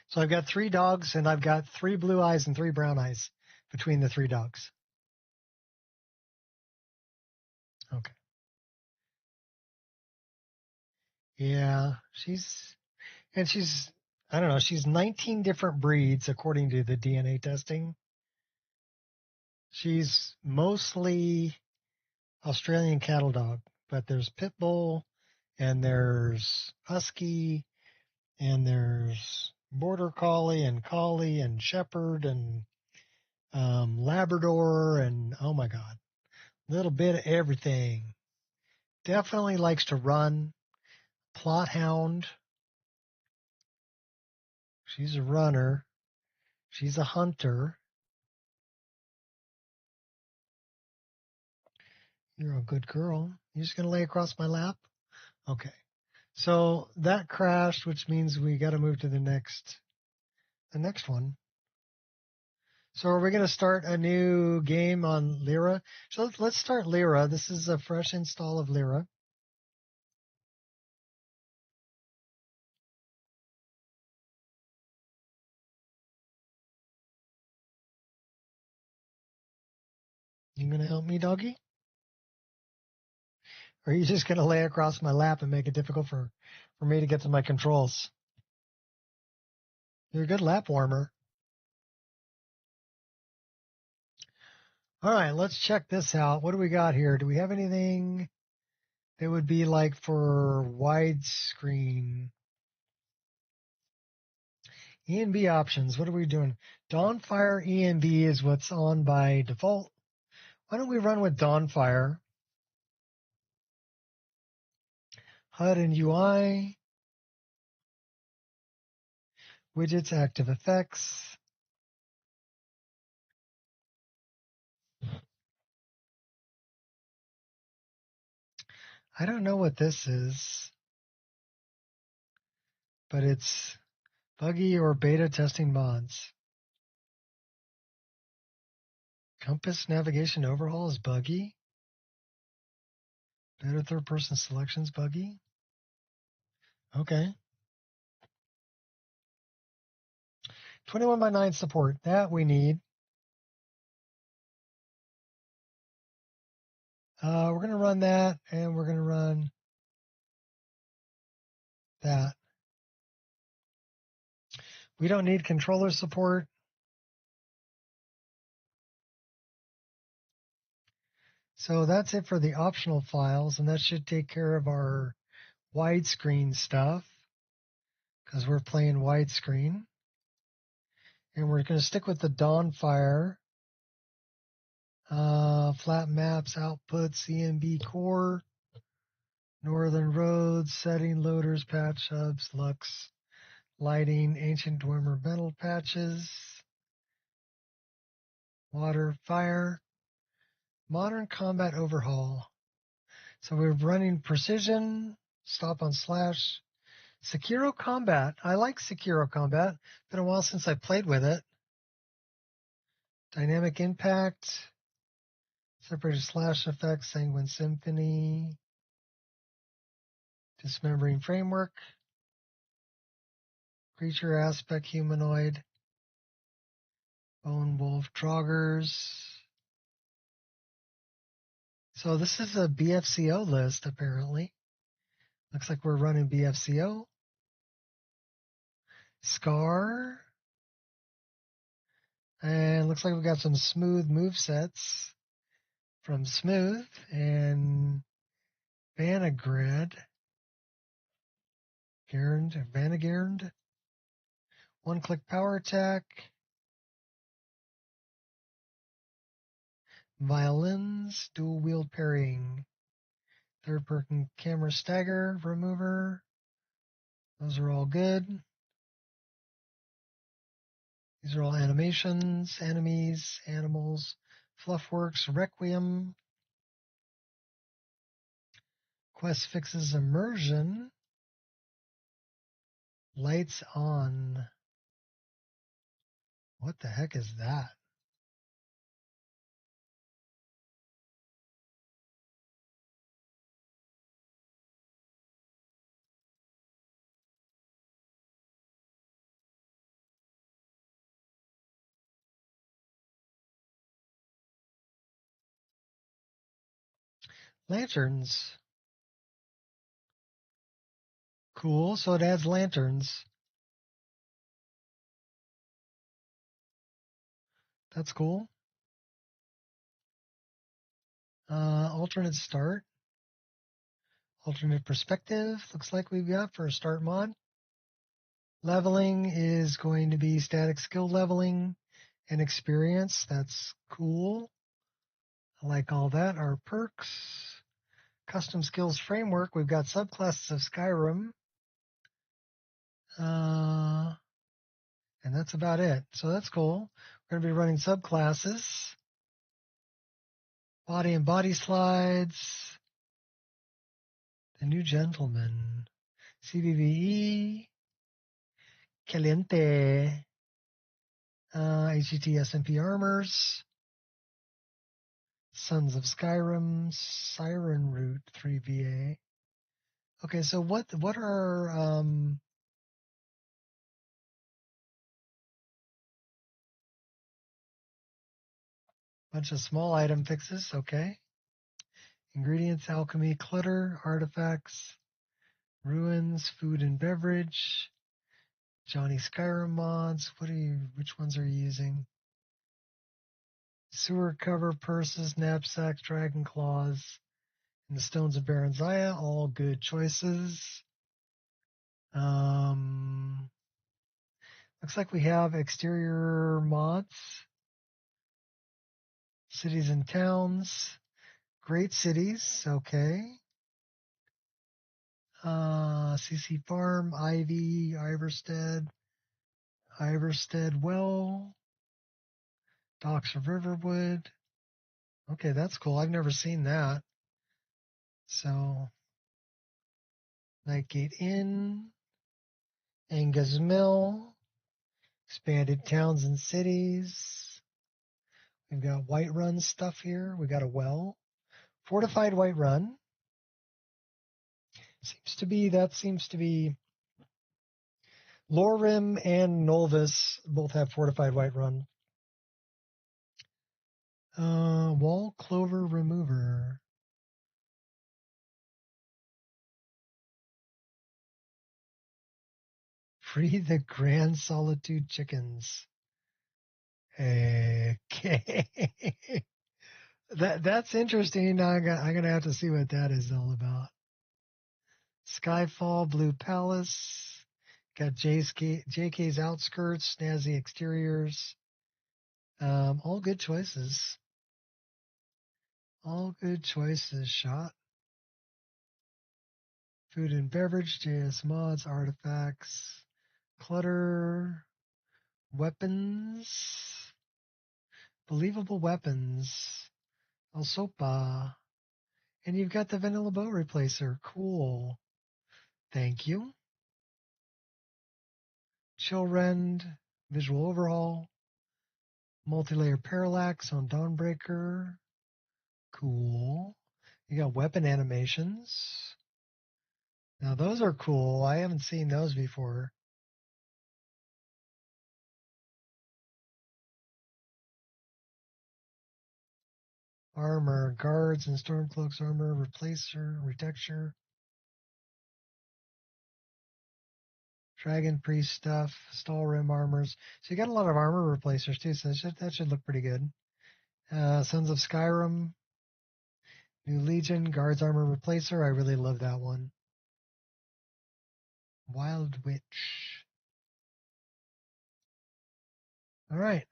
So I've got 3 dogs, and I've got 3 blue eyes and 3 brown eyes between the 3 dogs. Okay. Yeah, she's, I don't know, she's 19 different breeds according to the DNA testing. She's mostly Australian cattle dog, but there's pit bull, and there's husky, and there's border collie and shepherd and Labrador, and oh my God, little bit of everything. Definitely likes to run. Plot hound. She's a runner. She's a hunter. You're a good girl. You're just going to lay across my lap? Okay. So that crashed, which means we got to move to the next one. So are we going to start a new game on Lyra? So let's start Lyra. This is a fresh install of Lyra. You going to help me, doggy? Or are you just going to lay across my lap and make it difficult for me to get to my controls? You're a good lap warmer. All right, let's check this out. What do we got here? Do we have anything that would be like for widescreen? E&B options. What are we doing? Dawnfire E&B is what's on by default. Why don't we run with Dawnfire? HUD and UI. Widgets, active effects. I don't know what this is, but it's buggy or beta testing mods. Compass navigation overhaul is buggy. Better third-person selections buggy. Okay. 21:9 support. That we need. We're going to run that, and we're going to run that. We don't need controller support. So that's it for the optional files, and that should take care of our widescreen stuff, because we're playing widescreen. And we're going to stick with the Dawnfire. Flat maps, outputs, CMB core, northern roads, setting, loaders, patch hubs, Lux, Lighting, ancient dwemer metal patches. Water, fire. Modern combat overhaul. So we're running precision, stop on slash. Sekiro combat. I like Sekiro combat. Been a while since I played with it. Dynamic impact. Separated slash effect, sanguine symphony. Dismembering framework. Creature aspect, humanoid. Bone wolf, draugrs. So this is a BFCO list, apparently. Looks like we're running BFCO. Scar. And looks like we've got some smooth move sets from Smooth and Vanagard. Vanagard. One-click power attack. Violins, dual wield parrying. Third person camera stagger remover. Those are all good. These are all animations, enemies, animals, Fluffworks, Requiem. Quest fixes immersion. Lights on. What the heck is that? Lanterns. Cool, so it adds lanterns. That's cool. Alternate start. Alternate perspective, looks like we've got for a start mod. Leveling is going to be static skill leveling and experience. That's cool. I like all that. Our perks. Custom skills framework. We've got subclasses of Skyrim. And that's about it. So that's cool. We're going to be running subclasses. Body and body slides. The new gentleman. CBVE. Caliente. HGT SMP armors. Sons of Skyrim. Siren Root 3VA. Okay, so what are bunch of small item fixes, okay. Ingredients, alchemy, clutter, artifacts, ruins, food and beverage, Johnny Skyrim mods. Which ones are you using? Sewer cover, purses, knapsacks, dragon claws, and the stones of Baron Zaya, all good choices. Looks like we have exterior mods, cities and towns, great cities, okay. CC Farm, Ivy, Iverstead Well, Docks of Riverwood. Okay, that's cool. I've never seen that. So, Nightgate Inn, Angus Mill, expanded towns and cities. We've got Whiterun stuff here. We got a well. Fortified Whiterun. Seems to be LoreRim and Nolvus both have fortified Whiterun. Wall clover remover. Free the Grand Solitude chickens. Okay. That's interesting. I'm gonna have to see what that is all about. Skyfall, Blue Palace. Got JK's outskirts, snazzy exteriors. All good choices. All good choices, shot. Food and beverage, JS mods, artifacts, Clutter. Weapons. Believable weapons. El Sopa. And you've got the vanilla bow replacer. Cool. Thank you. Chill Rend. Visual overhaul. Multi-layer parallax on Dawnbreaker. Cool. You got weapon animations. Now those are cool. I haven't seen those before. Armor, guards and stormcloaks armor, replacer, retexture. Dragon priest stuff, LoreRim armors. So you got a lot of armor replacers too, so that should look pretty good. Sons of Skyrim, New Legion, guards armor replacer. I really love that one. Wild Witch. All right.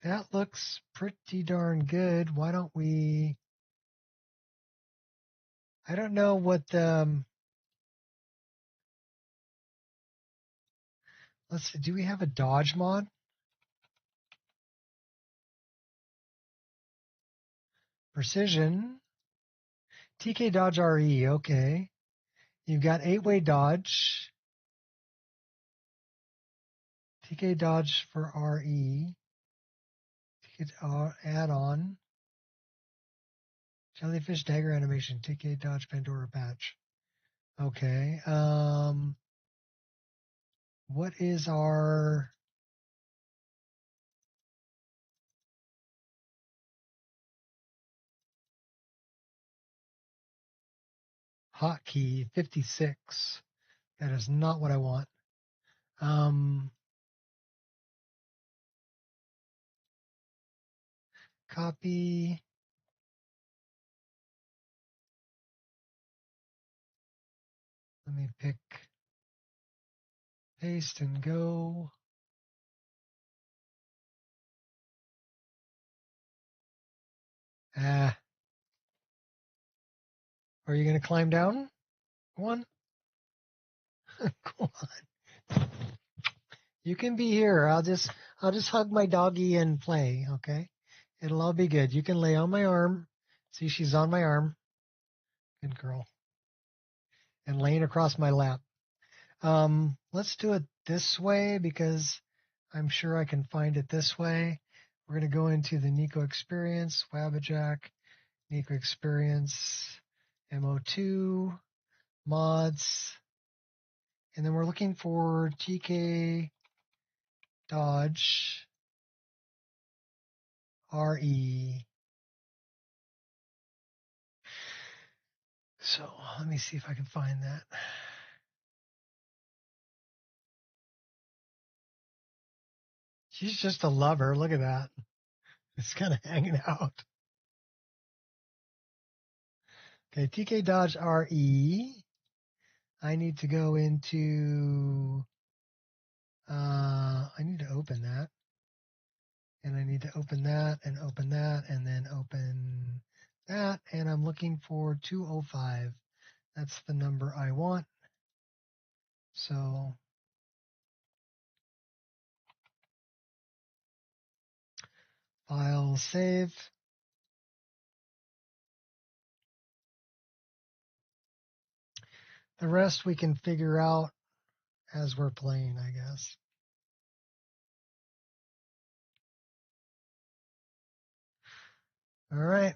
That looks pretty darn good. Why don't we? I don't know what. Let's see. Do we have a dodge mod? Precision. TK Dodge RE. Okay. You've got 8-way dodge. TK Dodge for RE. TK add-on. Jellyfish dagger animation. TK Dodge Pandora patch. Okay. What is our hotkey? 56. That is not what I want. Copy. Let me pick, paste and go. Are you going to climb down one? Go on. You can be here. I'll just hug my doggy and play, okay? It'll all be good. You can lay on my arm. See, she's on my arm. Good girl. And laying across my lap. Let's do it this way because I'm sure I can find it this way. We're going to go into the Nico Experience, Wabbajack, Nico Experience, MO2, mods, and then we're looking for TK Dodge RE. So let me see if I can find that. She's just a lover. Look at that. It's kind of hanging out. Okay, TK Dodge RE. I need to go into, I need to open that. And I need to open that, and then open that. And I'm looking for 205. That's the number I want. So file save. The rest we can figure out as we're playing, I guess. All right.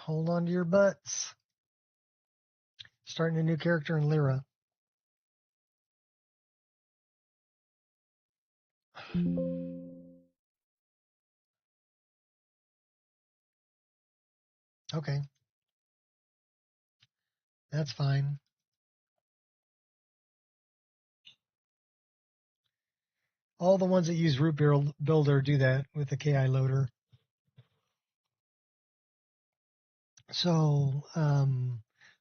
Hold on to your butts. Starting a new character in Lyra. Okay. That's fine. All the ones that use Root Builder do that with the KI loader. So,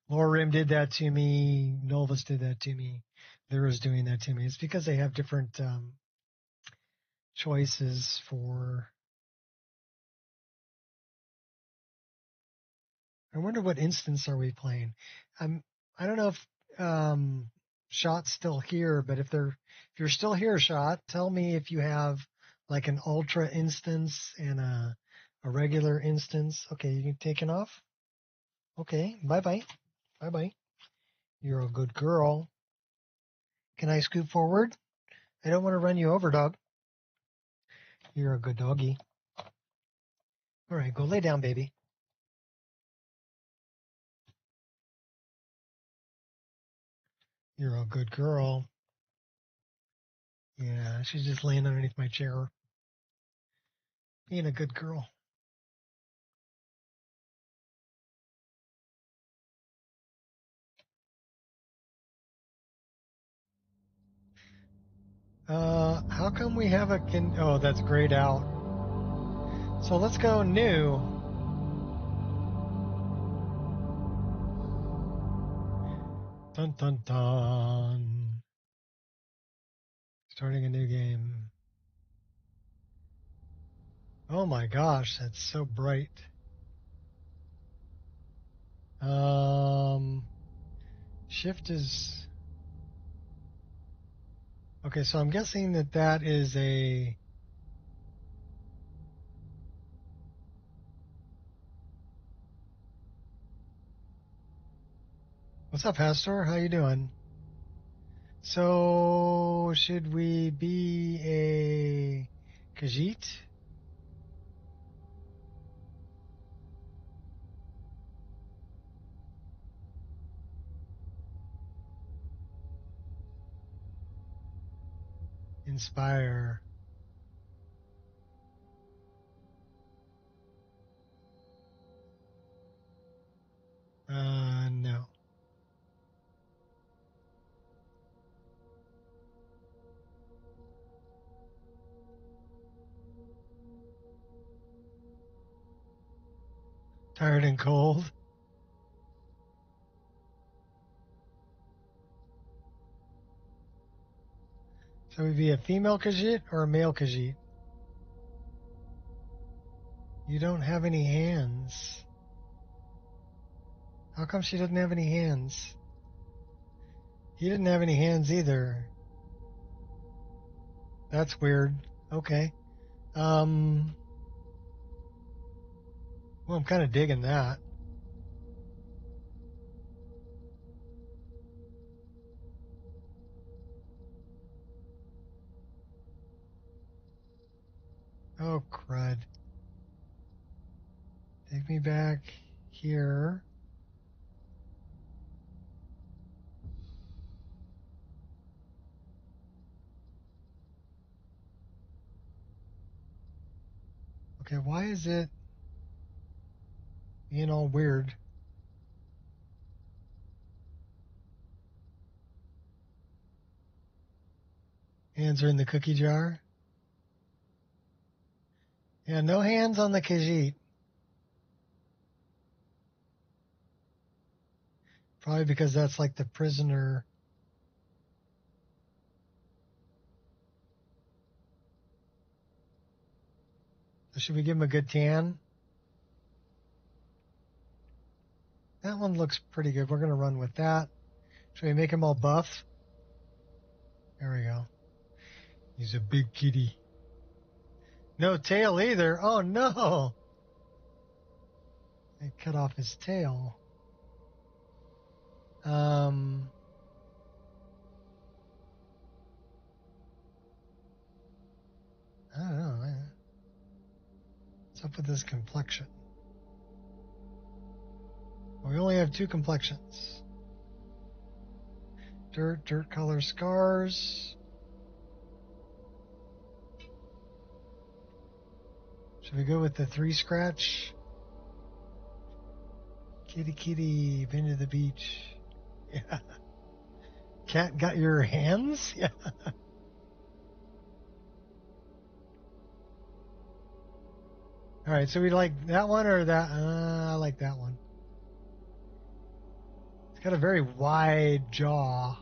LoreRim did that to me. Nolvus did that to me. Lyra's doing that to me. It's because they have different choices for. I wonder what instance are we playing. I don't know if Shot's still here, but if you're still here, Shot, tell me if you have like an ultra instance and a regular instance. Okay, you can taken off. Okay, bye-bye. Bye-bye. You're a good girl. Can I scoot forward? I don't want to run you over, dog. You're a good doggy. All right, go lay down, baby. You're a good girl. Yeah, she's just laying underneath my chair. Being a good girl. How come we have oh, that's grayed out. So let's go new. Dun dun dun. Starting a new game. Oh my gosh, that's so bright. Shift is... Okay, so I'm guessing that is a... What's up, Pastor? How you doing? So, should we be a Khajiit? Inspire. No. Tired and cold. So we'd be a female Khajiit or a male Khajiit? You don't have any hands. How come she doesn't have any hands? He didn't have any hands either. That's weird. Okay. Well, I'm kind of digging that. Oh, crud. Take me back here. Okay, why is it being all weird? Hands are in the cookie jar. Yeah, no hands on the Khajiit. Probably because that's like the prisoner. So should we give him a good tan? That one looks pretty good. We're going to run with that. Should we make him all buff? There we go. He's a big kitty. No tail either. Oh, no. They cut off his tail. I don't know, man. What's up with this complexion? Well, we only have two complexions. Dirt color scars. Should we go with the 3 scratch? Kitty, been to the beach. Yeah. Cat got your hands? Yeah. All right, so we like that one or that? I like that one. It's got a very wide jaw.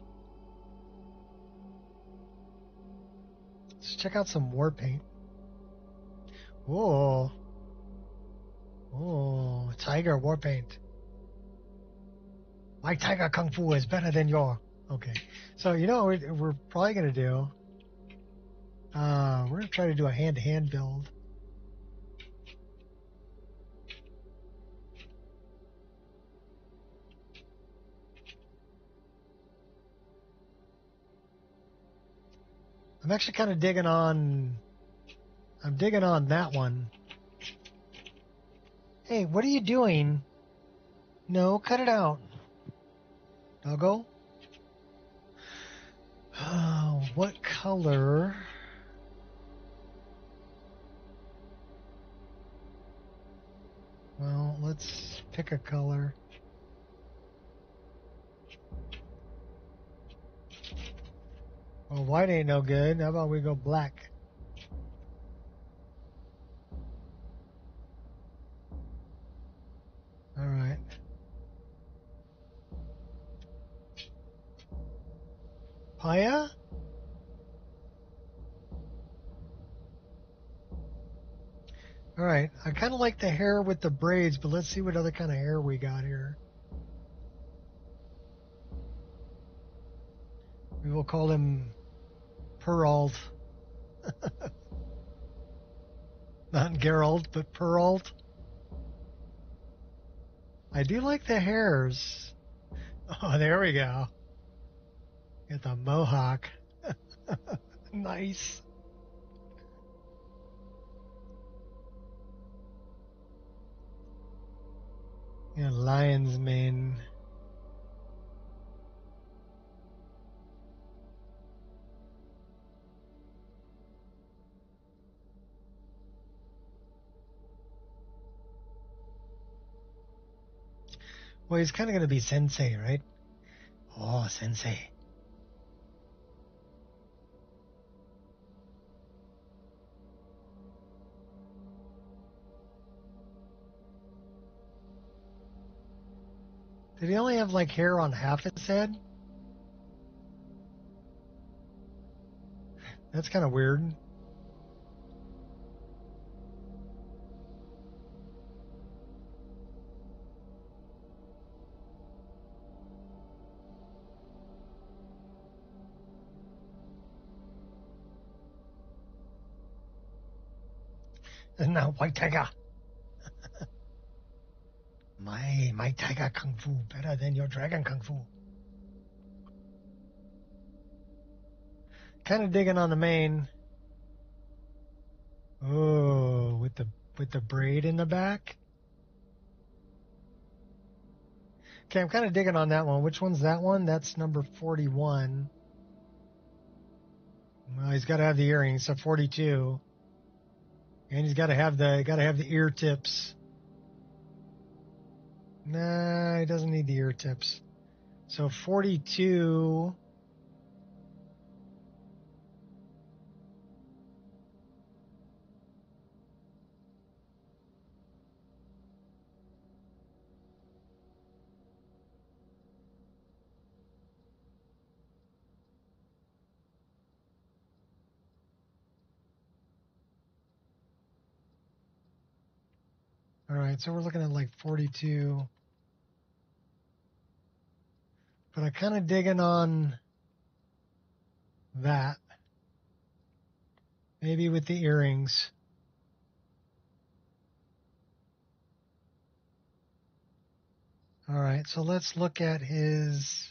Let's check out some war paint. Whoa. Oh, tiger war paint. My tiger kung fu is better than your. Okay. So, you know what we're probably going to do? We're going to try to do a hand-to-hand build. I'm actually kind of digging on... I'm digging on that one. Hey, what are you doing? No, cut it out. Doggo? What color? Well, let's pick a color. Well, white ain't no good. How about we go black? All right. Paya? All right. I kind of like the hair with the braids, but let's see what other kind of hair we got here. We will call him Peralt. Not Geralt, but Peralt. I do like the hairs. Oh, there we go. Get the mohawk. Nice. Yeah, lion's mane. Well, he's kind of going to be sensei, right? Oh, sensei. Did he only have like hair on half his head? That's kind of weird. And now white tiger. My tiger kung fu better than your dragon kung fu. Kind of digging on the mane. Oh, with the braid in the back. Okay, I'm kind of digging on that one. Which one's that one? That's number 41. Well, he's got to have the earrings, so 42. And he's got to have the ear tips. Nah, he doesn't need the ear tips. So 42. All right, so we're looking at like 42. But I kind of digging on that. Maybe with the earrings. All right, so let's look at his...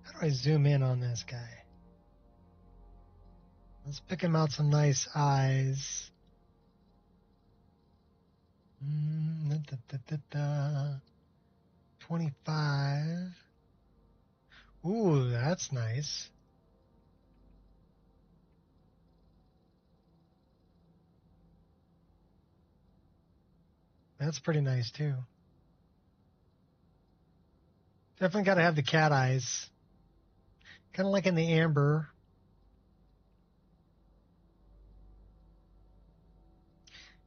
How do I zoom in on this guy? Let's pick him out some nice eyes. 25. Ooh, that's nice. That's pretty nice, too. Definitely got to have the cat eyes. Kind of like in the amber.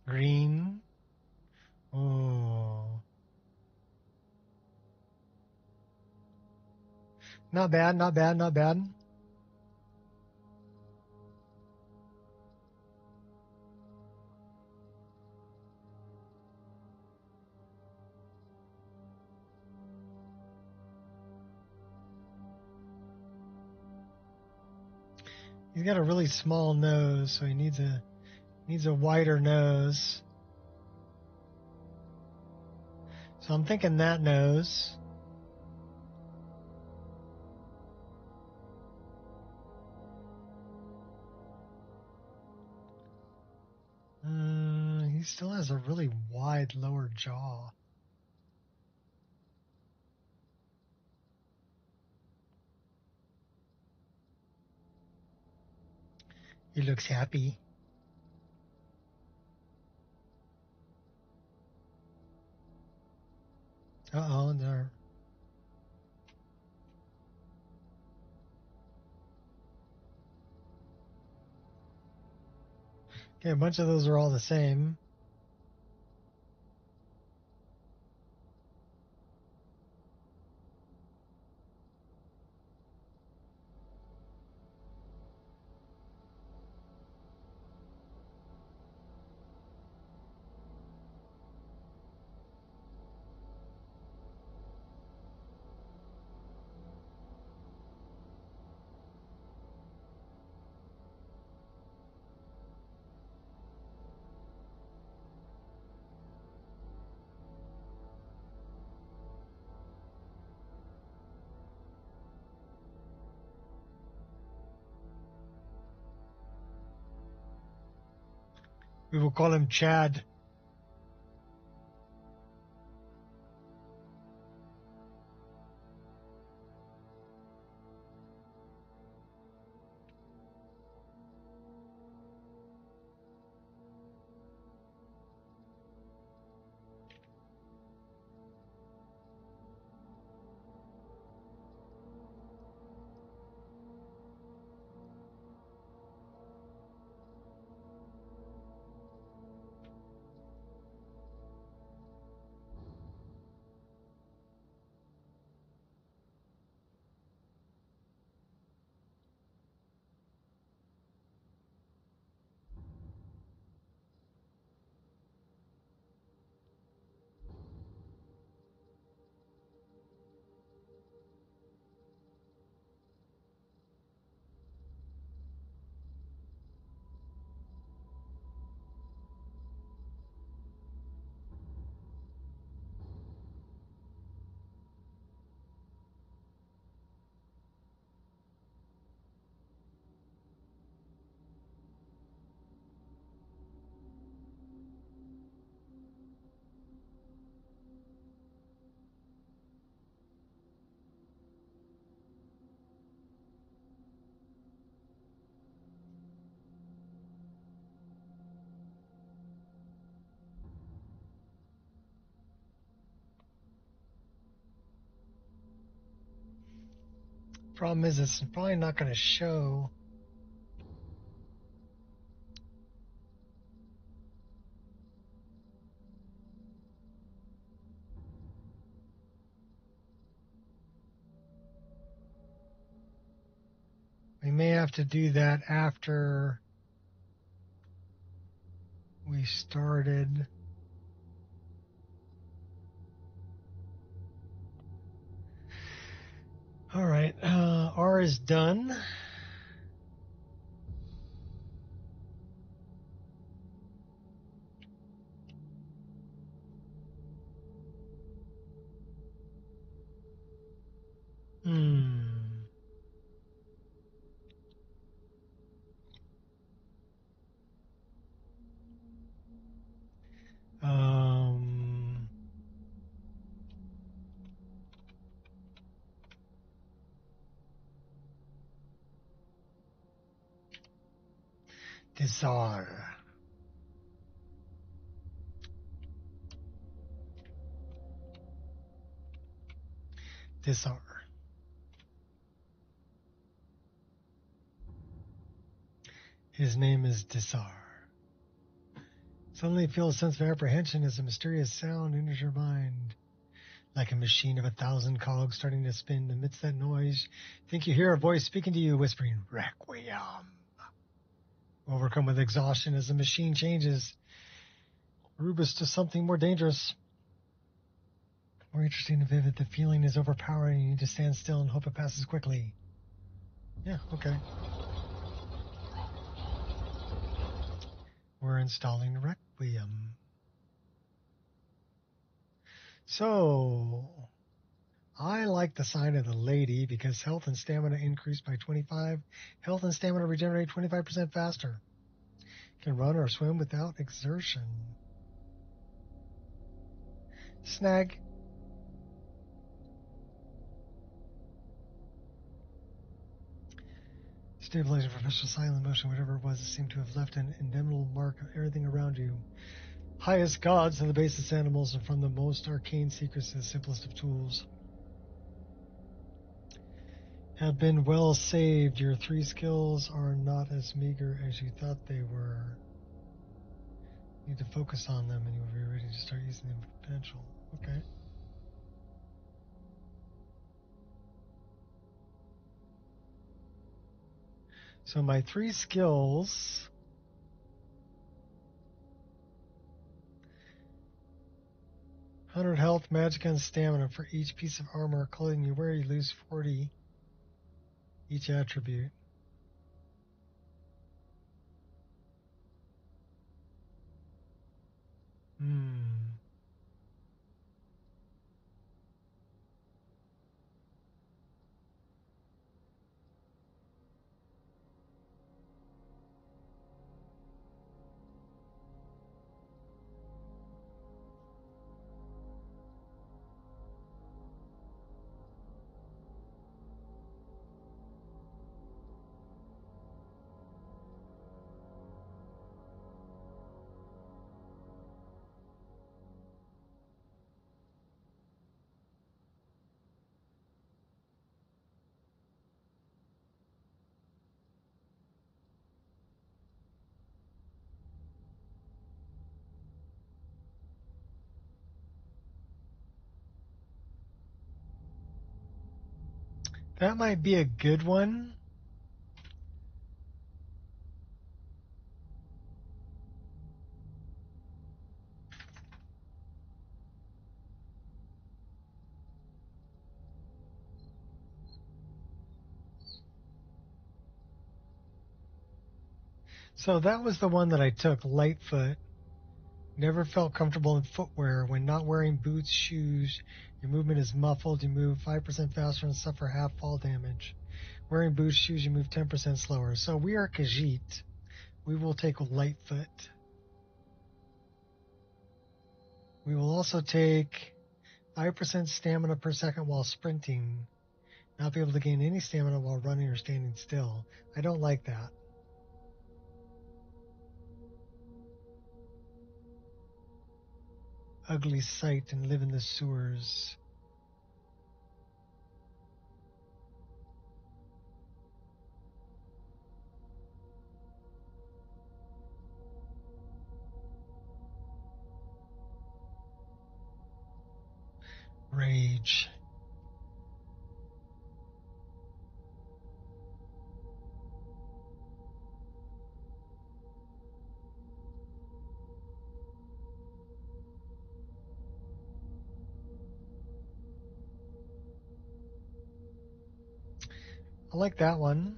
Green. Oh. Not bad, not bad, not bad. He's got a really small nose, so he needs a wider nose. So I'm thinking that nose. He still has a really wide lower jaw. He looks happy. Uh-oh, there. Okay, a bunch of those are all the same. We will call him Chad. Problem is, it's probably not going to show. We may have to do that after we started. All right, R is done. Desire. Desire. His name is Desire. Suddenly feel a sense of apprehension as a mysterious sound enters your mind. Like a machine of 1,000 cogs starting to spin. Amidst that noise, think you hear a voice speaking to you, whispering, Requiem. Overcome with exhaustion as the machine changes Rubus to something more dangerous. More interesting and vivid, the feeling is overpowering. You need to stand still and hope it passes quickly. Yeah, okay. We're installing Requiem. So, I like the sign of the lady because health and stamina increase by 25. Health and stamina regenerate 25% faster. Can run or swim without exertion. Snag. Stabilizing professional silent motion, whatever it was, seemed to have left an indelible mark of everything around you. Highest gods to the basest animals, and from the most arcane secrets to the simplest of tools. Have been well saved. Your 3 skills are not as meager as you thought they were. You need to focus on them and you will be ready to start using them for potential. Okay. So my 3 skills... 100 health, magic, and stamina for each piece of armor or clothing you wear. You lose 40 each attribute. That might be a good one. So that was the one that I took, Lightfoot. Never felt comfortable in footwear. When not wearing boots, shoes, your movement is muffled. You move 5% faster and suffer half fall damage. Wearing boots, shoes, you move 10% slower. So we are Khajiit. We will take Lightfoot. We will also take 5% stamina per second while sprinting. Not be able to gain any stamina while running or standing still. I don't like that. Ugly sight and live in the sewers. Rage. I like that one.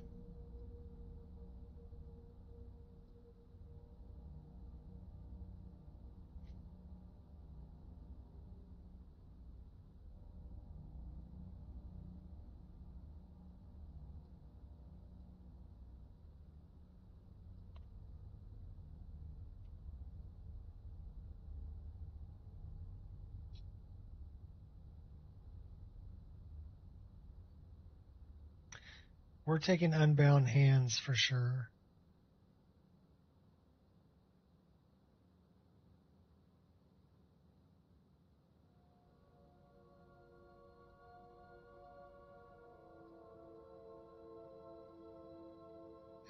We're taking Unbound Hands for sure.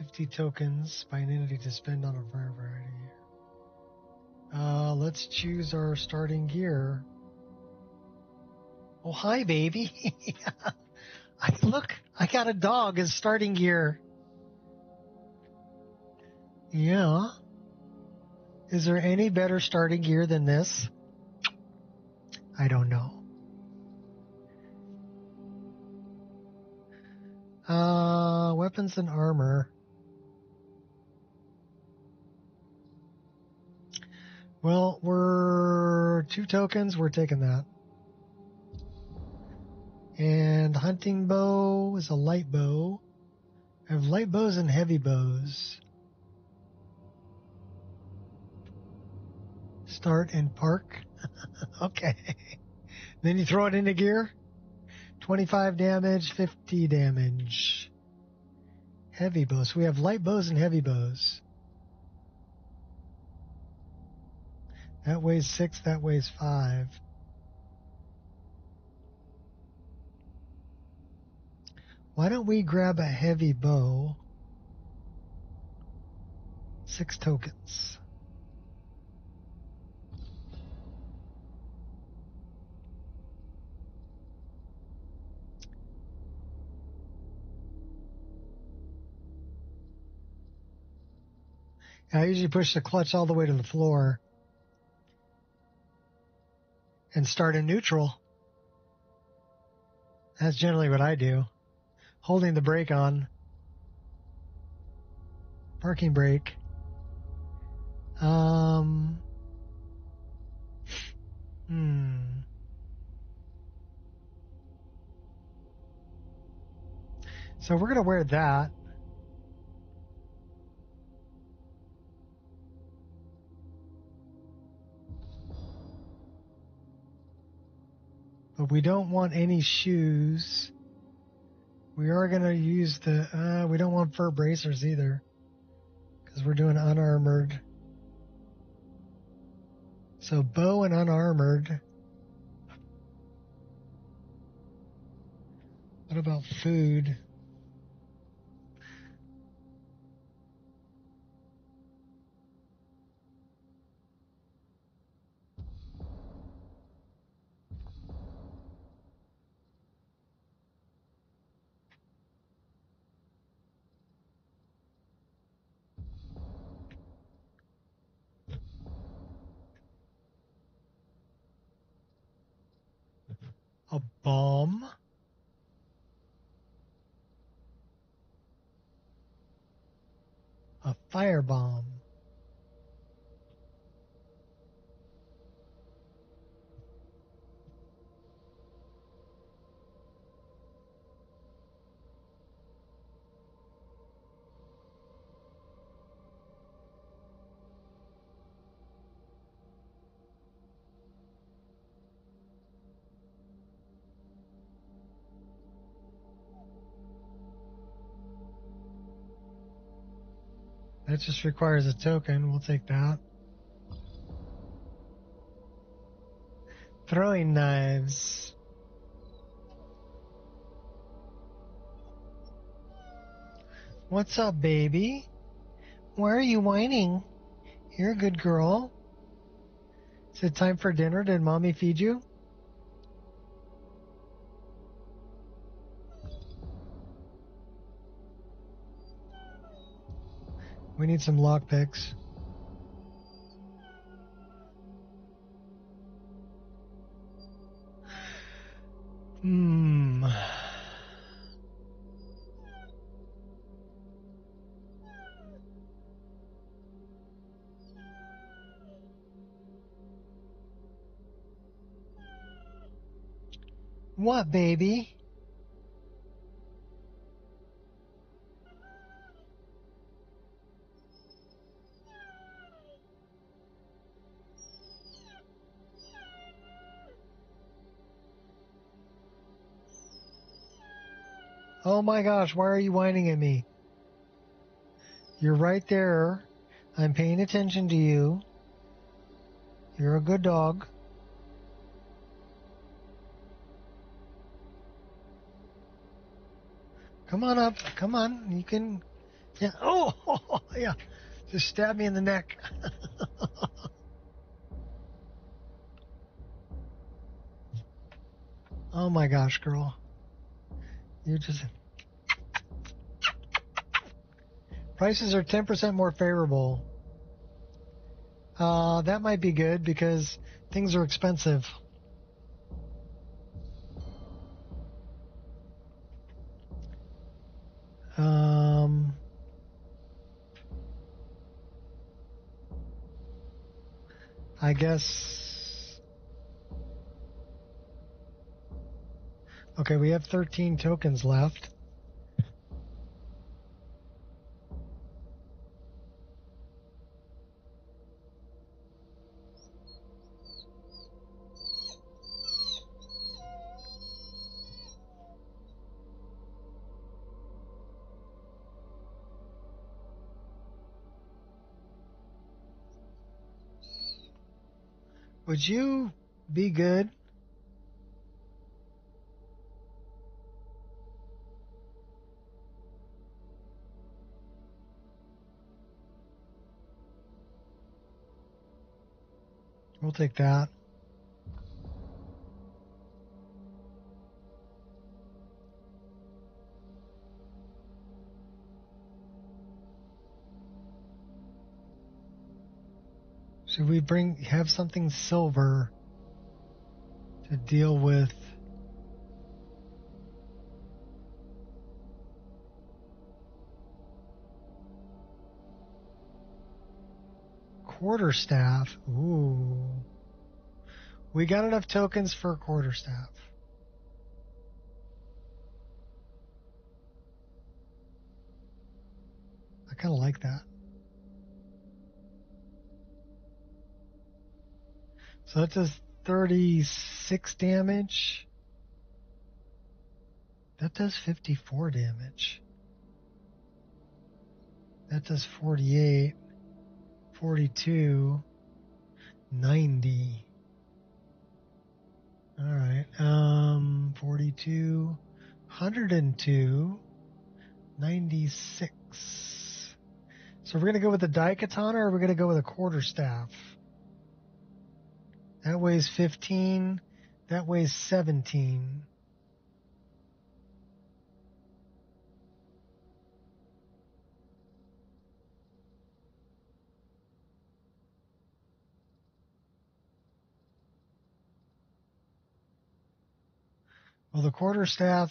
$50 tokens by an entity to spend on a variety. Let's choose our starting gear. Oh, hi, baby. Look, I got a dog as starting gear. Yeah. Is there any better starting gear than this? I don't know. Weapons and armor. Well, we're 2 tokens. We're taking that. And hunting bow is a light bow. I have light bows and heavy bows. Start and park. Okay. Then you throw it into gear. 25 damage, 50 damage. Heavy bows. So we have light bows and heavy bows. That weighs 6, that weighs 5. Why don't we grab a heavy bow? 6 tokens. I usually push the clutch all the way to the floor and start in neutral. That's generally what I do. Holding the brake on. Parking brake. So we're going to wear that. But we don't want any shoes. We are going to use the... we don't want fur bracers either. Because we're doing unarmored. So bow and unarmored. What about food? A bomb. A firebomb. That just requires a token. We'll take that. Throwing knives. What's up, baby? Why are you whining? You're a good girl. Is it time for dinner? Did mommy feed you? We need some lockpicks. What, baby? Oh my gosh, why are you whining at me? You're right there. I'm paying attention to you. You're a good dog. Come on up. Come on. You can... Yeah. Oh, yeah. Just stab me in the neck. Oh my gosh, girl. You just... Prices are 10% more favorable. That might be good because things are expensive. I guess... Okay, we have 13 tokens left. Would you be good? We'll take that. Should we have something silver to deal with? Quarterstaff. Ooh. We got enough tokens for a quarterstaff. I kind of like that. So that does 36 damage. That does 54 damage. That does 48, 42, 90. All right. 42, 102, 96. So we're going to go with the Daikatana or we're going to go with a quarterstaff? That weighs 15. That weighs 17. Well, the quarterstaff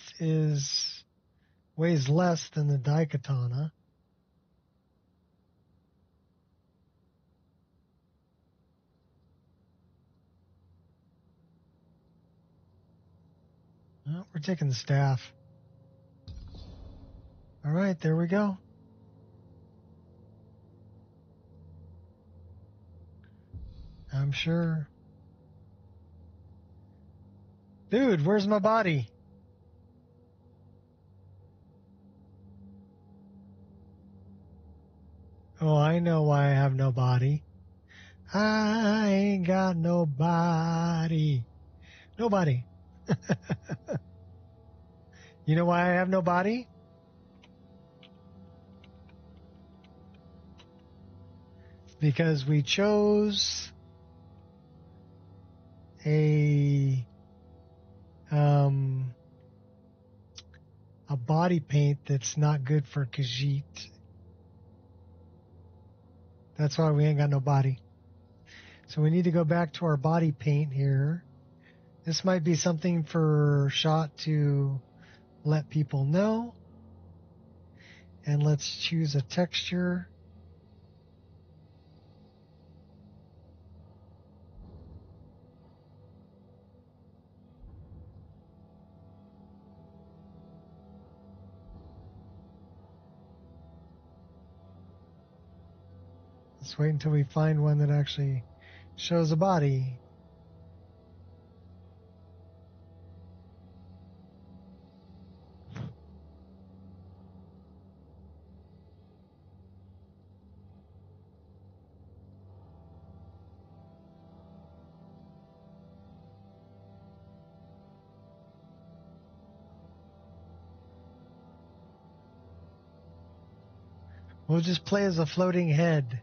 weighs less than the Daikatana. Oh, we're taking the staff. All right, there we go. I'm sure. Dude, where's my body? Oh, I know why I have no body. I ain't got no body. Nobody. You know why I have no body? Because we chose a body paint that's not good for Khajiit. That's why we ain't got no body. So we need to go back to our body paint here. This might be something for Shot to let people know. And let's choose a texture. Let's wait until we find one that actually shows a body. We'll just play as a floating head.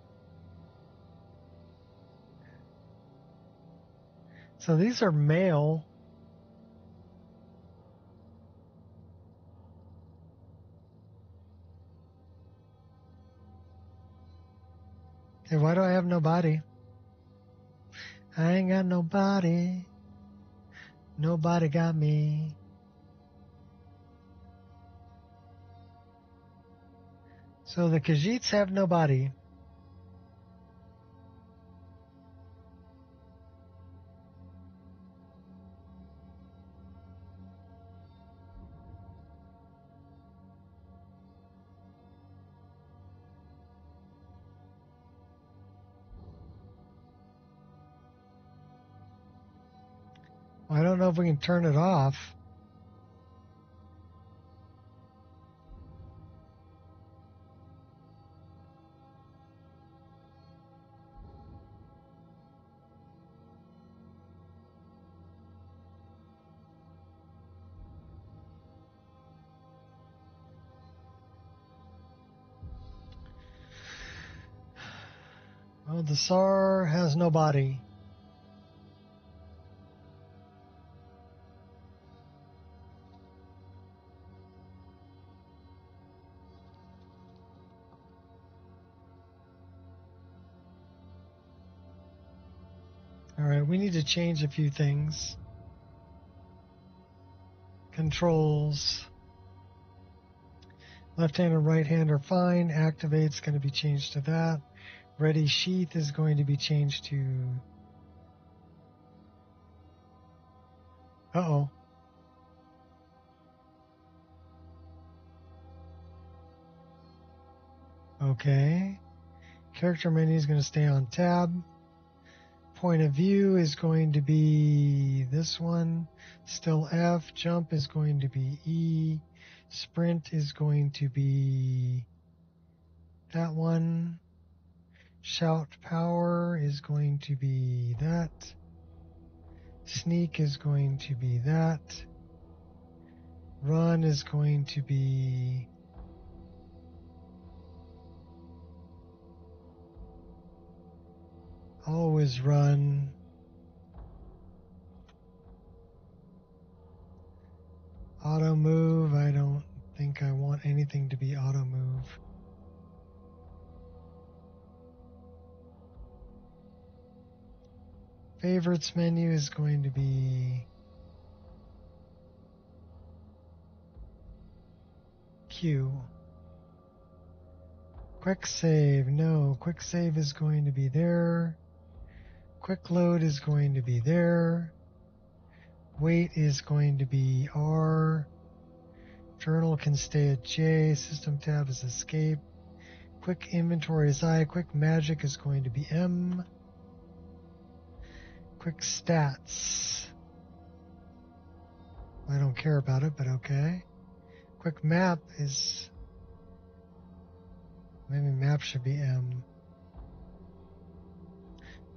So these are male. Hey, why do I have no body? I ain't got no body. Nobody got me. So the Khajiits have no body. I don't know if we can turn it off. Well, the SAR has no body. All right, we need to change a few things. Controls. Left hand and right hand are fine. Activate's going to be changed to that. Ready sheath is going to be changed to... Uh-oh. Okay. Character menu is going to stay on tab. Point of view is going to be this one. Still F. Jump is going to be E. Sprint is going to be that one. Shout power is going to be that. Sneak is going to be that. Run is going to be... always run. Auto move, I don't think I want anything to be auto move. Favorites menu is going to be Q. Quick save, no. Quick save is going to be there. Quick load is going to be there. Wait is going to be R. Journal can stay at J. System tab is escape. Quick inventory is I. Quick magic is going to be M. Quick stats. I don't care about it, but okay. Quick map is... maybe map should be M.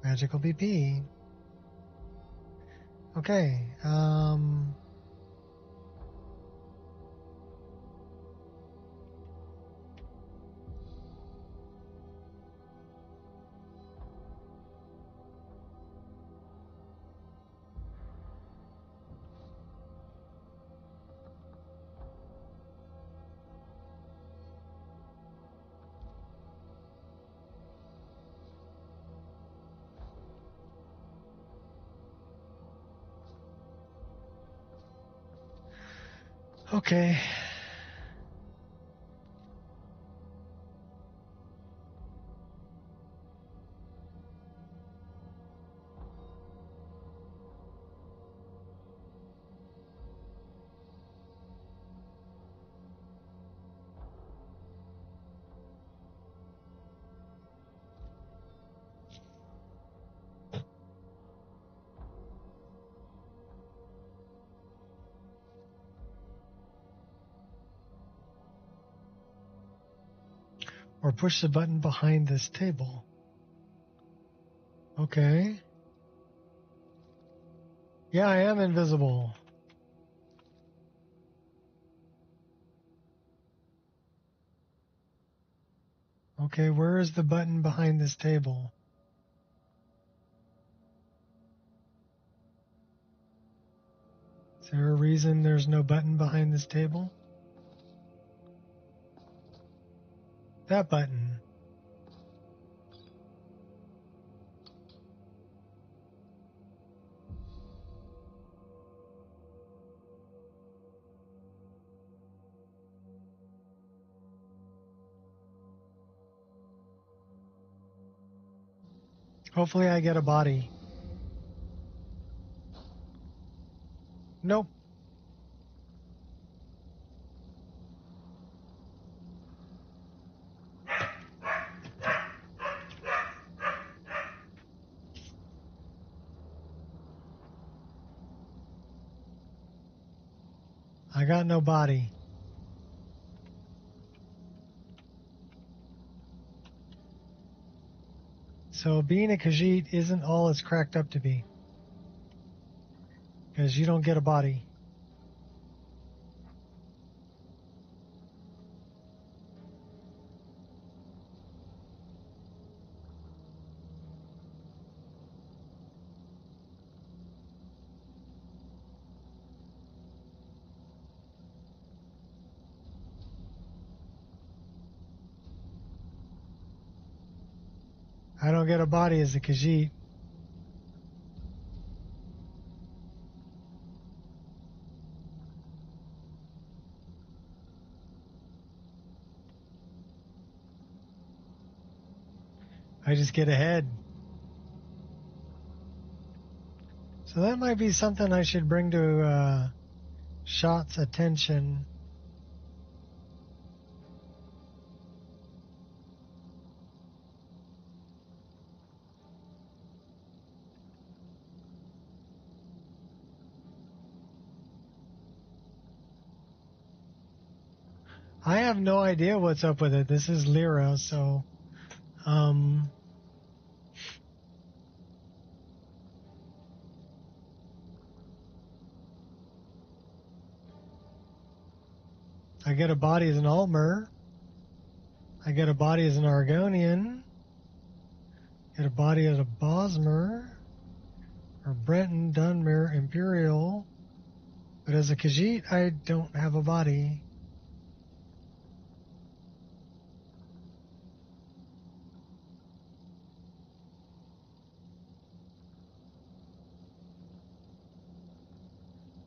Magic will be P. Okay, okay. Or push the button behind this table. Okay. Yeah, I am invisible. Okay, where is the button behind this table? Is there a reason there's no button behind this table? That button. Hopefully I get a body. Nope. I got no body. So being a Khajiit isn't all it's cracked up to be. Because you don't get a body. I don't get a body as a Khajiit. I just get ahead. So that might be something I should bring to Shot's attention. I have no idea what's up with it. This is Lyra, so I get a body as an Altmer. I get a body as an Argonian. Get a body as a Bosmer. Or Breton, Dunmer, Imperial. But as a Khajiit, I don't have a body.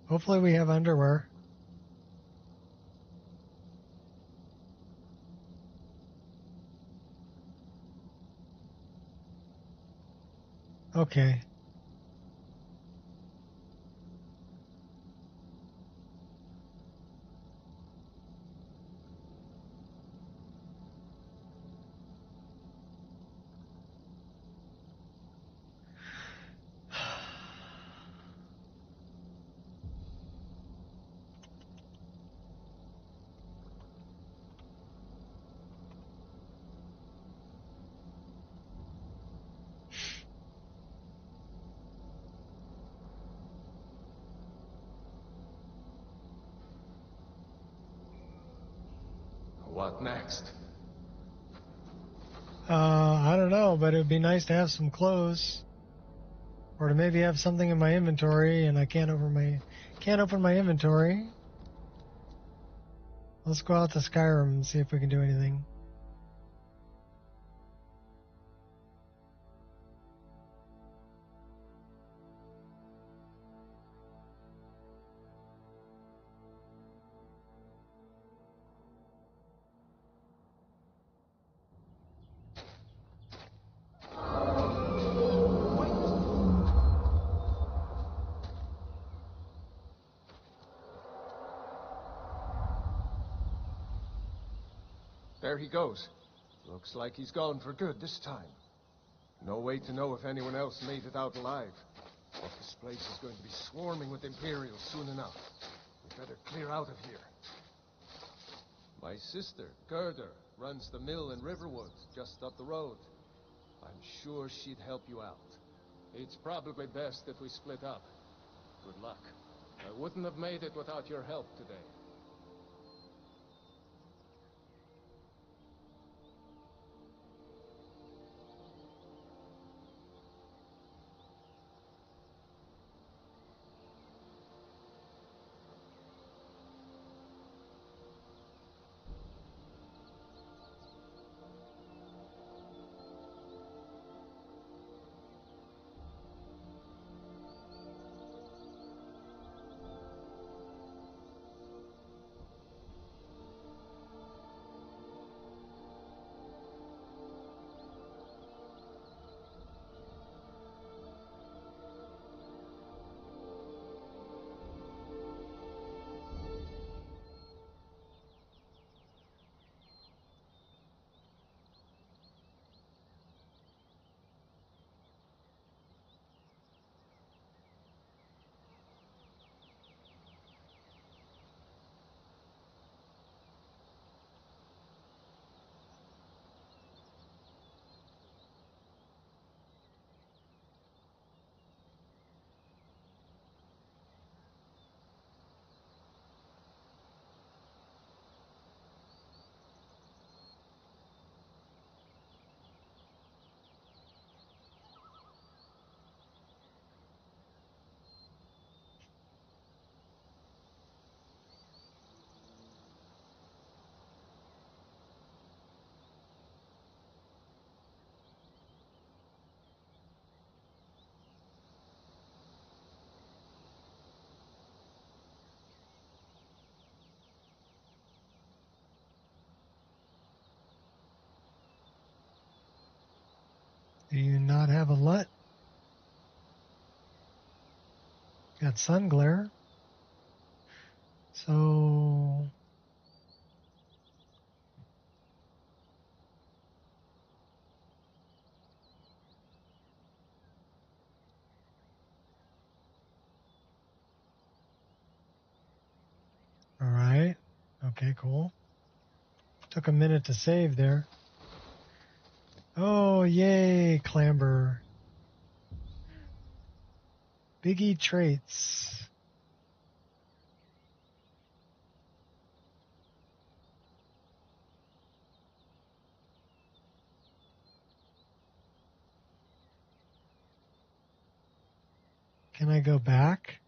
Hopefully we have underwear. Okay. What next? I don't know, but it'd be nice to have some clothes. Or to maybe have something in my inventory and I can't open my inventory. Let's go out to Skyrim and see if we can do anything. There he goes. Looks like he's gone for good this time. No way to know if anyone else made it out alive. But this place is going to be swarming with Imperials soon enough. We better clear out of here. My sister, Gerda, runs the mill in Riverwood, just up the road. I'm sure she'd help you out. It's probably best if we split up. Good luck. I wouldn't have made it without your help today. have a LUT. Got sun glare. So all right. Okay, cool. Took a minute to save there. Oh, yay, clamber. Biggie traits. Can I go back?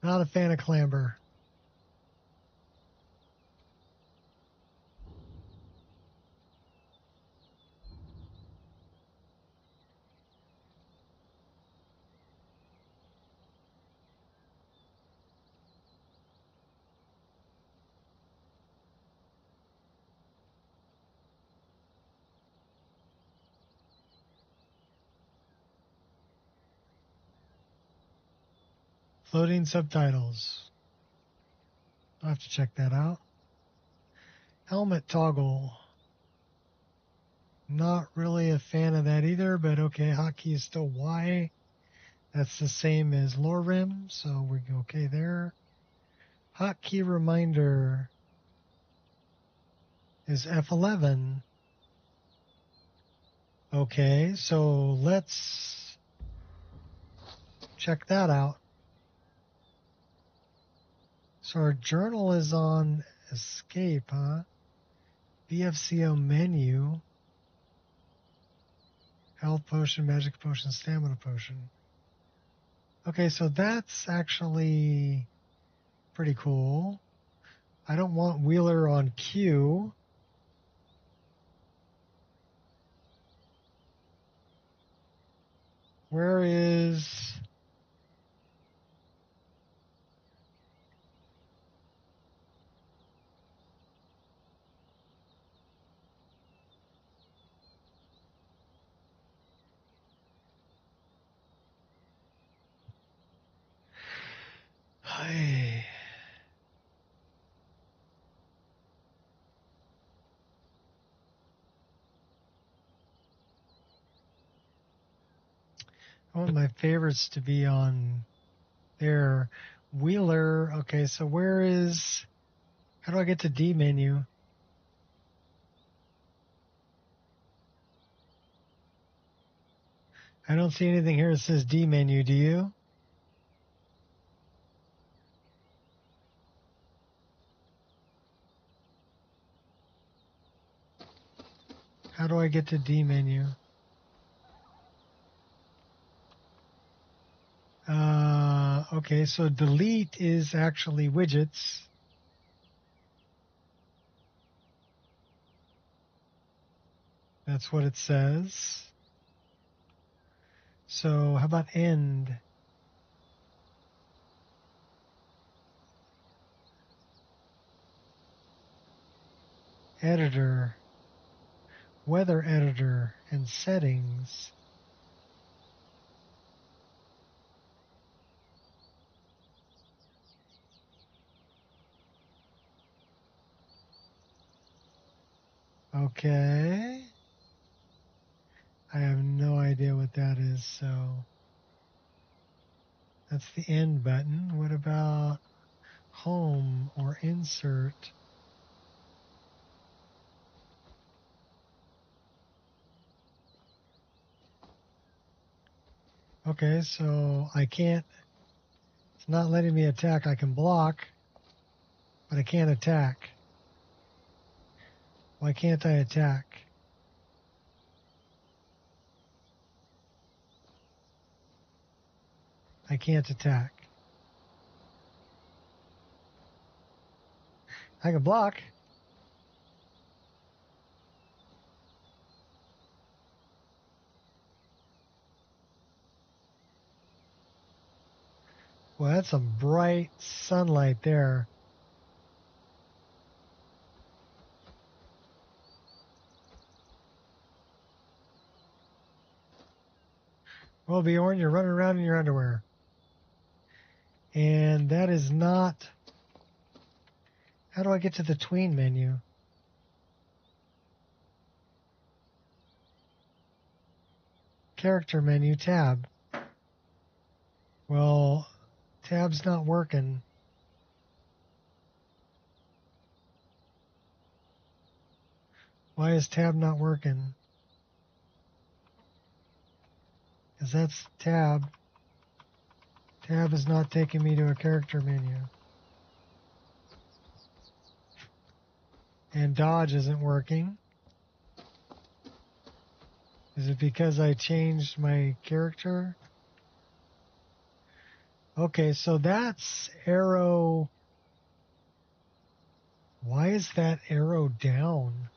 Not a fan of clamber. Floating subtitles. I'll have to check that out. Helmet toggle. Not really a fan of that either, but okay, hotkey is still Y. That's the same as LoreRim, so we're okay there. Hotkey reminder is F11. Okay, so let's check that out. So our journal is on escape, huh? BFCO menu. Health potion, magic potion, stamina potion. Okay, so that's actually pretty cool. I don't want Wheeler on Q. Where is... Hi. I want my favorites to be on there. Wheeler. Okay, so where is... How do I get to D menu? I don't see anything here that says D menu, do you? How do I get to D menu? Okay, so delete is actually widgets. That's what it says. So how about end? Editor, weather editor, and settings. Okay. I have no idea what that is, so that's the end button. What about home or insert? Okay, so I can't, it's not letting me attack. I can block, but I can't attack. Why can't I attack? I can't attack. I can block. Well, that's some bright sunlight there. Well, Bjorn, you're running around in your underwear. And that is not... How do I get to the tween menu? Character menu, tab. Well, tab's not working. Why is tab not working? Because that's tab. Tab is not taking me to a character menu. And dodge isn't working. Is it because I changed my character? Okay, so that's arrow. Why is that arrow down?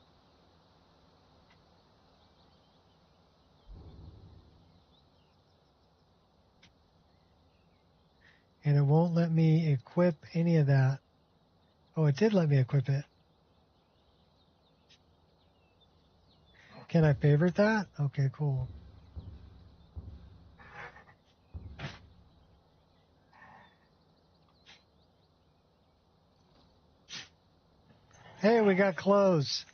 And it won't let me equip any of that. Oh, it did let me equip it. Can I favorite that? Okay, cool. Hey, we got clothes.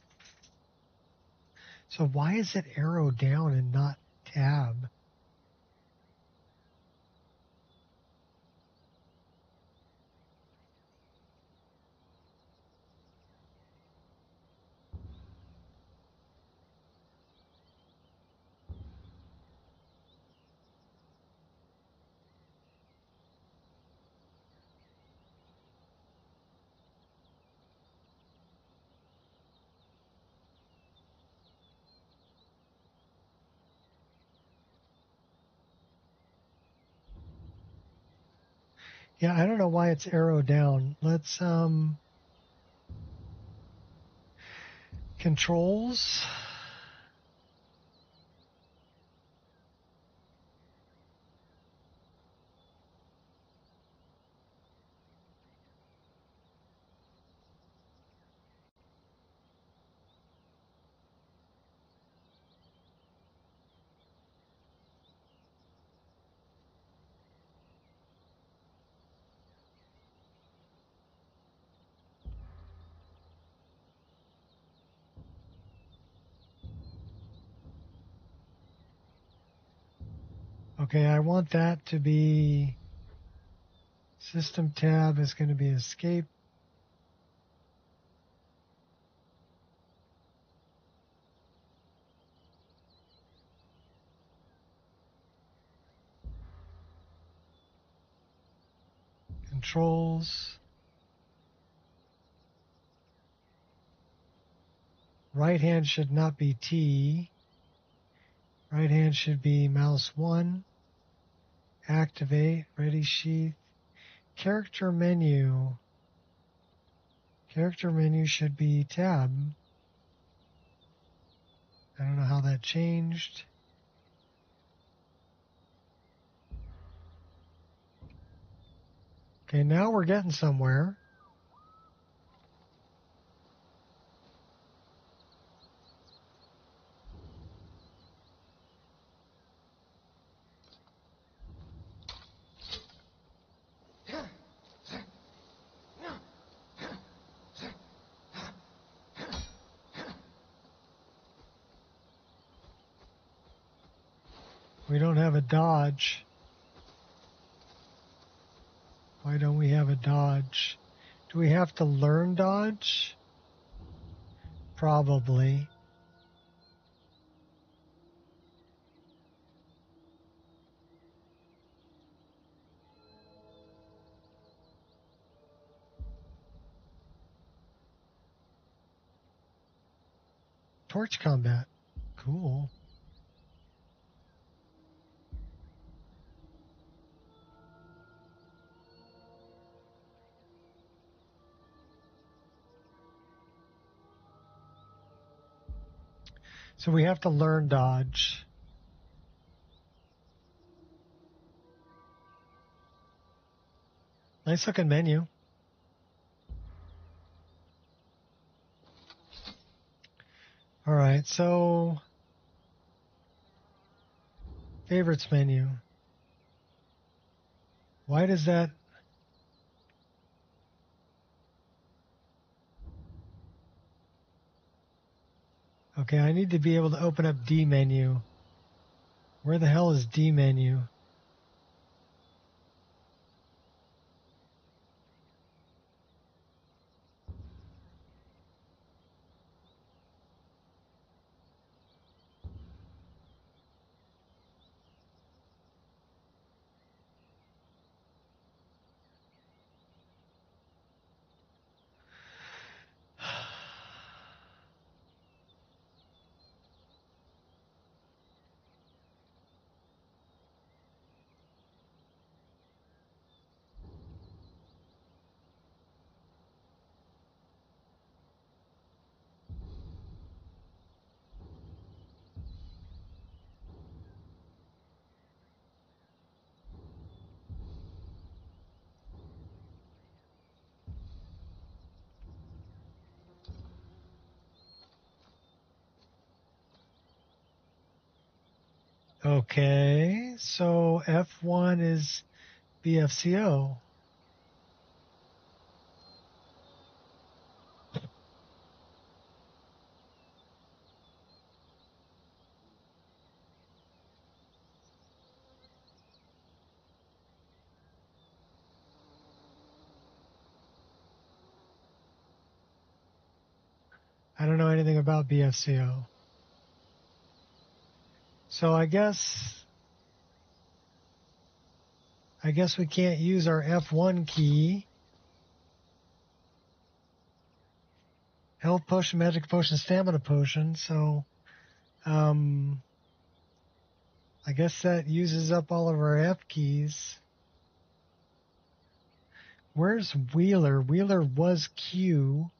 So why is it arrow down and not tab? Yeah, I don't know why it's arrow down. Let's, controls. Okay, I want that to be system tab is going to be escape. Controls. Right hand should not be T. Right hand should be mouse 1. Activate. Ready sheath. Character menu. Character menu should be tab. I don't know how that changed. Okay, now we're getting somewhere. We don't have a dodge. Why don't we have a dodge? Do we have to learn dodge? Probably. Torch combat. Cool. So we have to learn dodge. Nice looking menu. All right, so favorites menu. Why does that? Okay, I need to be able to open up D menu. Where the hell is D menu? Okay, so F1 is BFCO. I don't know anything about BFCO. So I guess we can't use our F1 key. Health potion, magic potion, stamina potion. So, I guess that uses up all of our F keys. Where's Wheeler? Wheeler was Q.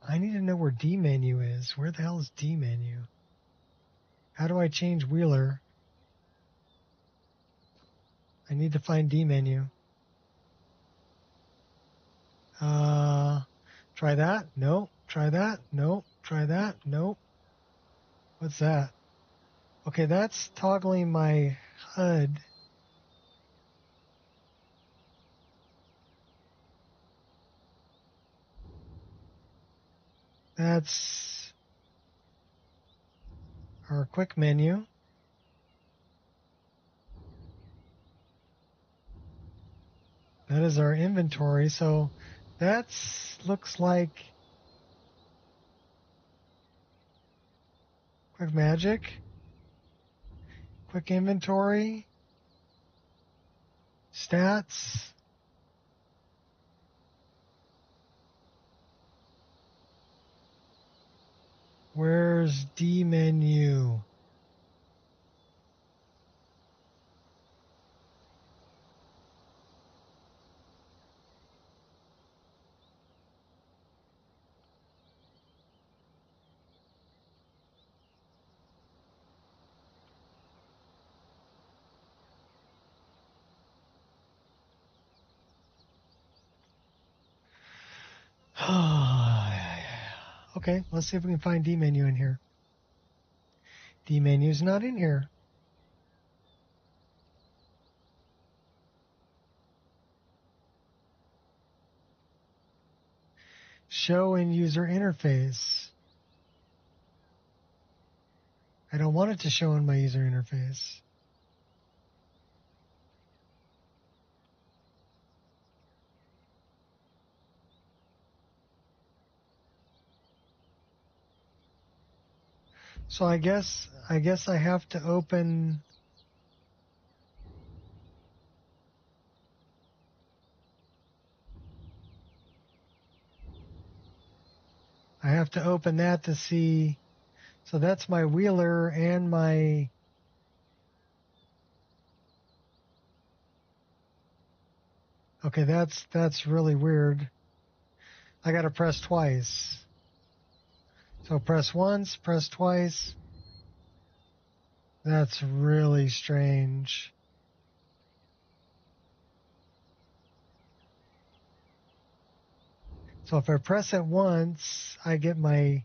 I need to know where D menu is. Where the hell is D menu? How do I change Wheeler? I need to find D menu. Try that? Nope. Try that? Nope. Try that? Nope. What's that? Okay, that's toggling my HUD. That's our quick menu. That is our inventory. So that's looks like quick magic, quick inventory, stats. Where's D menu? Okay, let's see if we can find D menu in here. D menu's not in here. Show in user interface. I don't want it to show in my user interface. So I guess I have to open. I have to open that to see. So that's my Wheeler and my. Okay, that's really weird. I got to press twice. So press once, press twice. That's really strange. So if I press it once, I get my...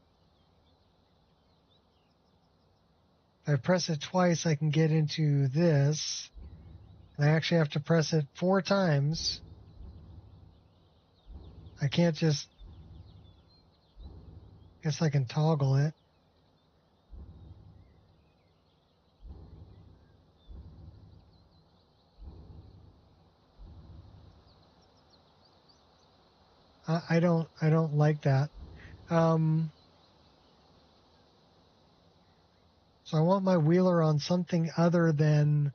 If I press it twice, I can get into this. And I actually have to press it 4 times. I can't just... Guess I can toggle it. I don't like that. So I want my wheeler on something other than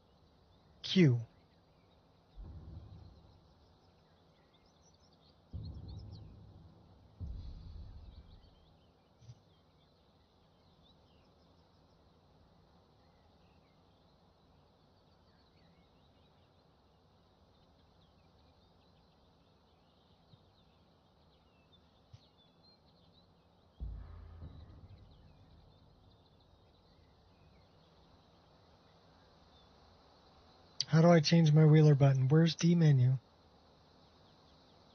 Q. How do I change my wheeler button? Where's D menu?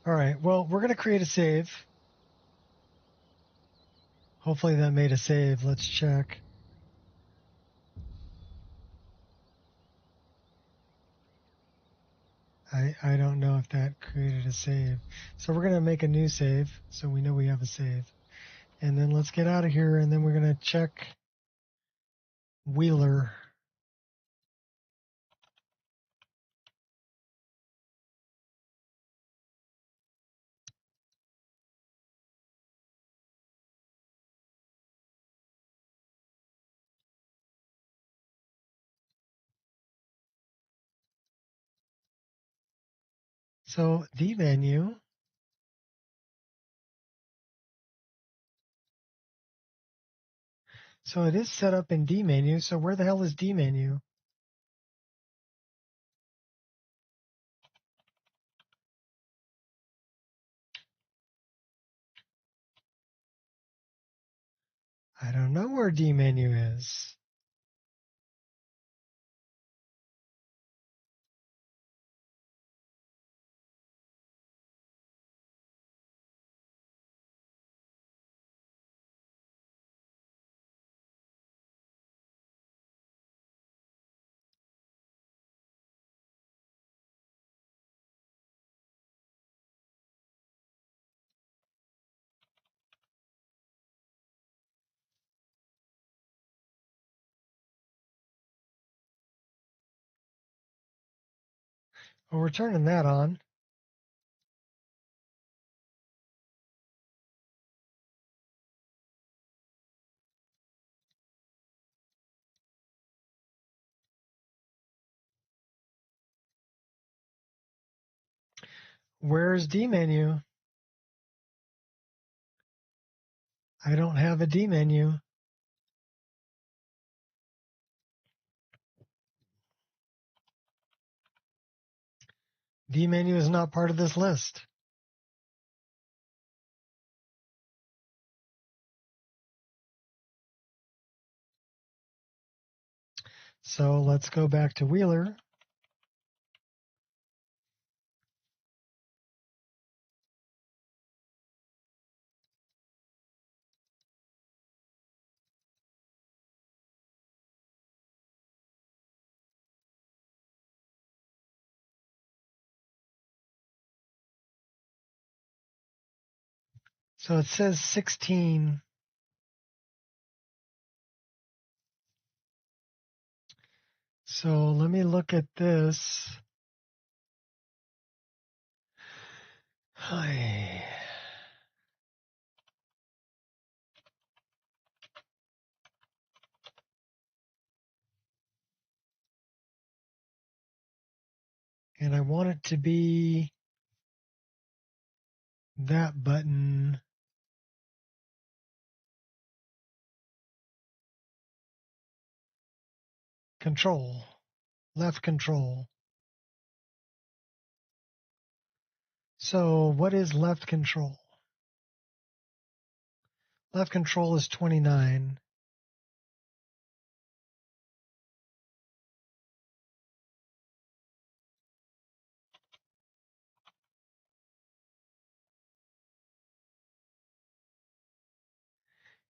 All right, well, we're going to create a save. Hopefully that made a save. Let's check. I don't know if that created a save. So we're going to make a new save so we know we have a save. And then let's get out of here, and then we're going to check wheeler. So D menu. So it is set up in D menu. So where the hell is D menu? I don't know where D menu is. Well, we're turning that on. Where's D menu? I don't have a D menu. D menu is not part of this list. So let's go back to Wheeler. So it says 16. So let me look at this. Hi. And I want it to be that button. Control. Left control. So what is left control? Left control is 29.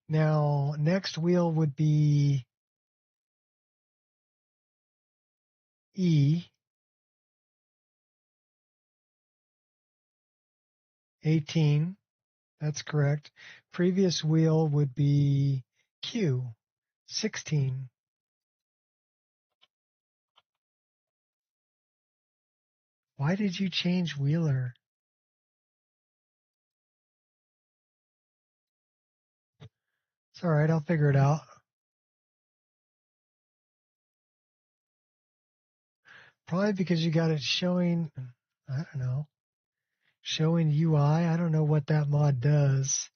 Now, next wheel would be E. 18. That's correct. Previous wheel would be Q. 16. Why did you change Wheeler? It's all right. I'll figure it out. Probably because you got it showing, I don't know, showing UI. I don't know what that mod does.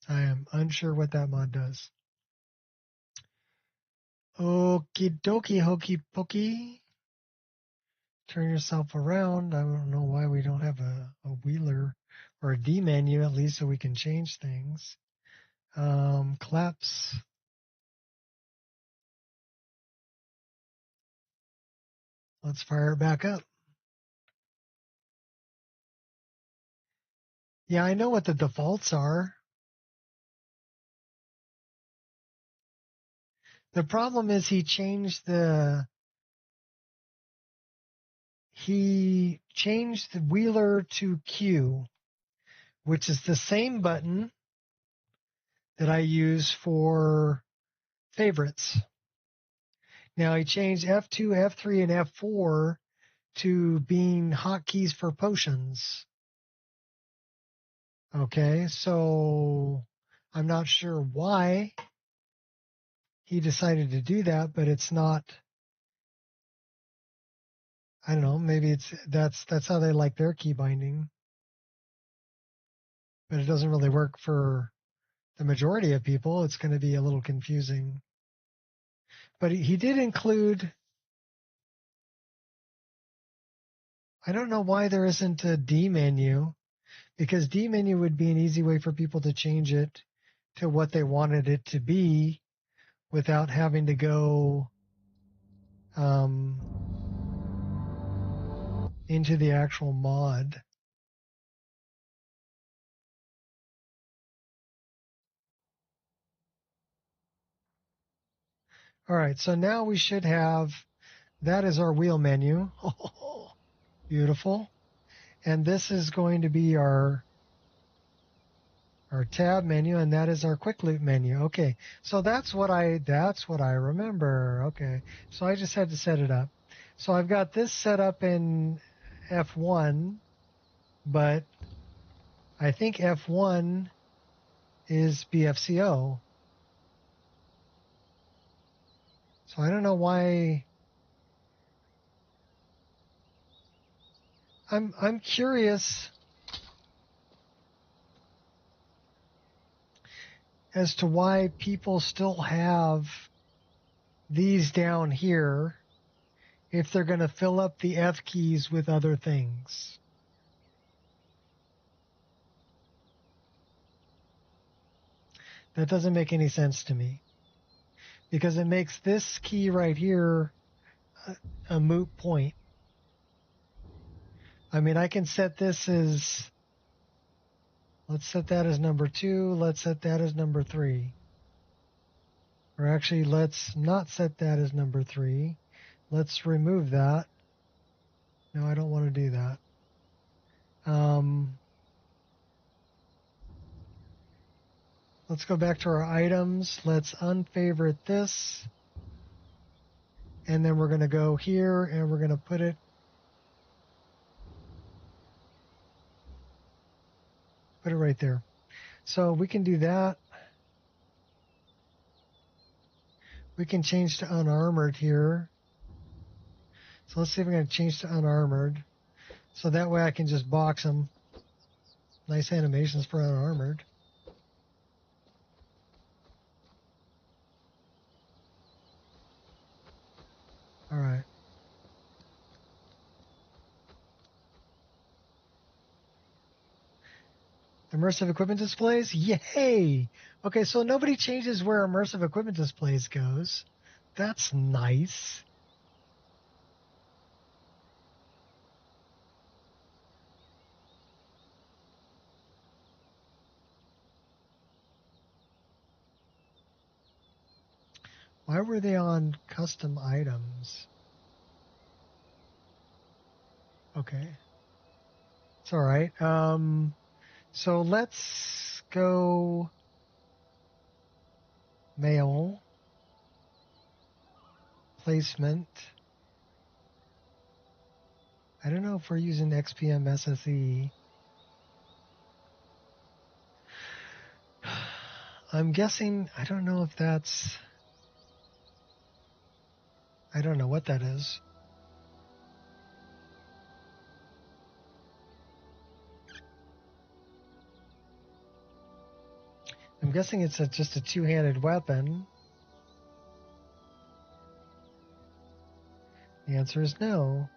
I am unsure what that mod does. Okie dokie, hokey pokey. Turn yourself around. I don't know why we don't have a wheeler or a D menu at least so we can change things. Collapse. Let's fire it back up. Yeah, I know what the defaults are. The problem is he changed the wheeler to Q, which is the same button that I use for favorites. Now he changed F2, F3, and F4 to being hotkeys for potions. Okay, so I'm not sure why he decided to do that, but it's not. I don't know. Maybe that's how they like their key binding, but it doesn't really work for the majority of people. It's going to be a little confusing. But he did include. I don't know why there isn't a D menu, because D menu would be an easy way for people to change it to what they wanted it to be without having to go into the actual mod. All right, so now we should have, that is our wheel menu. Oh, beautiful. And this is going to be our tab menu, and that is our quick loop menu. Okay, so that's what I remember. Okay, so I just had to set it up. So I've got this set up in F1, but I think F1 is BFCO. So I don't know why. I'm curious as to why people still have these down here if they're going to fill up the F keys with other things. That doesn't make any sense to me, because it makes this key right here a moot point. I mean, I can set this as, let's set that as number 2, let's set that as number 3. Or actually, let's not set that as number 3. Let's remove that. No, I don't want to do that. Let's go back to our items. Let's unfavorite this. And then we're going to go here and we're going to put it right there. So we can do that. We can change to unarmored here. So let's see if we're going to change to unarmored. So that way I can just box them. Nice animations for unarmored. All right. Immersive equipment displays? Yay! Okay, so nobody changes where immersive equipment displays goes. That's nice. Why were they on custom items? Okay. It's all right. So let's go mail, placement. I don't know if we're using XPM SSE. I'm guessing, I don't know if that's, I don't know what that is. I'm guessing it's just a two-handed weapon. The answer is no.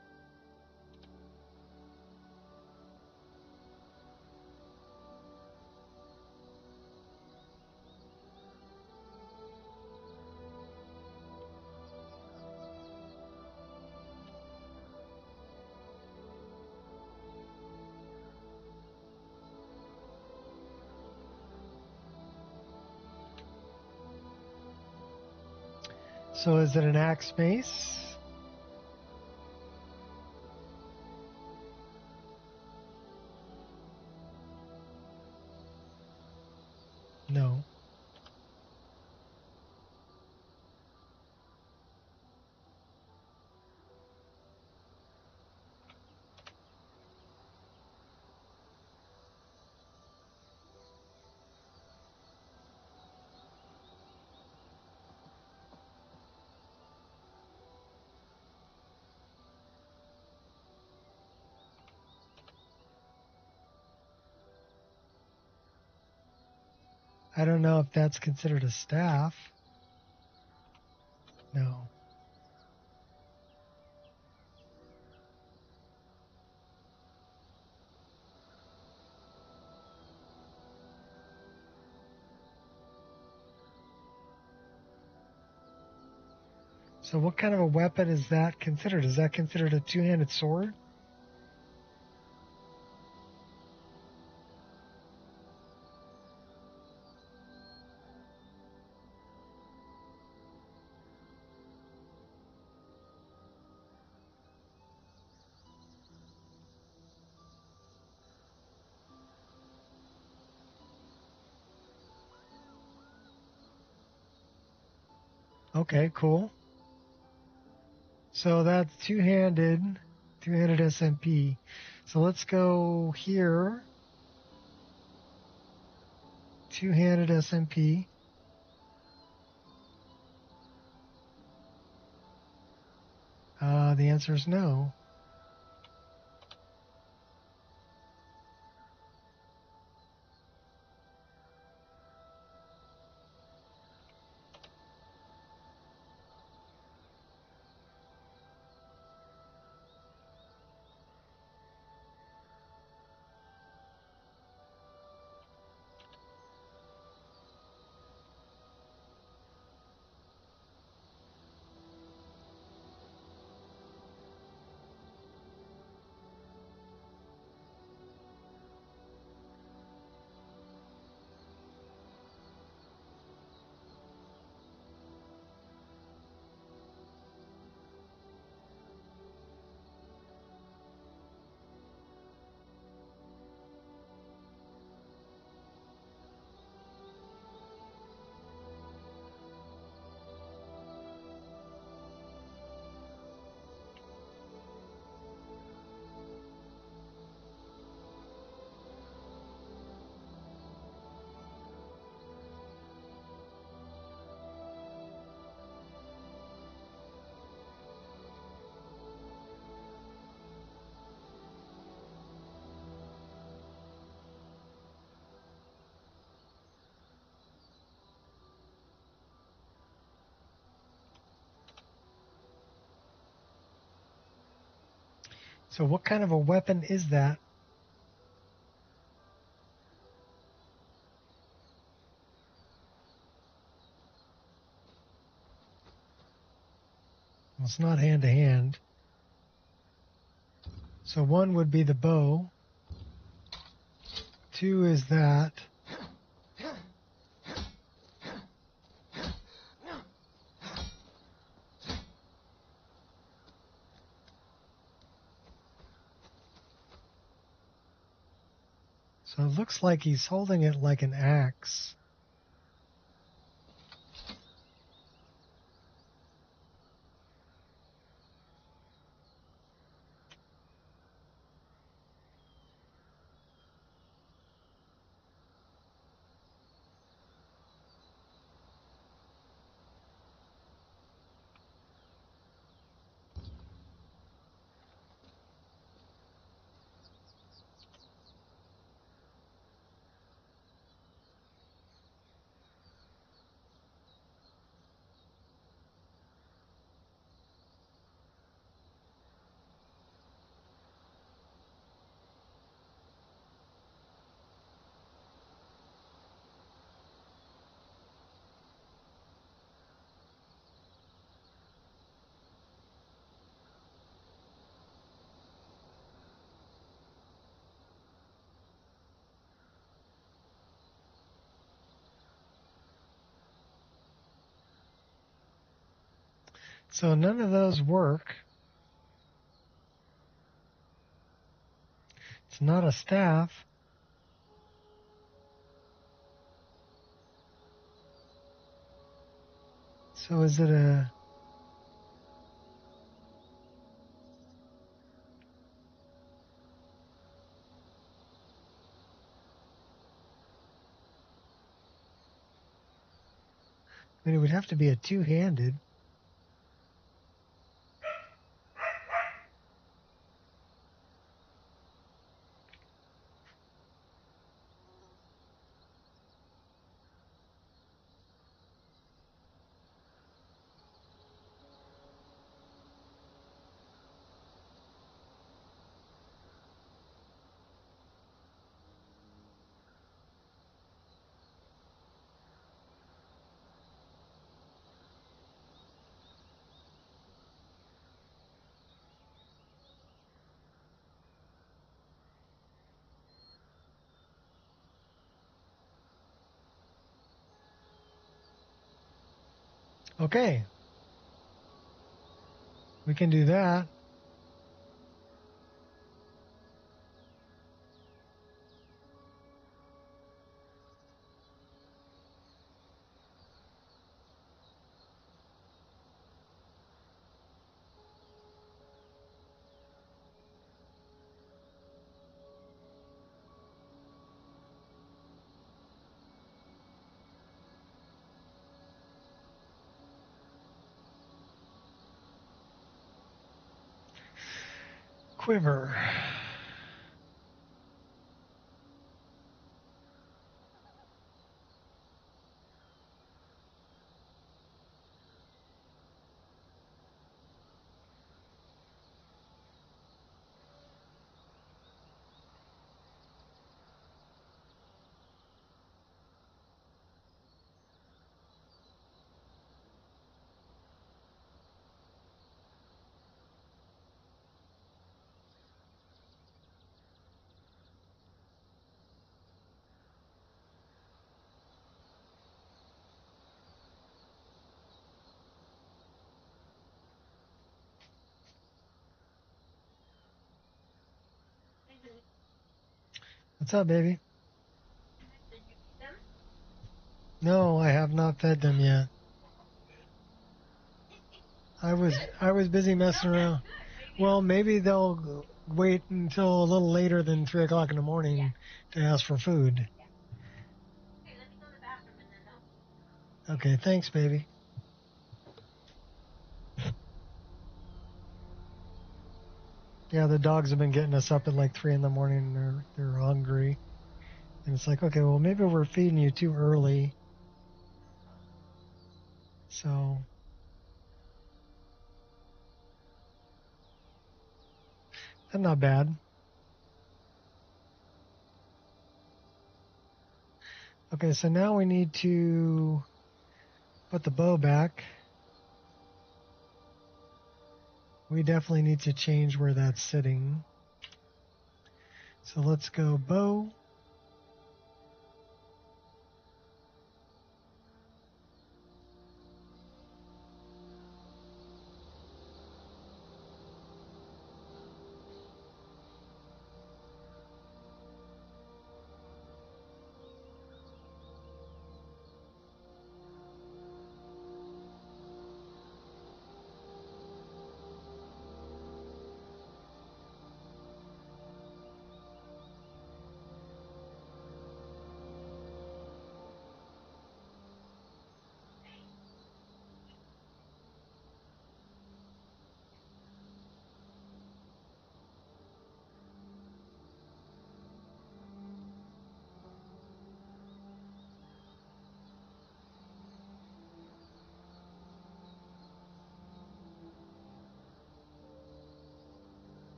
So is it an axe mace? No. I don't know if that's considered a staff. No. So what kind of a weapon is that considered? Is that considered a two-handed sword? Okay, cool. So that's two-handed SMP. So let's go here. Two-handed SMP. The answer is no. So what kind of a weapon is that? Well, it's not hand to hand. So 1 would be the bow. 2 is that. So it looks like he's holding it like an axe. So none of those work. It's not a staff. So is it a... I mean, it would have to be a two-handed. Okay. We can do that. Quiver. What's up, baby? No, I have not fed them yet. I was busy messing around. Well, maybe they'll wait until a little later than 3 o'clock in the morning to ask for food. Okay, thanks, baby. Yeah, the dogs have been getting us up at like 3 in the morning. They're hungry. And it's like, okay, well, maybe we're feeding you too early. So, that's not bad. Okay, so now we need to put the bow back. We definitely need to change where that's sitting. So let's go bow.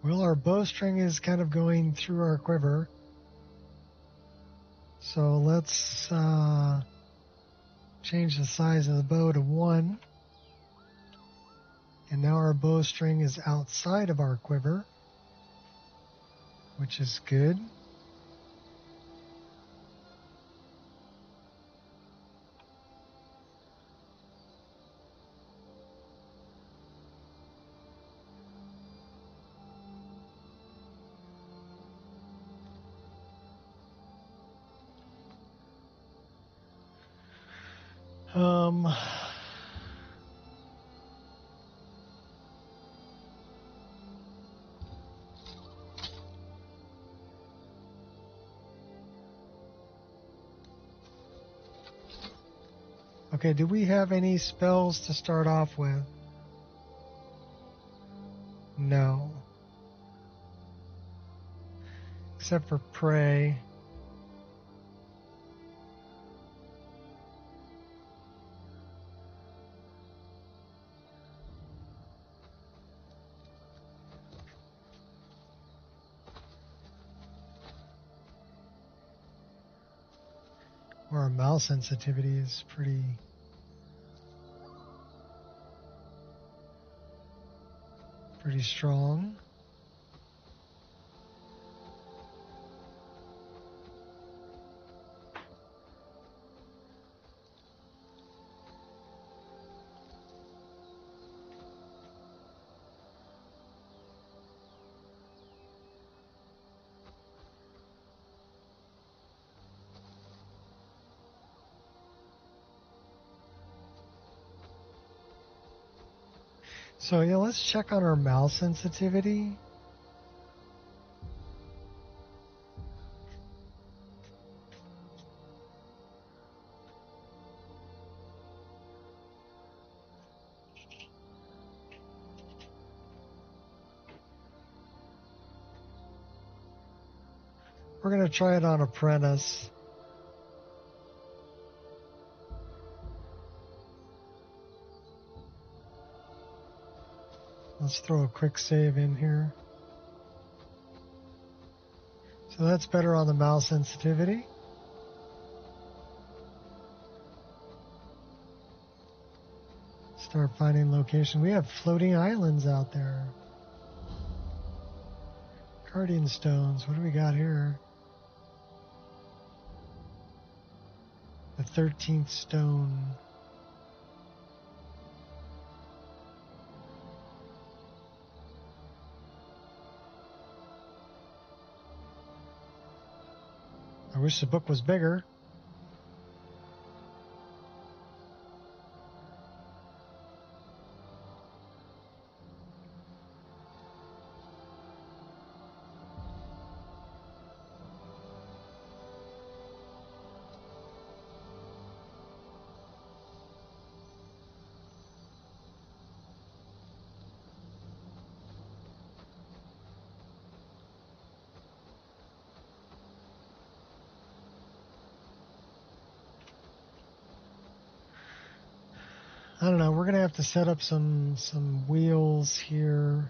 Well, our bowstring is kind of going through our quiver. So let's change the size of the bow to 1. And now our bowstring is outside of our quiver, which is good. Okay, do we have any spells to start off with? No. Except for pray. Or our mouse sensitivity is pretty strong. So yeah, let's check on our mouse sensitivity. We're going to try it on Apprentice. Let's throw a quick save in here. So that's better on the mouse sensitivity. Start finding location. We have floating islands out there. Guardian stones. What do we got here? The 13th stone. I wish the book was bigger. I don't know. We're gonna have to set up some wheels here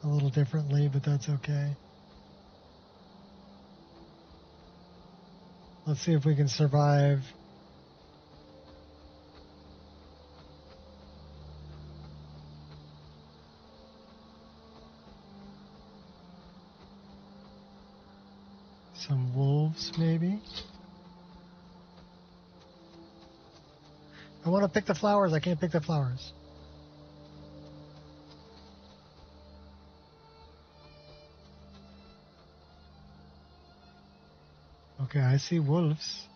a little differently, but that's okay. Let's see if we can survive. Some wolves, maybe. I want to pick the flowers. I can't pick the flowers. Okay, I see wolves.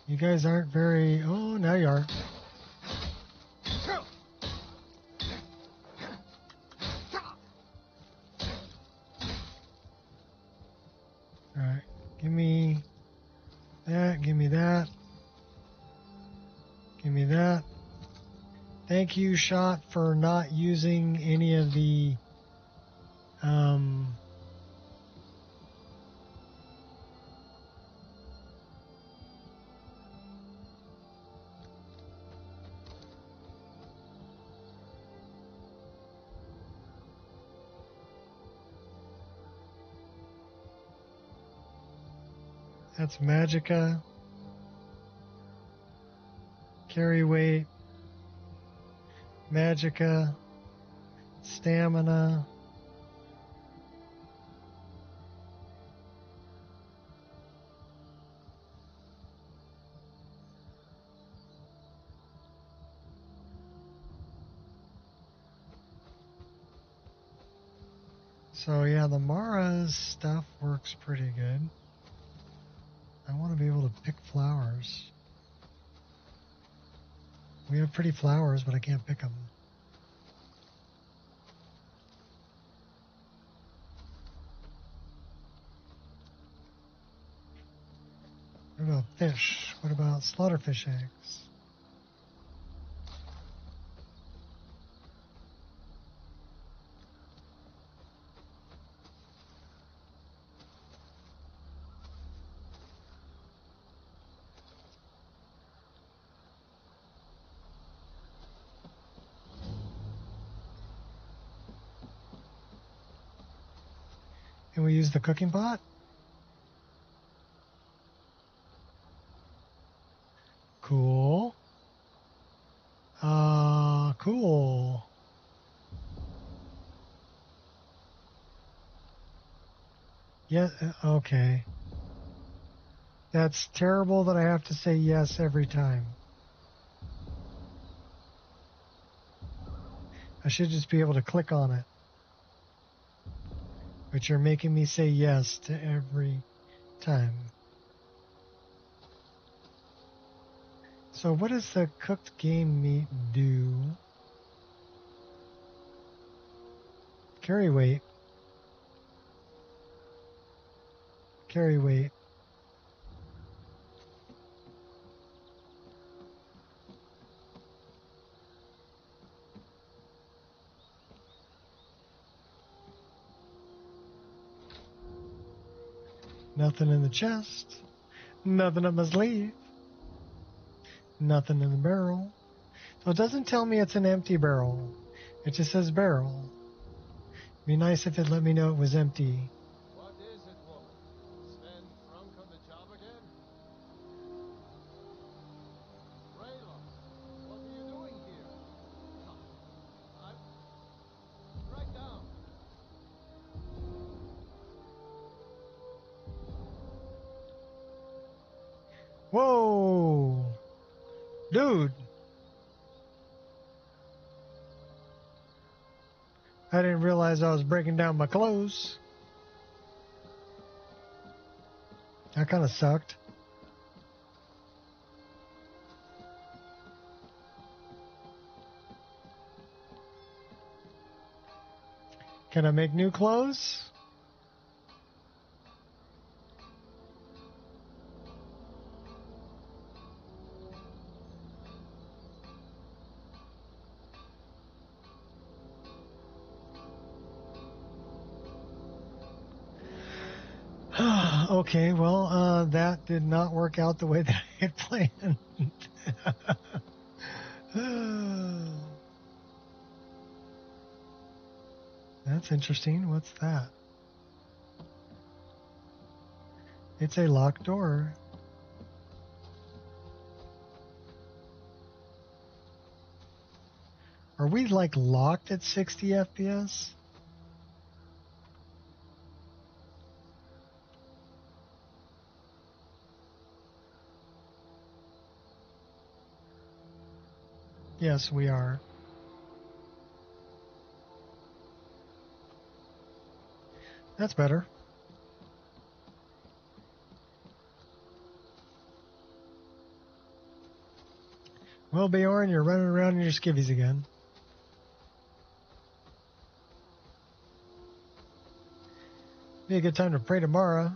You guys aren't very... Oh, now you are. Alright, give me that, give me that. Give me that. Thank you, Shot, for not using any of the... That's Magicka. Carry weight. Magicka. Stamina. So yeah, the Mara's stuff works pretty good. I want to be able to pick flowers. We have pretty flowers, but I can't pick them. What about fish? What about slaughterfish eggs? Can we use the cooking pot? Cool. Cool. Yeah, okay. That's terrible that I have to say yes every time. I should just be able to click on it. But you're making me say yes to every time. So what does the cooked game meat do? Carry weight. Carry weight. Nothing in the chest. Nothing up my sleeve. Nothing in the barrel. So it doesn't tell me it's an empty barrel. It just says barrel. It'd be nice if it let me know it was empty. What is it, woman? Sven drunk on the job again? Rayla, what are you doing here? I'm... right down. Whoa! Dude! I didn't realize I was breaking down my clothes. That kind of sucked. Can I make new clothes? Okay, well, that did not work out the way that had planned. That's interesting. What's that? It's a locked door. Are we like locked at 60 FPS? Yes, we are. That's better. Well, Bjorn, you're running around in your skivvies again. Be a good time to pray tomorrow.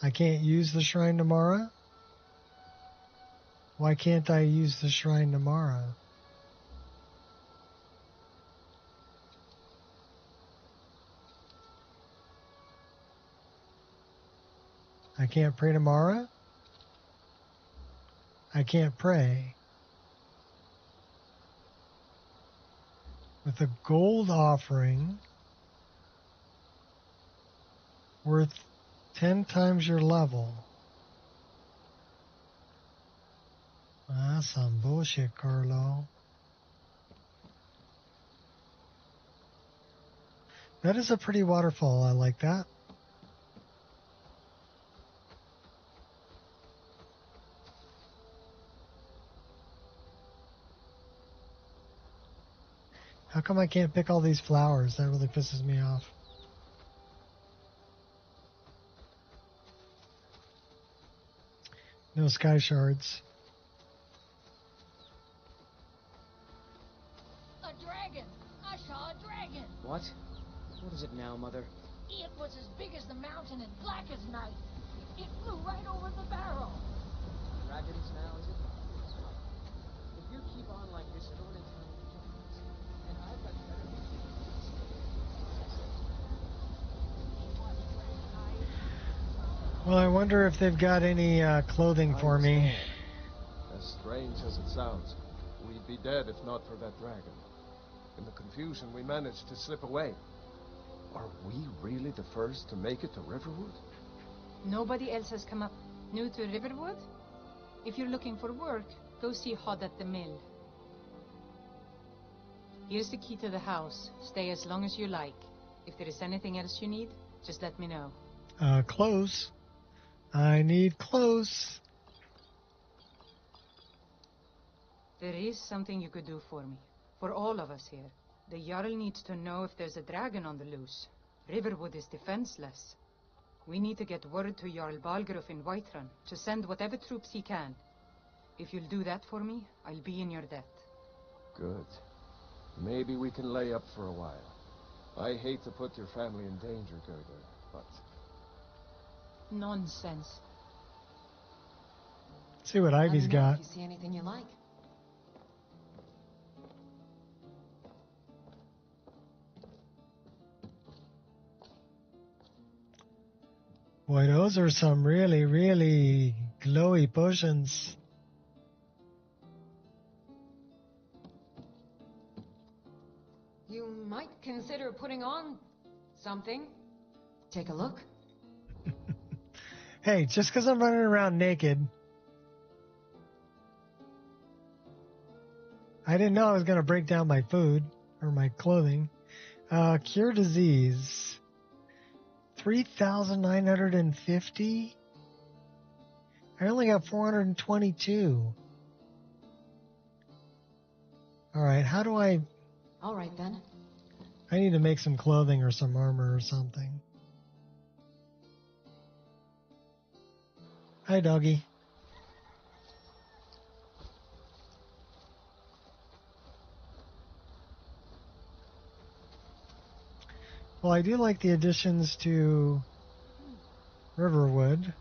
I can't use the shrine tomorrow? Why can't I use the shrine tomorrow? I can't pray tomorrow? I can't pray. With a gold offering worth 10 times your level. That's some bullshit, Carlo. That is a pretty waterfall. I like that. How come I can't pick all these flowers? That really pisses me off. No sky shards. A dragon! I saw a dragon! What? What is it now, Mother? It was as big as the mountain and black as night. It flew right over the barrel. Dragons now, is it? If you keep on like this, you're going to turn into giants. And I've got better things. Well, I wonder if they've got any clothing for me. As strange as it sounds, we'd be dead if not for that dragon. In the confusion, we managed to slip away. Are we really the first to make it to Riverwood? Nobody else has come up. New to Riverwood? If you're looking for work, go see Hod at the mill. Here's the key to the house. Stay as long as you like. If there is anything else you need, just let me know. Clothes. I need clothes. There is something you could do for me. For all of us here. The Jarl needs to know if there's a dragon on the loose. Riverwood is defenseless. We need to get word to Jarl Balgruuf in Whiterun to send whatever troops he can. If you'll do that for me, I'll be in your debt. Good. Maybe we can lay up for a while. I hate to put your family in danger, Gerda, but... Nonsense. See what Ivy's got. If you see anything you like. Boy, those are some really, really glowy potions. You might consider putting on something. Take a look. Hey, just because I'm running around naked, I didn't know I was going to break down my food or my clothing. Cure disease. 3,950? I only got 422. All right, how do I... All right, then. I need to make some clothing or some armor or something. Hi, doggy. Well, I do like the additions to Riverwood. Tools,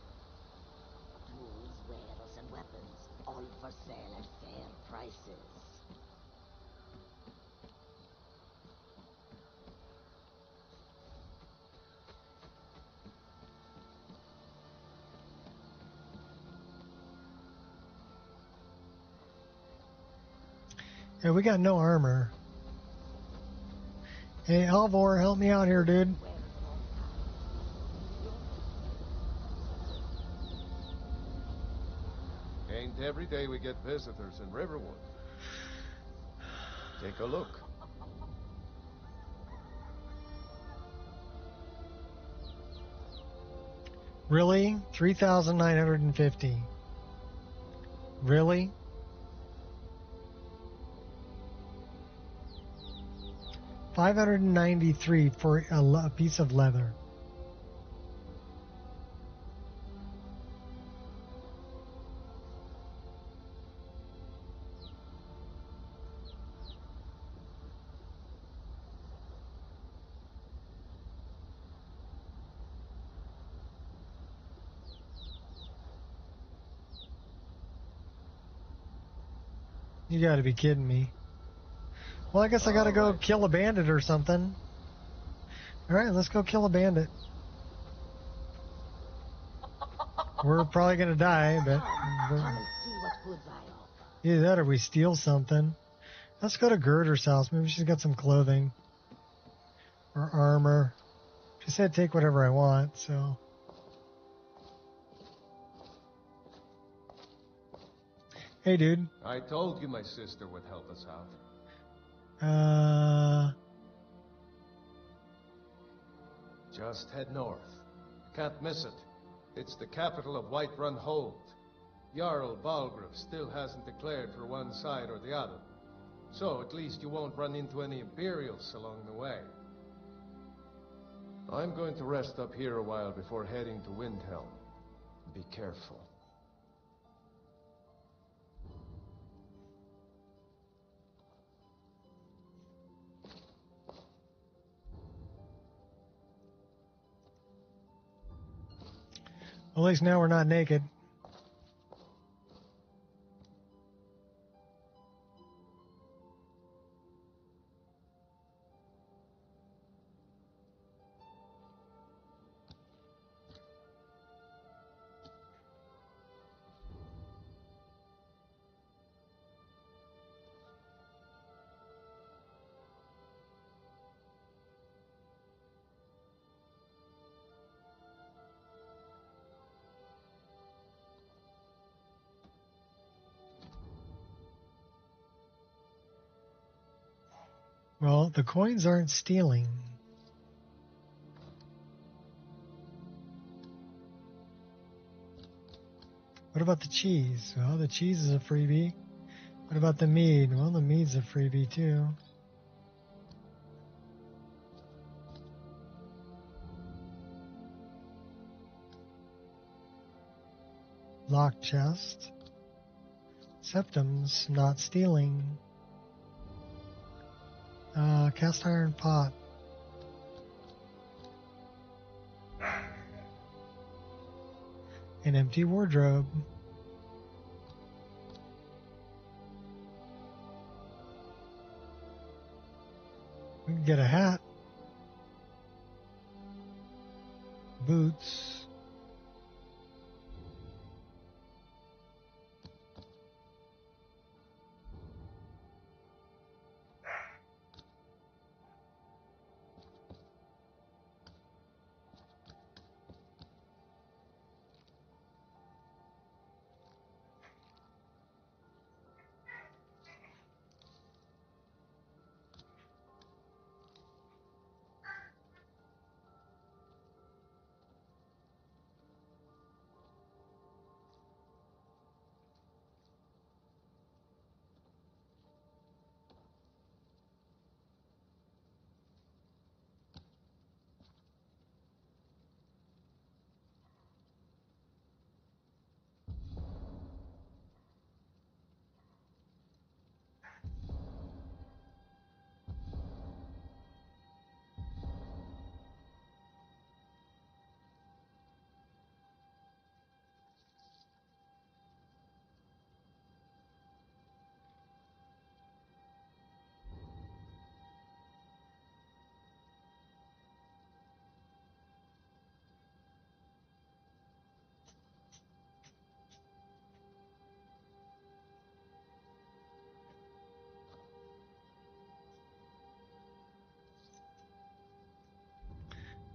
wares, and weapons, all for sale at fair prices. Yeah, we got no armor. Hey, Alvor, help me out here, dude. Ain't every day we get visitors in Riverwood. Take a look. Really? 3,950. Really? $593 for a piece of leather. You gotta be kidding me. Well, I guess I gotta go kill a bandit or something. Alright, let's go kill a bandit. We're probably gonna die, but either that or we steal something. Let's go to Gerder's house. Maybe she's got some clothing. Or armor. She said take whatever I want, so... Hey, dude. I told you my sister would help us out. Just head north. Can't miss it. It's the capital of Whiterun Hold. Jarl Balgruuf still hasn't declared for one side or the other. So at least you won't run into any Imperials along the way. I'm going to rest up here a while before heading to Windhelm. Be careful. At least now we're not naked. Well, the coins aren't stealing. What about the cheese? Well, the cheese is a freebie. What about the mead? Well, the mead's a freebie too. Locked chest. Septums, not stealing. Cast iron pot. An empty wardrobe. We can get a hat. Boots.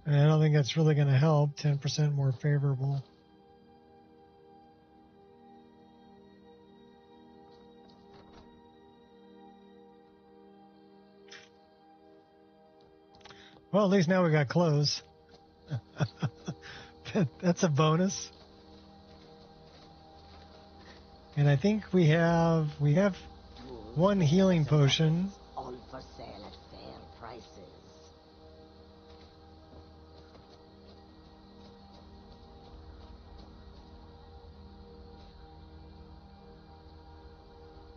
And I don't think that's really going to help. 10% more favorable. Well, at least now we got clothes. That's a bonus. And I think we have one healing potion. All for sale at fair prices.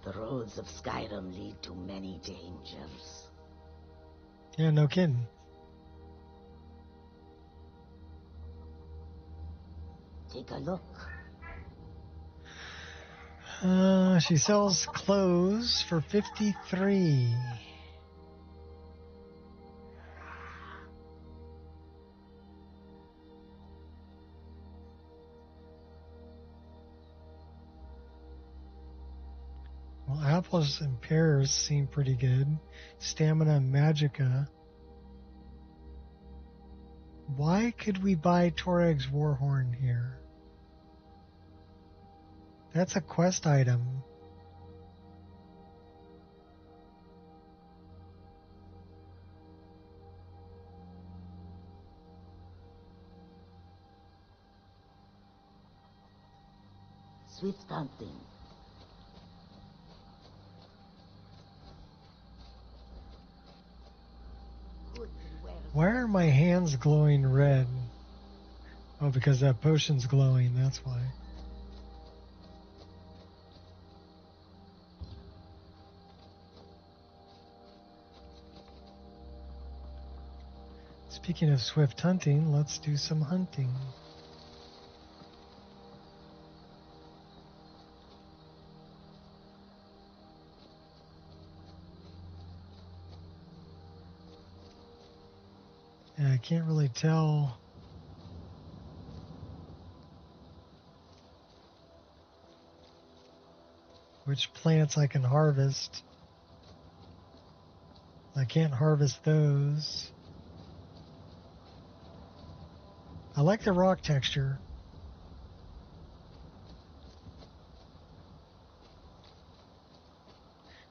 The roads of Skyrim lead to many dangers. Yeah, no kidding. Take a look. She sells clothes for 53. Well, apples and pears seem pretty good. Stamina and magicka. Why could we buy Torag's Warhorn here? That's a quest item. Swift hunting. Why are my hands glowing red? Oh, because that potion's glowing, that's why. Speaking of swift hunting, let's do some hunting. Yeah, I can't really tell. Which plants I can harvest. I can't harvest those. I like the rock texture.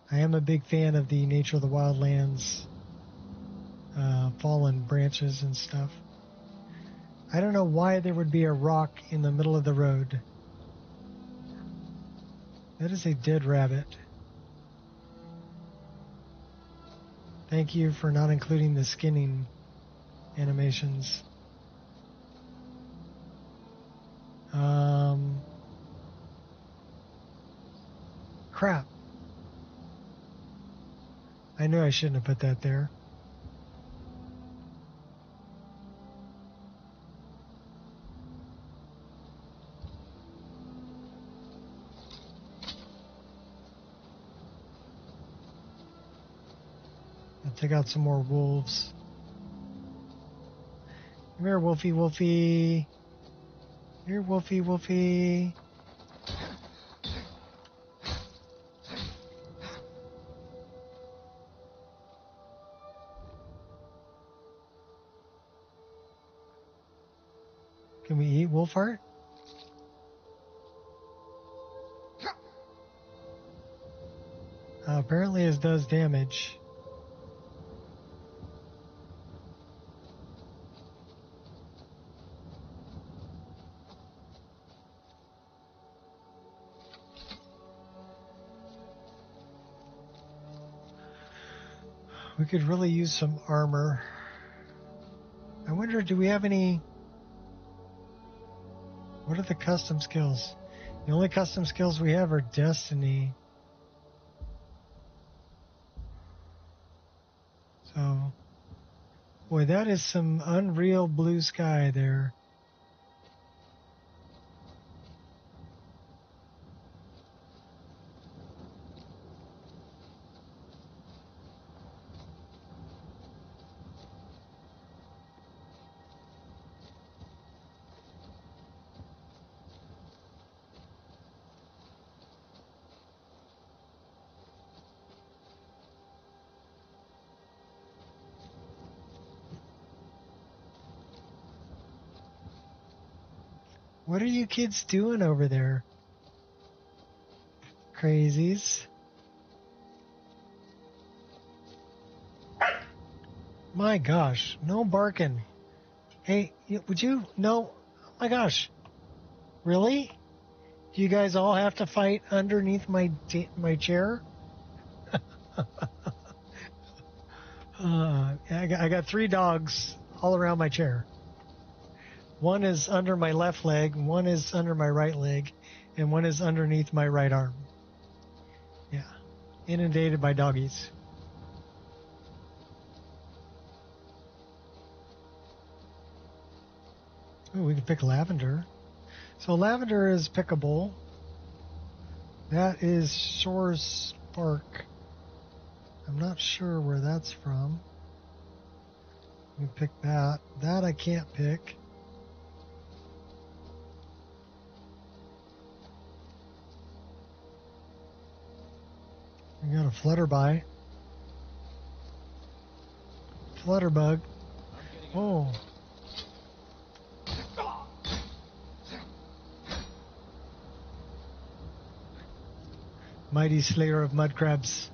I am a big fan of the Nature of the Wildlands fallen branches and stuff. I don't know why there would be a rock in the middle of the road. That is a dead rabbit. Thank you for not including the skinning animations. Crap. I knew I shouldn't have put that there. I'll take out some more wolves. Come here, Wolfie, Wolfie. Here, Wolfie, Wolfie. Can we eat wolf heart? Apparently it does damage. We could really use some armor. I wonder, do we have any... What are the custom skills? The only custom skills we have are Destiny. So... Boy, that is some unreal blue sky there. What are you kids doing over there? Crazies. My gosh, no barking. Hey, would you? No. Oh my gosh. Really? Do you guys all have to fight underneath my chair? I got 3 dogs all around my chair. One is under my left leg, one is under my right leg, and one is underneath my right arm. Yeah. Inundated by doggies. Ooh, we can pick lavender. So lavender is pickable. That is Shore Spark. I'm not sure where that's from. We pick that. That I can't pick. We got a flutterby. Flutterbug. Oh. Mighty slayer of mud crabs.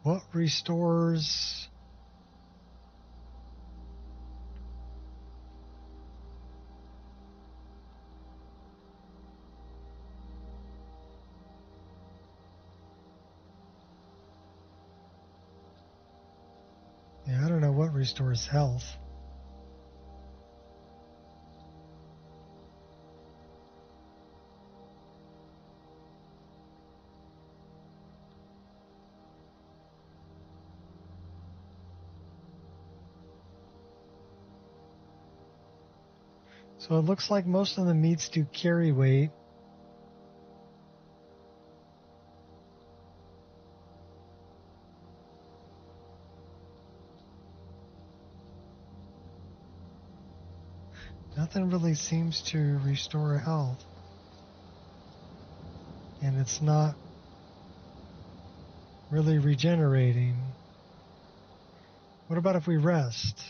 What restores? Yeah, I don't know what restores health. So it looks like most of the meats do carry weight. Nothing really seems to restore health. And it's not really regenerating. What about if we rest?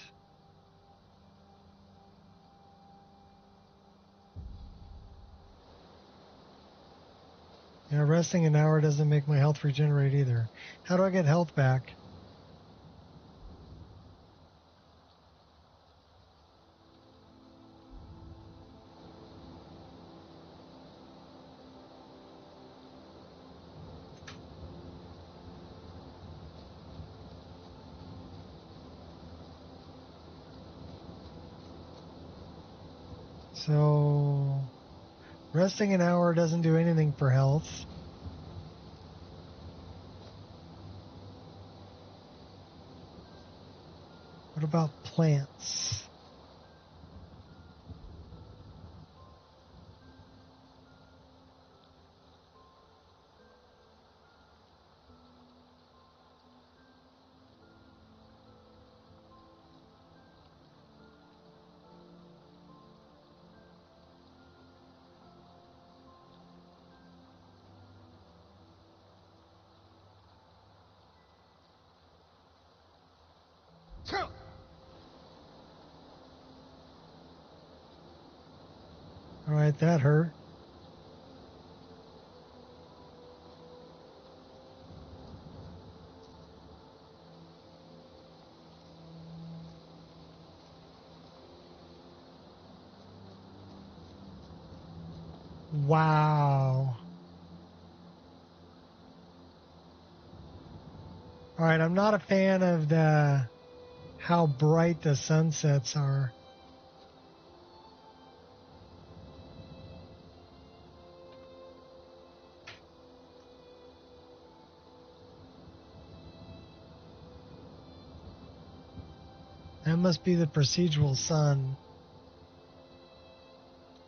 Yeah, resting an hour doesn't make my health regenerate either. How do I get health back? So, resting an hour doesn't do anything for health. What about plants? All right, that hurt. Wow. All right, I'm not a fan of how bright the sunsets are. That must be the procedural sun.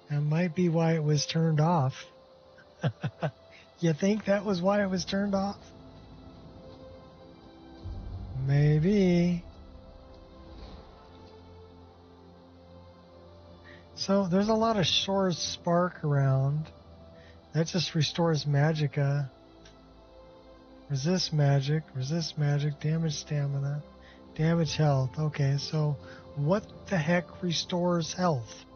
That might be why it was turned off. You think that was why it was turned off? Maybe. So there's a lot of Shore's Spark around. That just restores magicka. Resist magic, damage stamina, damage health. Okay, so what the heck restores health?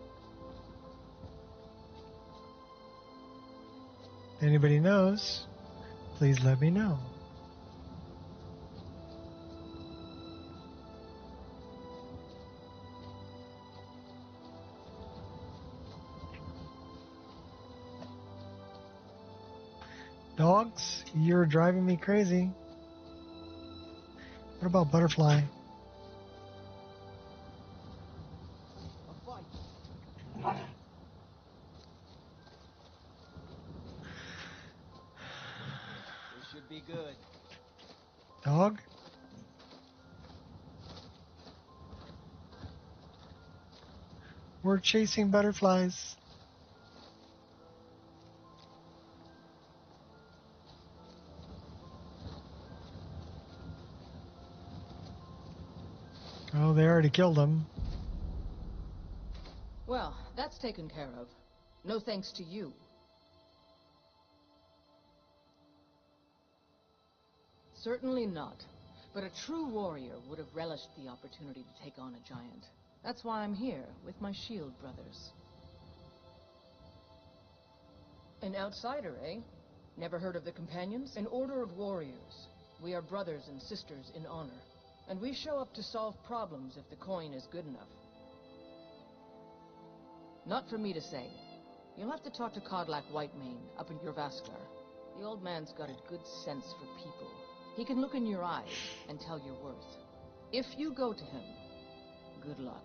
Anybody knows? Please let me know. Dogs, you're driving me crazy. What about Butterfly? This should be good. Dog? We're chasing butterflies. Oh, they already killed him. Well, that's taken care of. No thanks to you. Certainly not. But a true warrior would have relished the opportunity to take on a giant. That's why I'm here, with my shield brothers. An outsider, eh? Never heard of the Companions? An order of warriors. We are brothers and sisters in honor. And we show up to solve problems if the coin is good enough. Not for me to say. You'll have to talk to Codlac Whitemane up in your Vaskar. The old man's got a good sense for people. He can look in your eyes and tell your worth. If you go to him, good luck.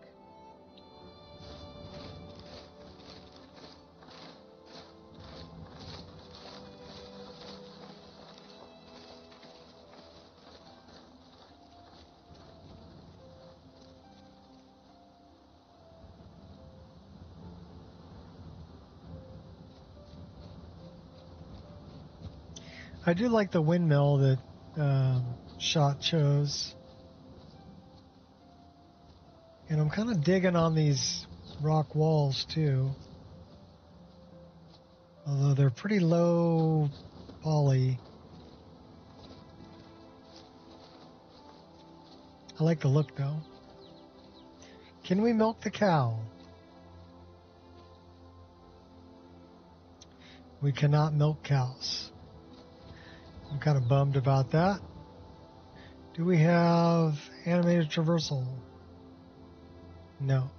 I do like the windmill that Shot chose. And I'm kind of digging on these rock walls too. Although they're pretty low poly. I like the look though. Can we milk the cow? We cannot milk cows. I'm kind of bummed about that. Do we have animated traversal? No.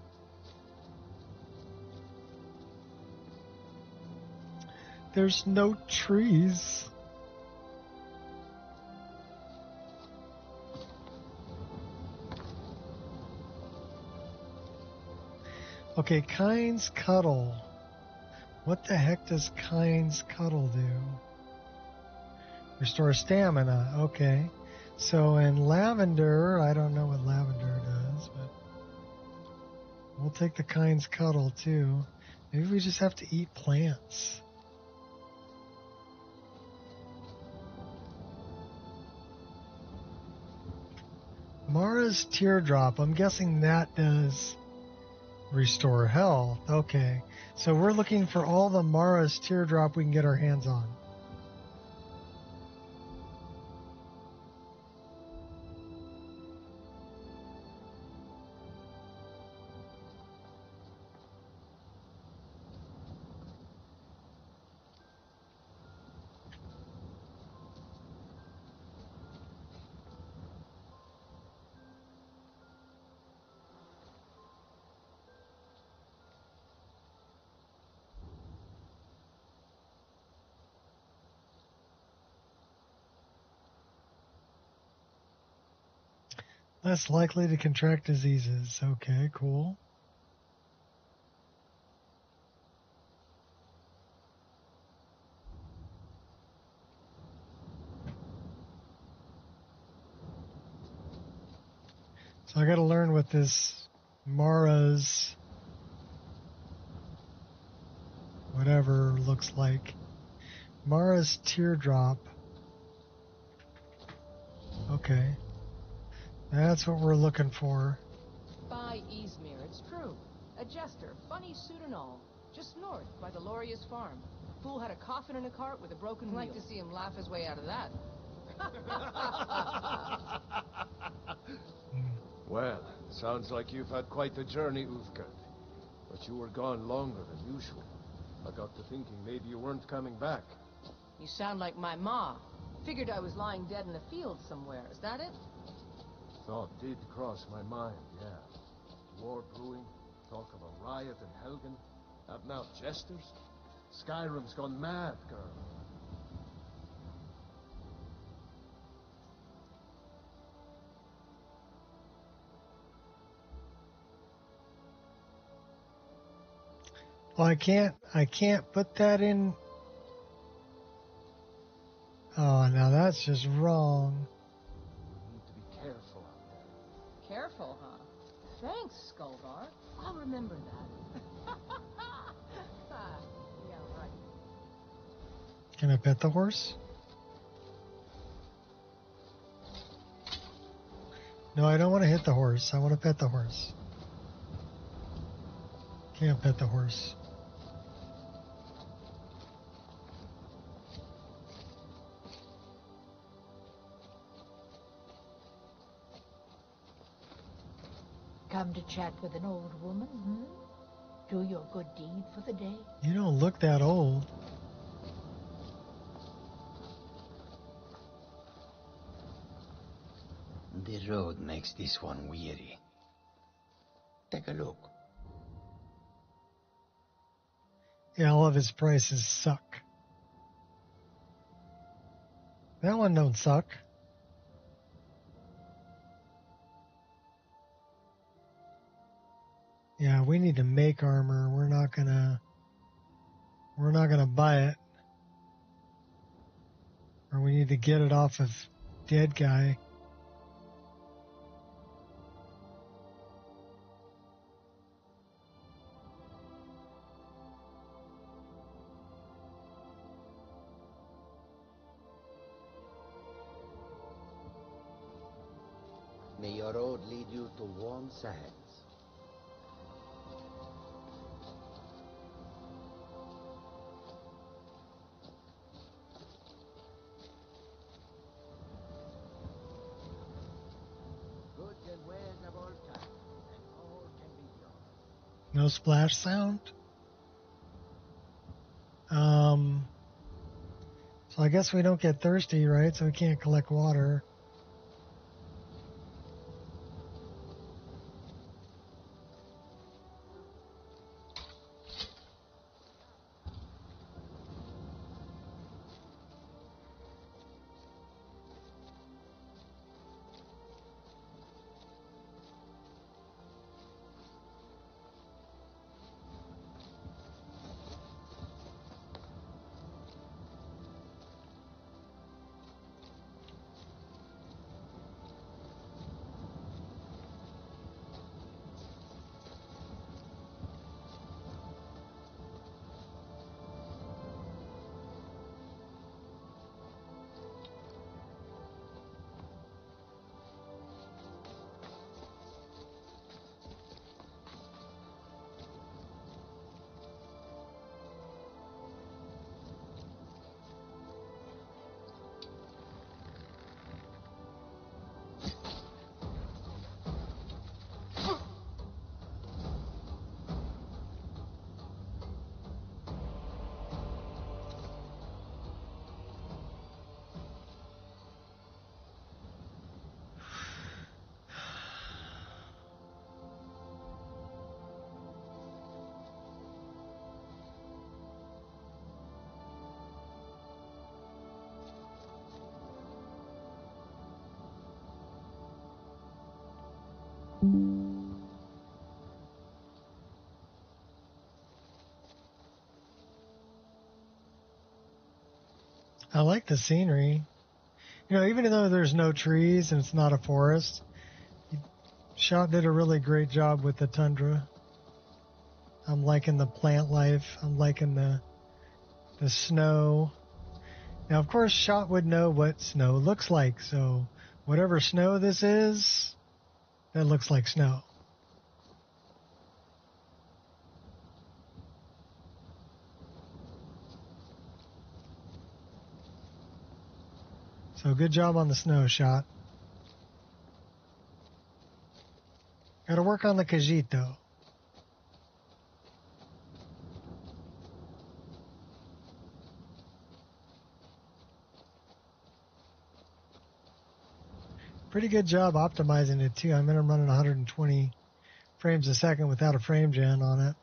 There's no trees. Okay, Kind's Cuddle. What the heck does Kind's Cuddle do? Restore stamina. Okay. So in Lavender, I don't know what Lavender does, but we'll take the Kind's Cuddle too. Maybe we just have to eat plants. Mara's Teardrop. I'm guessing that does restore health. Okay. So we're looking for all the Mara's Teardrop we can get our hands on. Less likely to contract diseases. Okay, cool. So I got to learn what this Mara's whatever looks like. Mara's Teardrop. Okay. That's what we're looking for. By Izmir, it's true. A A jester, funny suit and all. Just north, by the Loria's farm. Fool had a coffin in a cart with a broken wheel. I'd like to see him laugh his way out of that. Well, sounds like you've had quite the journey, Uvka. But you were gone longer than usual. I got to thinking maybe you weren't coming back. You sound like my ma. Figured I was lying dead in a field somewhere. Is that it? Thought did cross my mind, yeah. War brewing, talk of a riot in Helgen. Have now jesters? Skyrim's gone mad, girl. Well, I can't put that in. Oh, now that's just wrong. You need to be careful out there. Careful, huh? Thanks, Skullbar. I'll remember that. Yeah, right. Can I pet the horse? No, I don't want to hit the horse. I want to pet the horse. Can't pet the horse. Come to chat with an old woman, hmm? Do your good deed for the day? You don't look that old. The road makes this one weary. Take a look. Yeah, all of his prices suck. That one don't suck. Yeah, we need to make armor. We're not gonna buy it. Or we need to get it off of dead guy. May your road lead you to warm sands. Goods and wares of all types, and all can be yours. No splash sound. So I guess we don't get thirsty, right? So we can't collect water. I like the scenery. You know, even though there's no trees and it's not a forest, Shot did a really great job with the tundra. I'm liking the plant life. I'm liking the snow. Now, of course, Shot would know what snow looks like, so whatever snow this is, that looks like snow. So good job on the snow shot. Got to work on the Khajiit, though. Pretty good job optimizing it, too. I'm running 120 frames a second without a frame gen on it.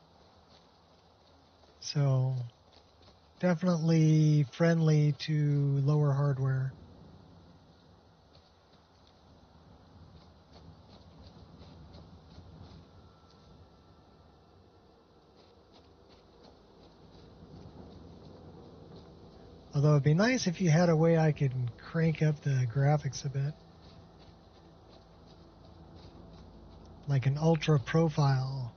So definitely friendly to lower hardware. Although it'd be nice if you had a way I could crank up the graphics a bit. Like an ultra profile.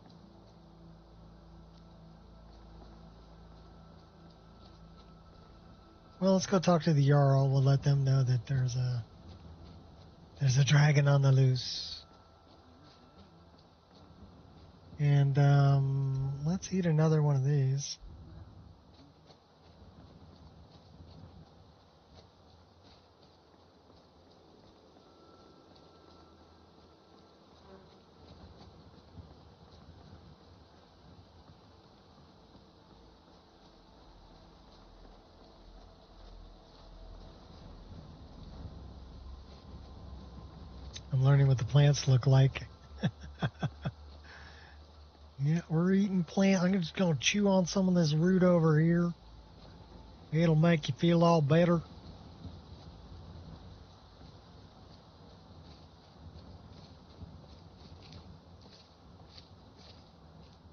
Well, let's go talk to the Jarl. We'll let them know that there's a dragon on the loose. And let's eat another one of these. I'm learning what the plants look like. Yeah, we're eating plant. I'm just going to chew on some of this root over here. It'll make you feel all better.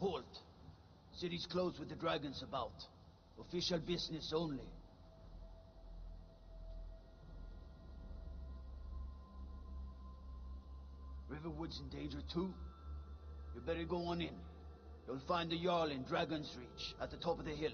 Halt. City's closed with the dragons about. Official business only. Riverwood's in danger too. You better go on in. You'll find the Jarl in Dragon's Reach, at the top of the hill.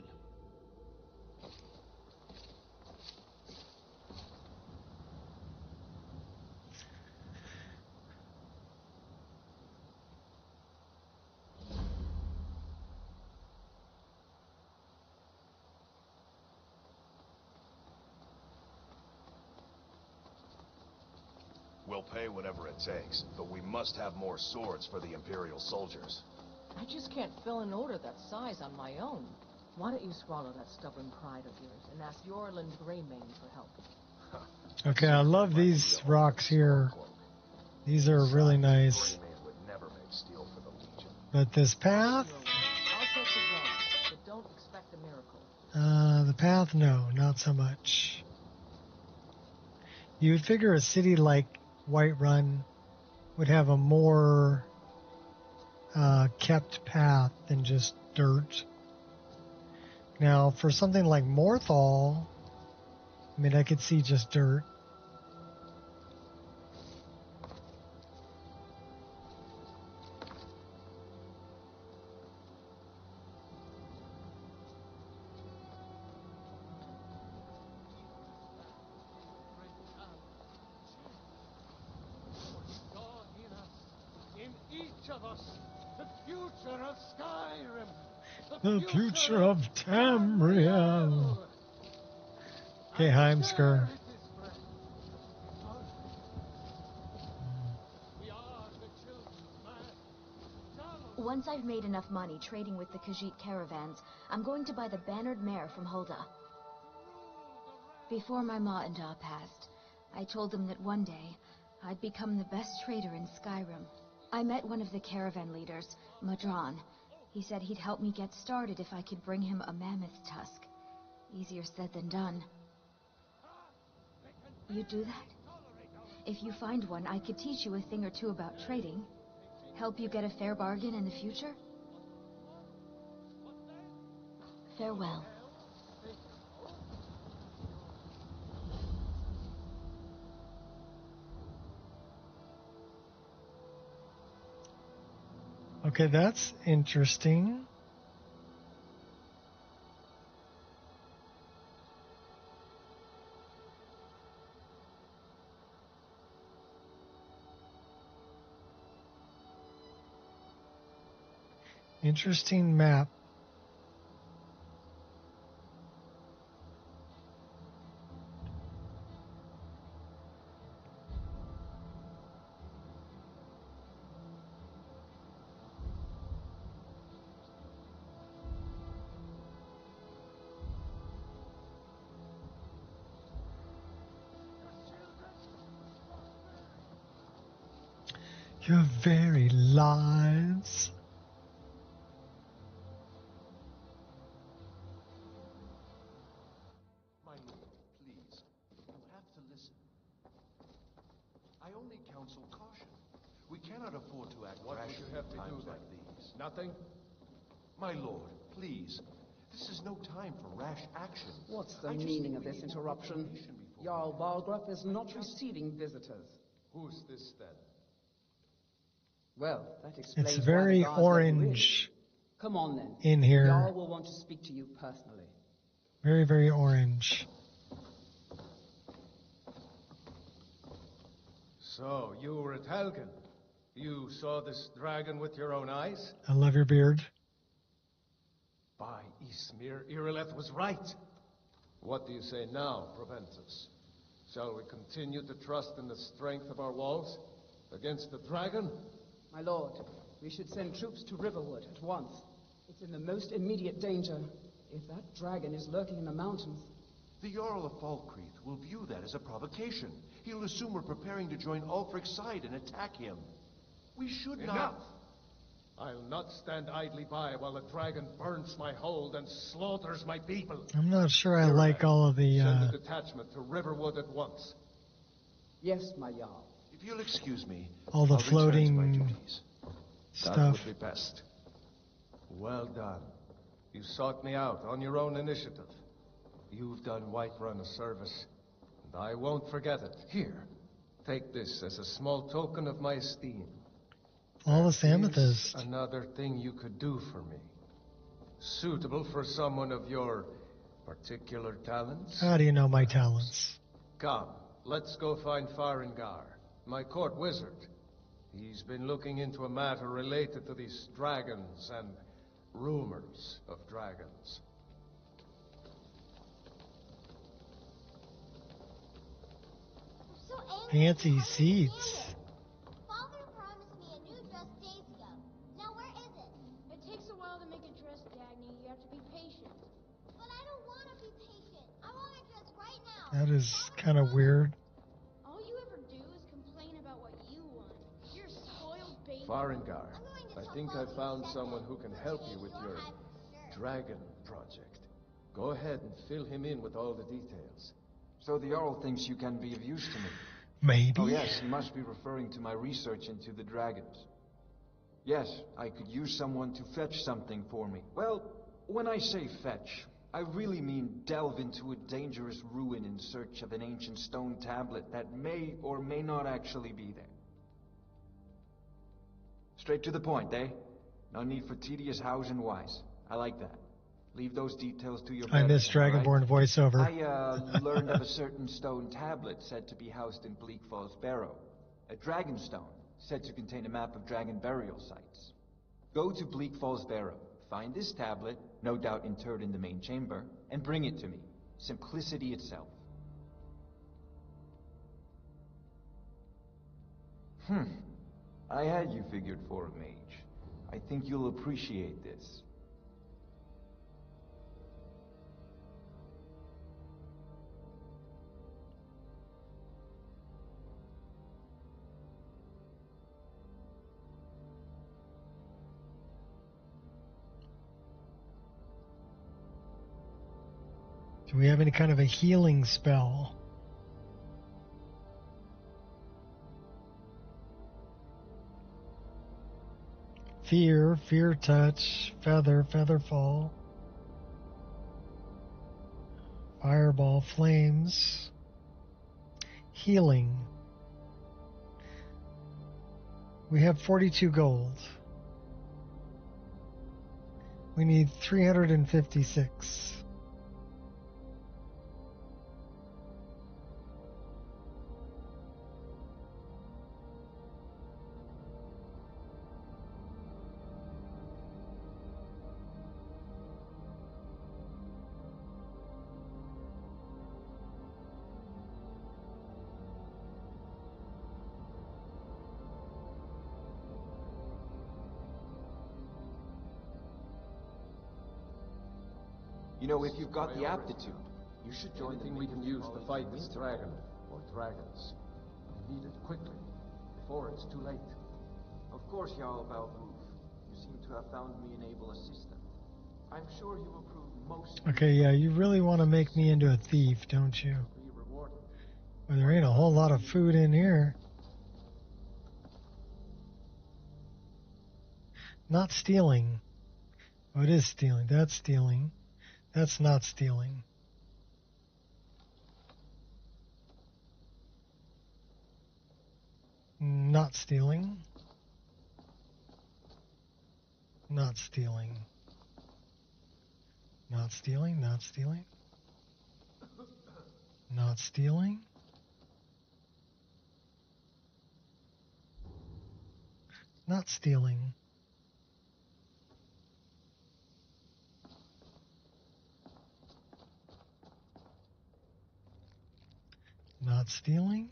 We'll pay whatever it takes, but we must have more swords for the Imperial soldiers. I just can't fill an order that size on my own. Why don't you swallow that stubborn pride of yours and ask Yorland Greymane for help? Okay, I love these rocks here. These are really nice. But this path? I'll take the job, but don't expect a miracle. The path, no, not so much. You would figure a city like Whiterun would have a more kept path than just dirt. Now, for something like Morthal, I mean, I could see just dirt. The future of Tamriel. Okay, Heimskr. Once I've made enough money trading with the Khajiit caravans, I'm going to buy the bannered mare from Hulda. Before my ma and Da passed, I told them that one day I'd become the best trader in Skyrim. I met one of the caravan leaders, Madron. He said he'd help me get started if I could bring him a mammoth tusk. Easier said than done. You'd do that? If you find one, I could teach you a thing or two about trading. Help you get a fair bargain in the future? Farewell. Okay, that's interesting. Interesting map. Your very lives. My lord, please. You have to listen. I only counsel caution. We cannot afford to act What would rashly you have in to do times then? like these. Nothing? My lord, please. This is no time for rash action. What's the I just meaning think of we this need more interruption? information before Jarl we- Balgruff is not receiving visitors. Who's this then? Well, that explains It's why very the guards let you in. orange Come on then. in here. Jarl will want to speak to you personally. Very, very orange. So, you were at Helgen. You saw this dragon with your own eyes? I love your beard. By Ismir, Irileth was right. What do you say now, Proventus? Shall we continue to trust in the strength of our walls against the dragon? My lord, we should send troops to Riverwood at once. It's in the most immediate danger. If that dragon is lurking in the mountains... The Jarl of Falkreath will view that as a provocation. He'll assume we're preparing to join Ulfric's side and attack him. We should Enough! not... I'll not stand idly by while the dragon burns my hold and slaughters my people. I'm not sure I like all of the Send a detachment to Riverwood at once. Yes, my Jarl. If you'll excuse me, all the I'll return to my floating duties. That stuff. would be best. Well done. You sought me out on your own initiative. You've done Whiterun a service, and I won't forget it. Here, take this as a small token of my esteem. All this There is amethyst. another thing you could do for me. Suitable for someone of your particular talents. How do you know my talents? Come, let's go find Farengar, my court wizard. He's been looking into a matter related to these dragons and rumors of dragons. Fancy seats. Father promised me a new dress days ago. Now where is it? It takes a while to make a dress, Dagny. You have to be patient. But I don't want to be patient. I want a dress right now. That is kind of weird. All you ever do is complain about what you want. You're a spoiled baby. Farengar, I think I found someone who can help you with your dragon project. Go ahead and fill him in with all the details. So the Jarl thinks you can be of use to me. Maybe. Oh yes, he must be referring to my research into the dragons. Yes, I could use someone to fetch something for me. Well, when I say fetch, I really mean delve into a dangerous ruin in search of an ancient stone tablet that may or may not actually be there. Straight to the point, eh? No need for tedious hows and whys. I like that. Leave those details to your I miss betters, all Dragonborn right? voiceover. I learned of a certain stone tablet said to be housed in Bleak Falls Barrow. A dragon stone said to contain a map of dragon burial sites. Go to Bleak Falls Barrow, find this tablet, no doubt interred in the main chamber, and bring it to me. Simplicity itself. I had you figured for a mage. I think you'll appreciate this. Do we have any kind of a healing spell? Fear, fear touch, feather, feather fall. Fireball, flames. Healing. We have 42 gold. We need 356. You know, if you've got the aptitude, you should join Anything we can use to fight this dragon, or dragons. We need it quickly, before it's too late. Of course, Jarl Balgruf. You seem to have found me an able assistant. I'm sure he will prove most... Okay, yeah, you really want to make me into a thief, don't you? Well, there ain't a whole lot of food in here. Not stealing. Oh, it is stealing. That's stealing. That's not stealing. Not stealing. Not stealing. Not stealing. Not stealing. Not stealing. Not stealing. Not stealing.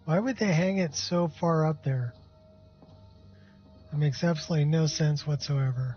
Why would they hang it so far up there? It makes absolutely no sense whatsoever.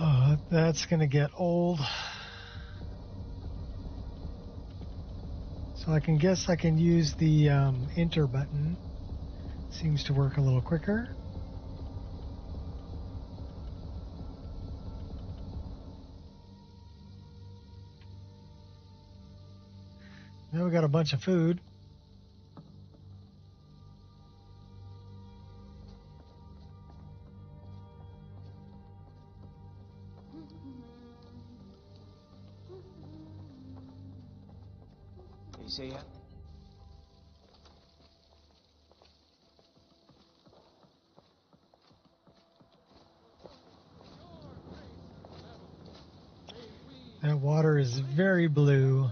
Oh, that's going to get old. So I can guess I can use the enter button. Seems to work a little quicker. Now we got a bunch of food. Say ya. That water is very blue.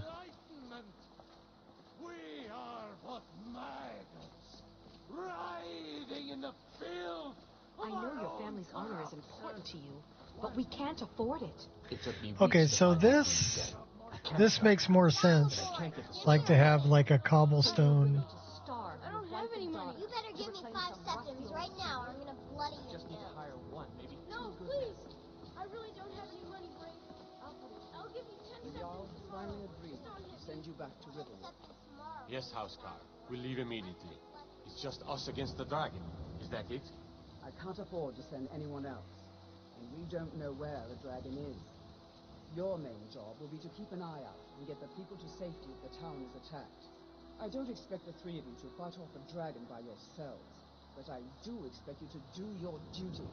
We are but maggots, writhing in the filth. I know your family's honor is important to you, but we can't afford it. Okay, so this makes more sense. Like to have like a cobblestone. I don't have any money. You better give me 5 seconds right now or I'm gonna bloody you. Just need to hire one, maybe two. No, please. I really don't have any money, Brave. I'll give you 10 The Jarl seconds has tomorrow. finally agreed to send you back to Riverwood. Yes, Housecar. We'll leave immediately. It's just us against the dragon. Is that it? I can't afford to send anyone else, and we don't know where the dragon is. Your main job will be to keep an eye out and get the people to safety if the town is attacked. I don't expect the three of you to fight off the dragon by yourselves, but I do expect you to do your duty.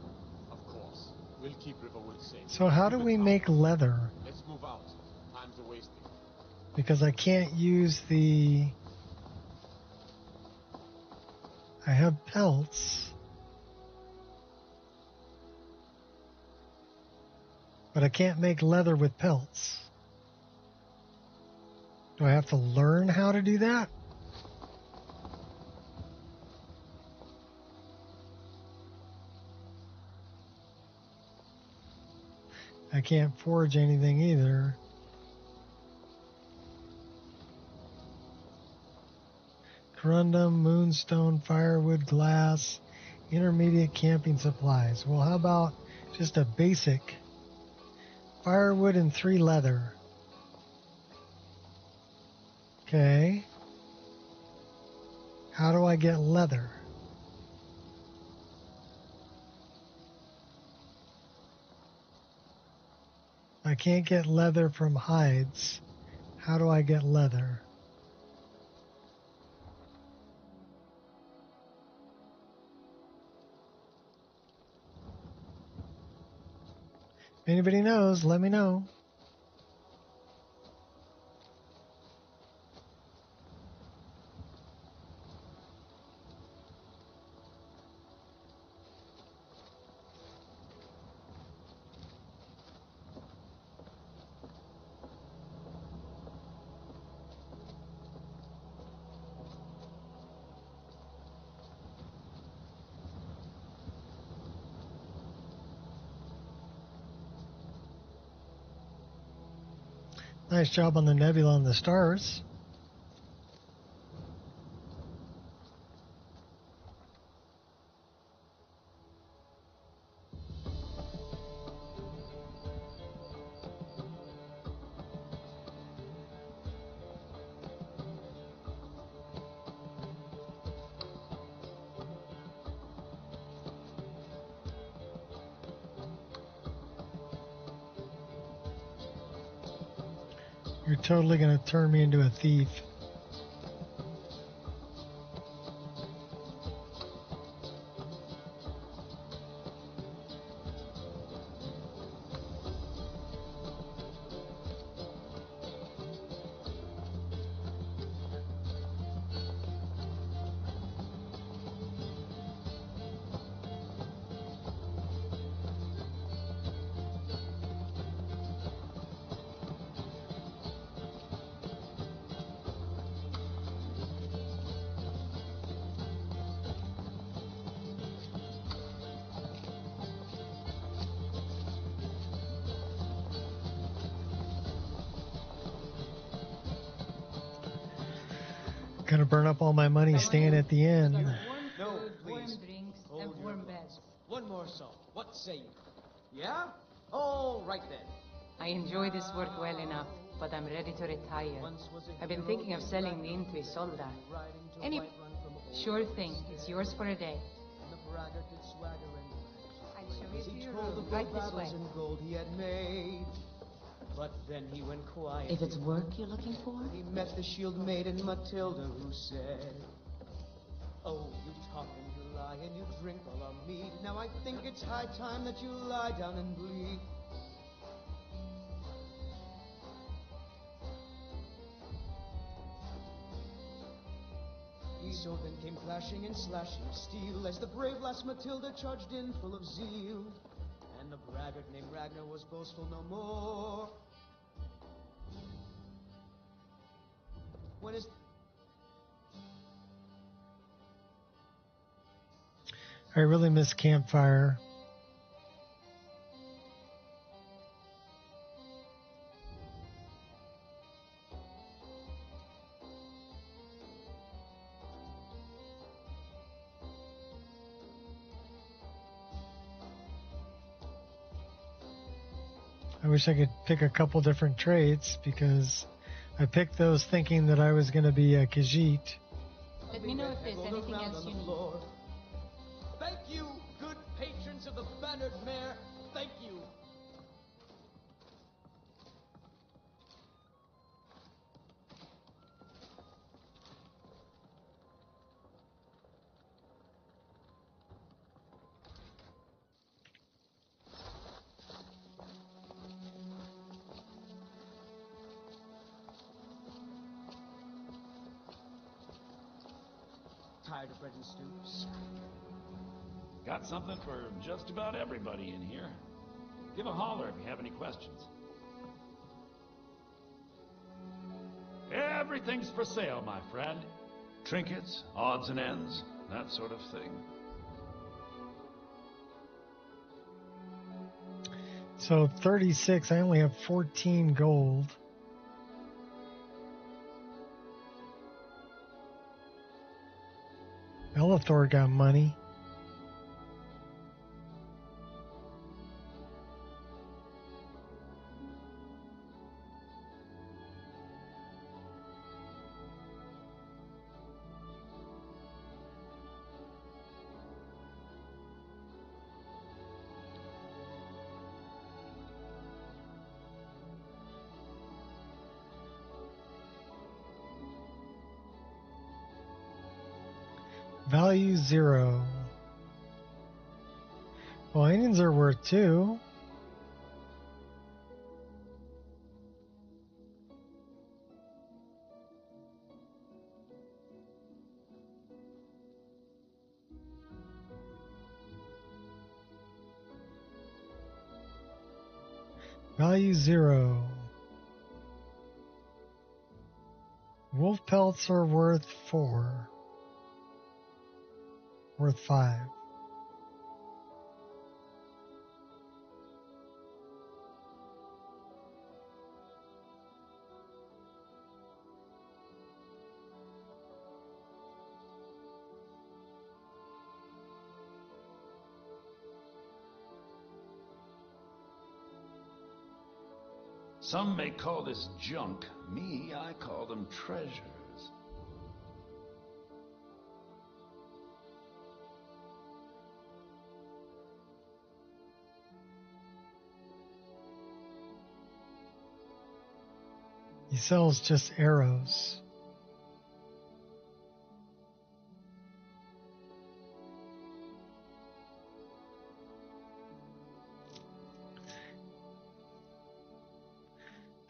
Of course. We'll keep Riverwood safe. So how do we make leather? Let's move out. Time's a wasting. Because I can't use the... I have pelts. But I can't make leather with pelts. Do I have to learn how to do that? I can't forge anything either. Corundum, moonstone, firewood, glass, intermediate camping supplies. Well, how about just a basic firewood and 3 leather? Okay. How do I get leather? I I can't get leather from hides. How do I get leather? If anybody knows, let me know. Nice job on the nebula and the stars. You're totally going to turn me into a thief. Gonna burn up all my money staying at the inn. No, please. Warm drinks, and Hold your warm applause. beds. One more song. What say you? Yeah? All right then. I enjoy this work well enough, but I'm ready to retire. I've been thinking of selling the inn to Isolda. Sure thing, it's yours for a day. I'll show you to your room, right this way. Gold he had made. But then he went quiet. If it's work you're looking for? He met the shield maiden Matilda, who said, "Oh, you talk and you lie and you drink all our mead. Now I think it's high time that you lie down and bleed." So then came clashing and slashing steel as the brave lass Matilda charged in full of zeal. And the braggart named Ragnar was boastful no more. When his I really miss Campfire. I wish I could pick a couple different traits because I picked those thinking that I was going to be a Khajiit. Let me know if there's anything else you need. Thank you, good patrons of the Bannered Mare. Thank you. Tired of bread and stews? Got something for just about everybody in here. Give a holler if you have any questions. Everything's for sale, my friend. Trinkets, odds and ends, that sort of thing. So 36, I only have 14 gold. Elithor got money. Value 0. Well, onions are worth 2. Value 0. Wolf pelts are worth 4. Worth 5. Some may call this junk. Me, I call them treasures. He sells just arrows.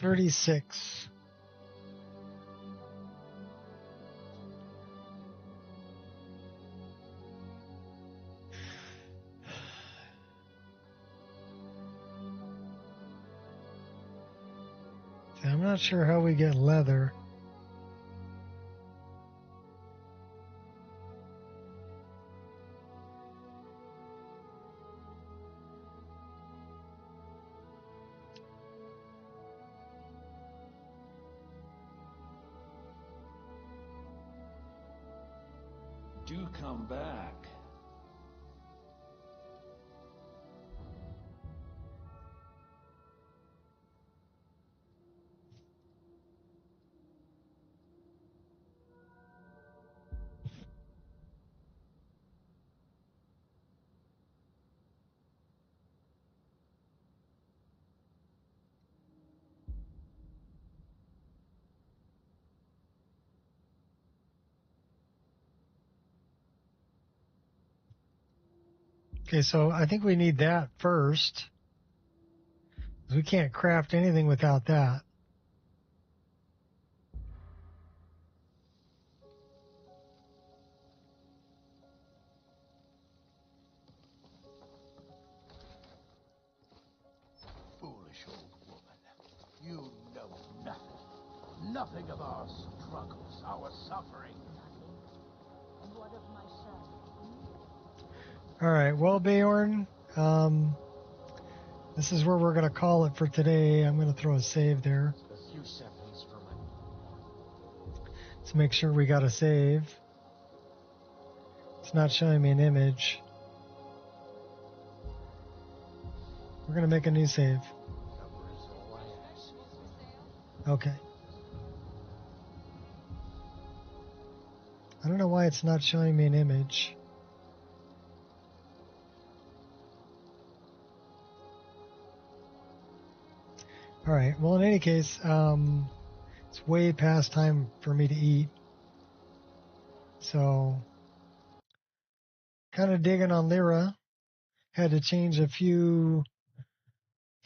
$36. I'm not sure how we get leather. Do come back. Okay, so I think we need that first. We can't craft anything without that. Foolish old woman. You know nothing. Nothing of our struggles, our suffering. And what of my son? All right, well, Bjorn, this is where we're going to call it for today. I'm going to throw a save there. A few seconds for my... Let's make sure we got a save. It's not showing me an image. We're going to make a new save. Okay. I don't know why it's not showing me an image. All right. Well, in any case, it's way past time for me to eat. So, kind of digging on Lyra. Had to change a few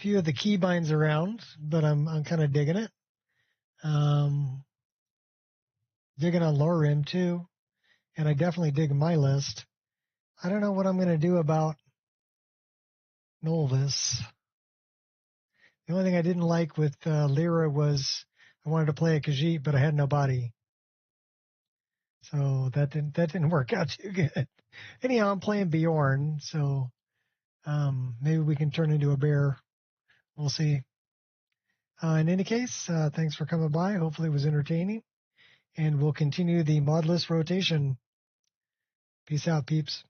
of the keybinds around, but I'm kind of digging it. Digging on LoreRim too, and I definitely dig my list. I don't know what I'm going to do about Nolvus. The only thing I didn't like with Lyra was I wanted to play a Khajiit, but I had no body. So that didn't work out too good. Anyhow, I'm playing Bjorn, so maybe we can turn into a bear. We'll see. In any case, thanks for coming by. Hopefully it was entertaining. And we'll continue the mod list rotation. Peace out, peeps.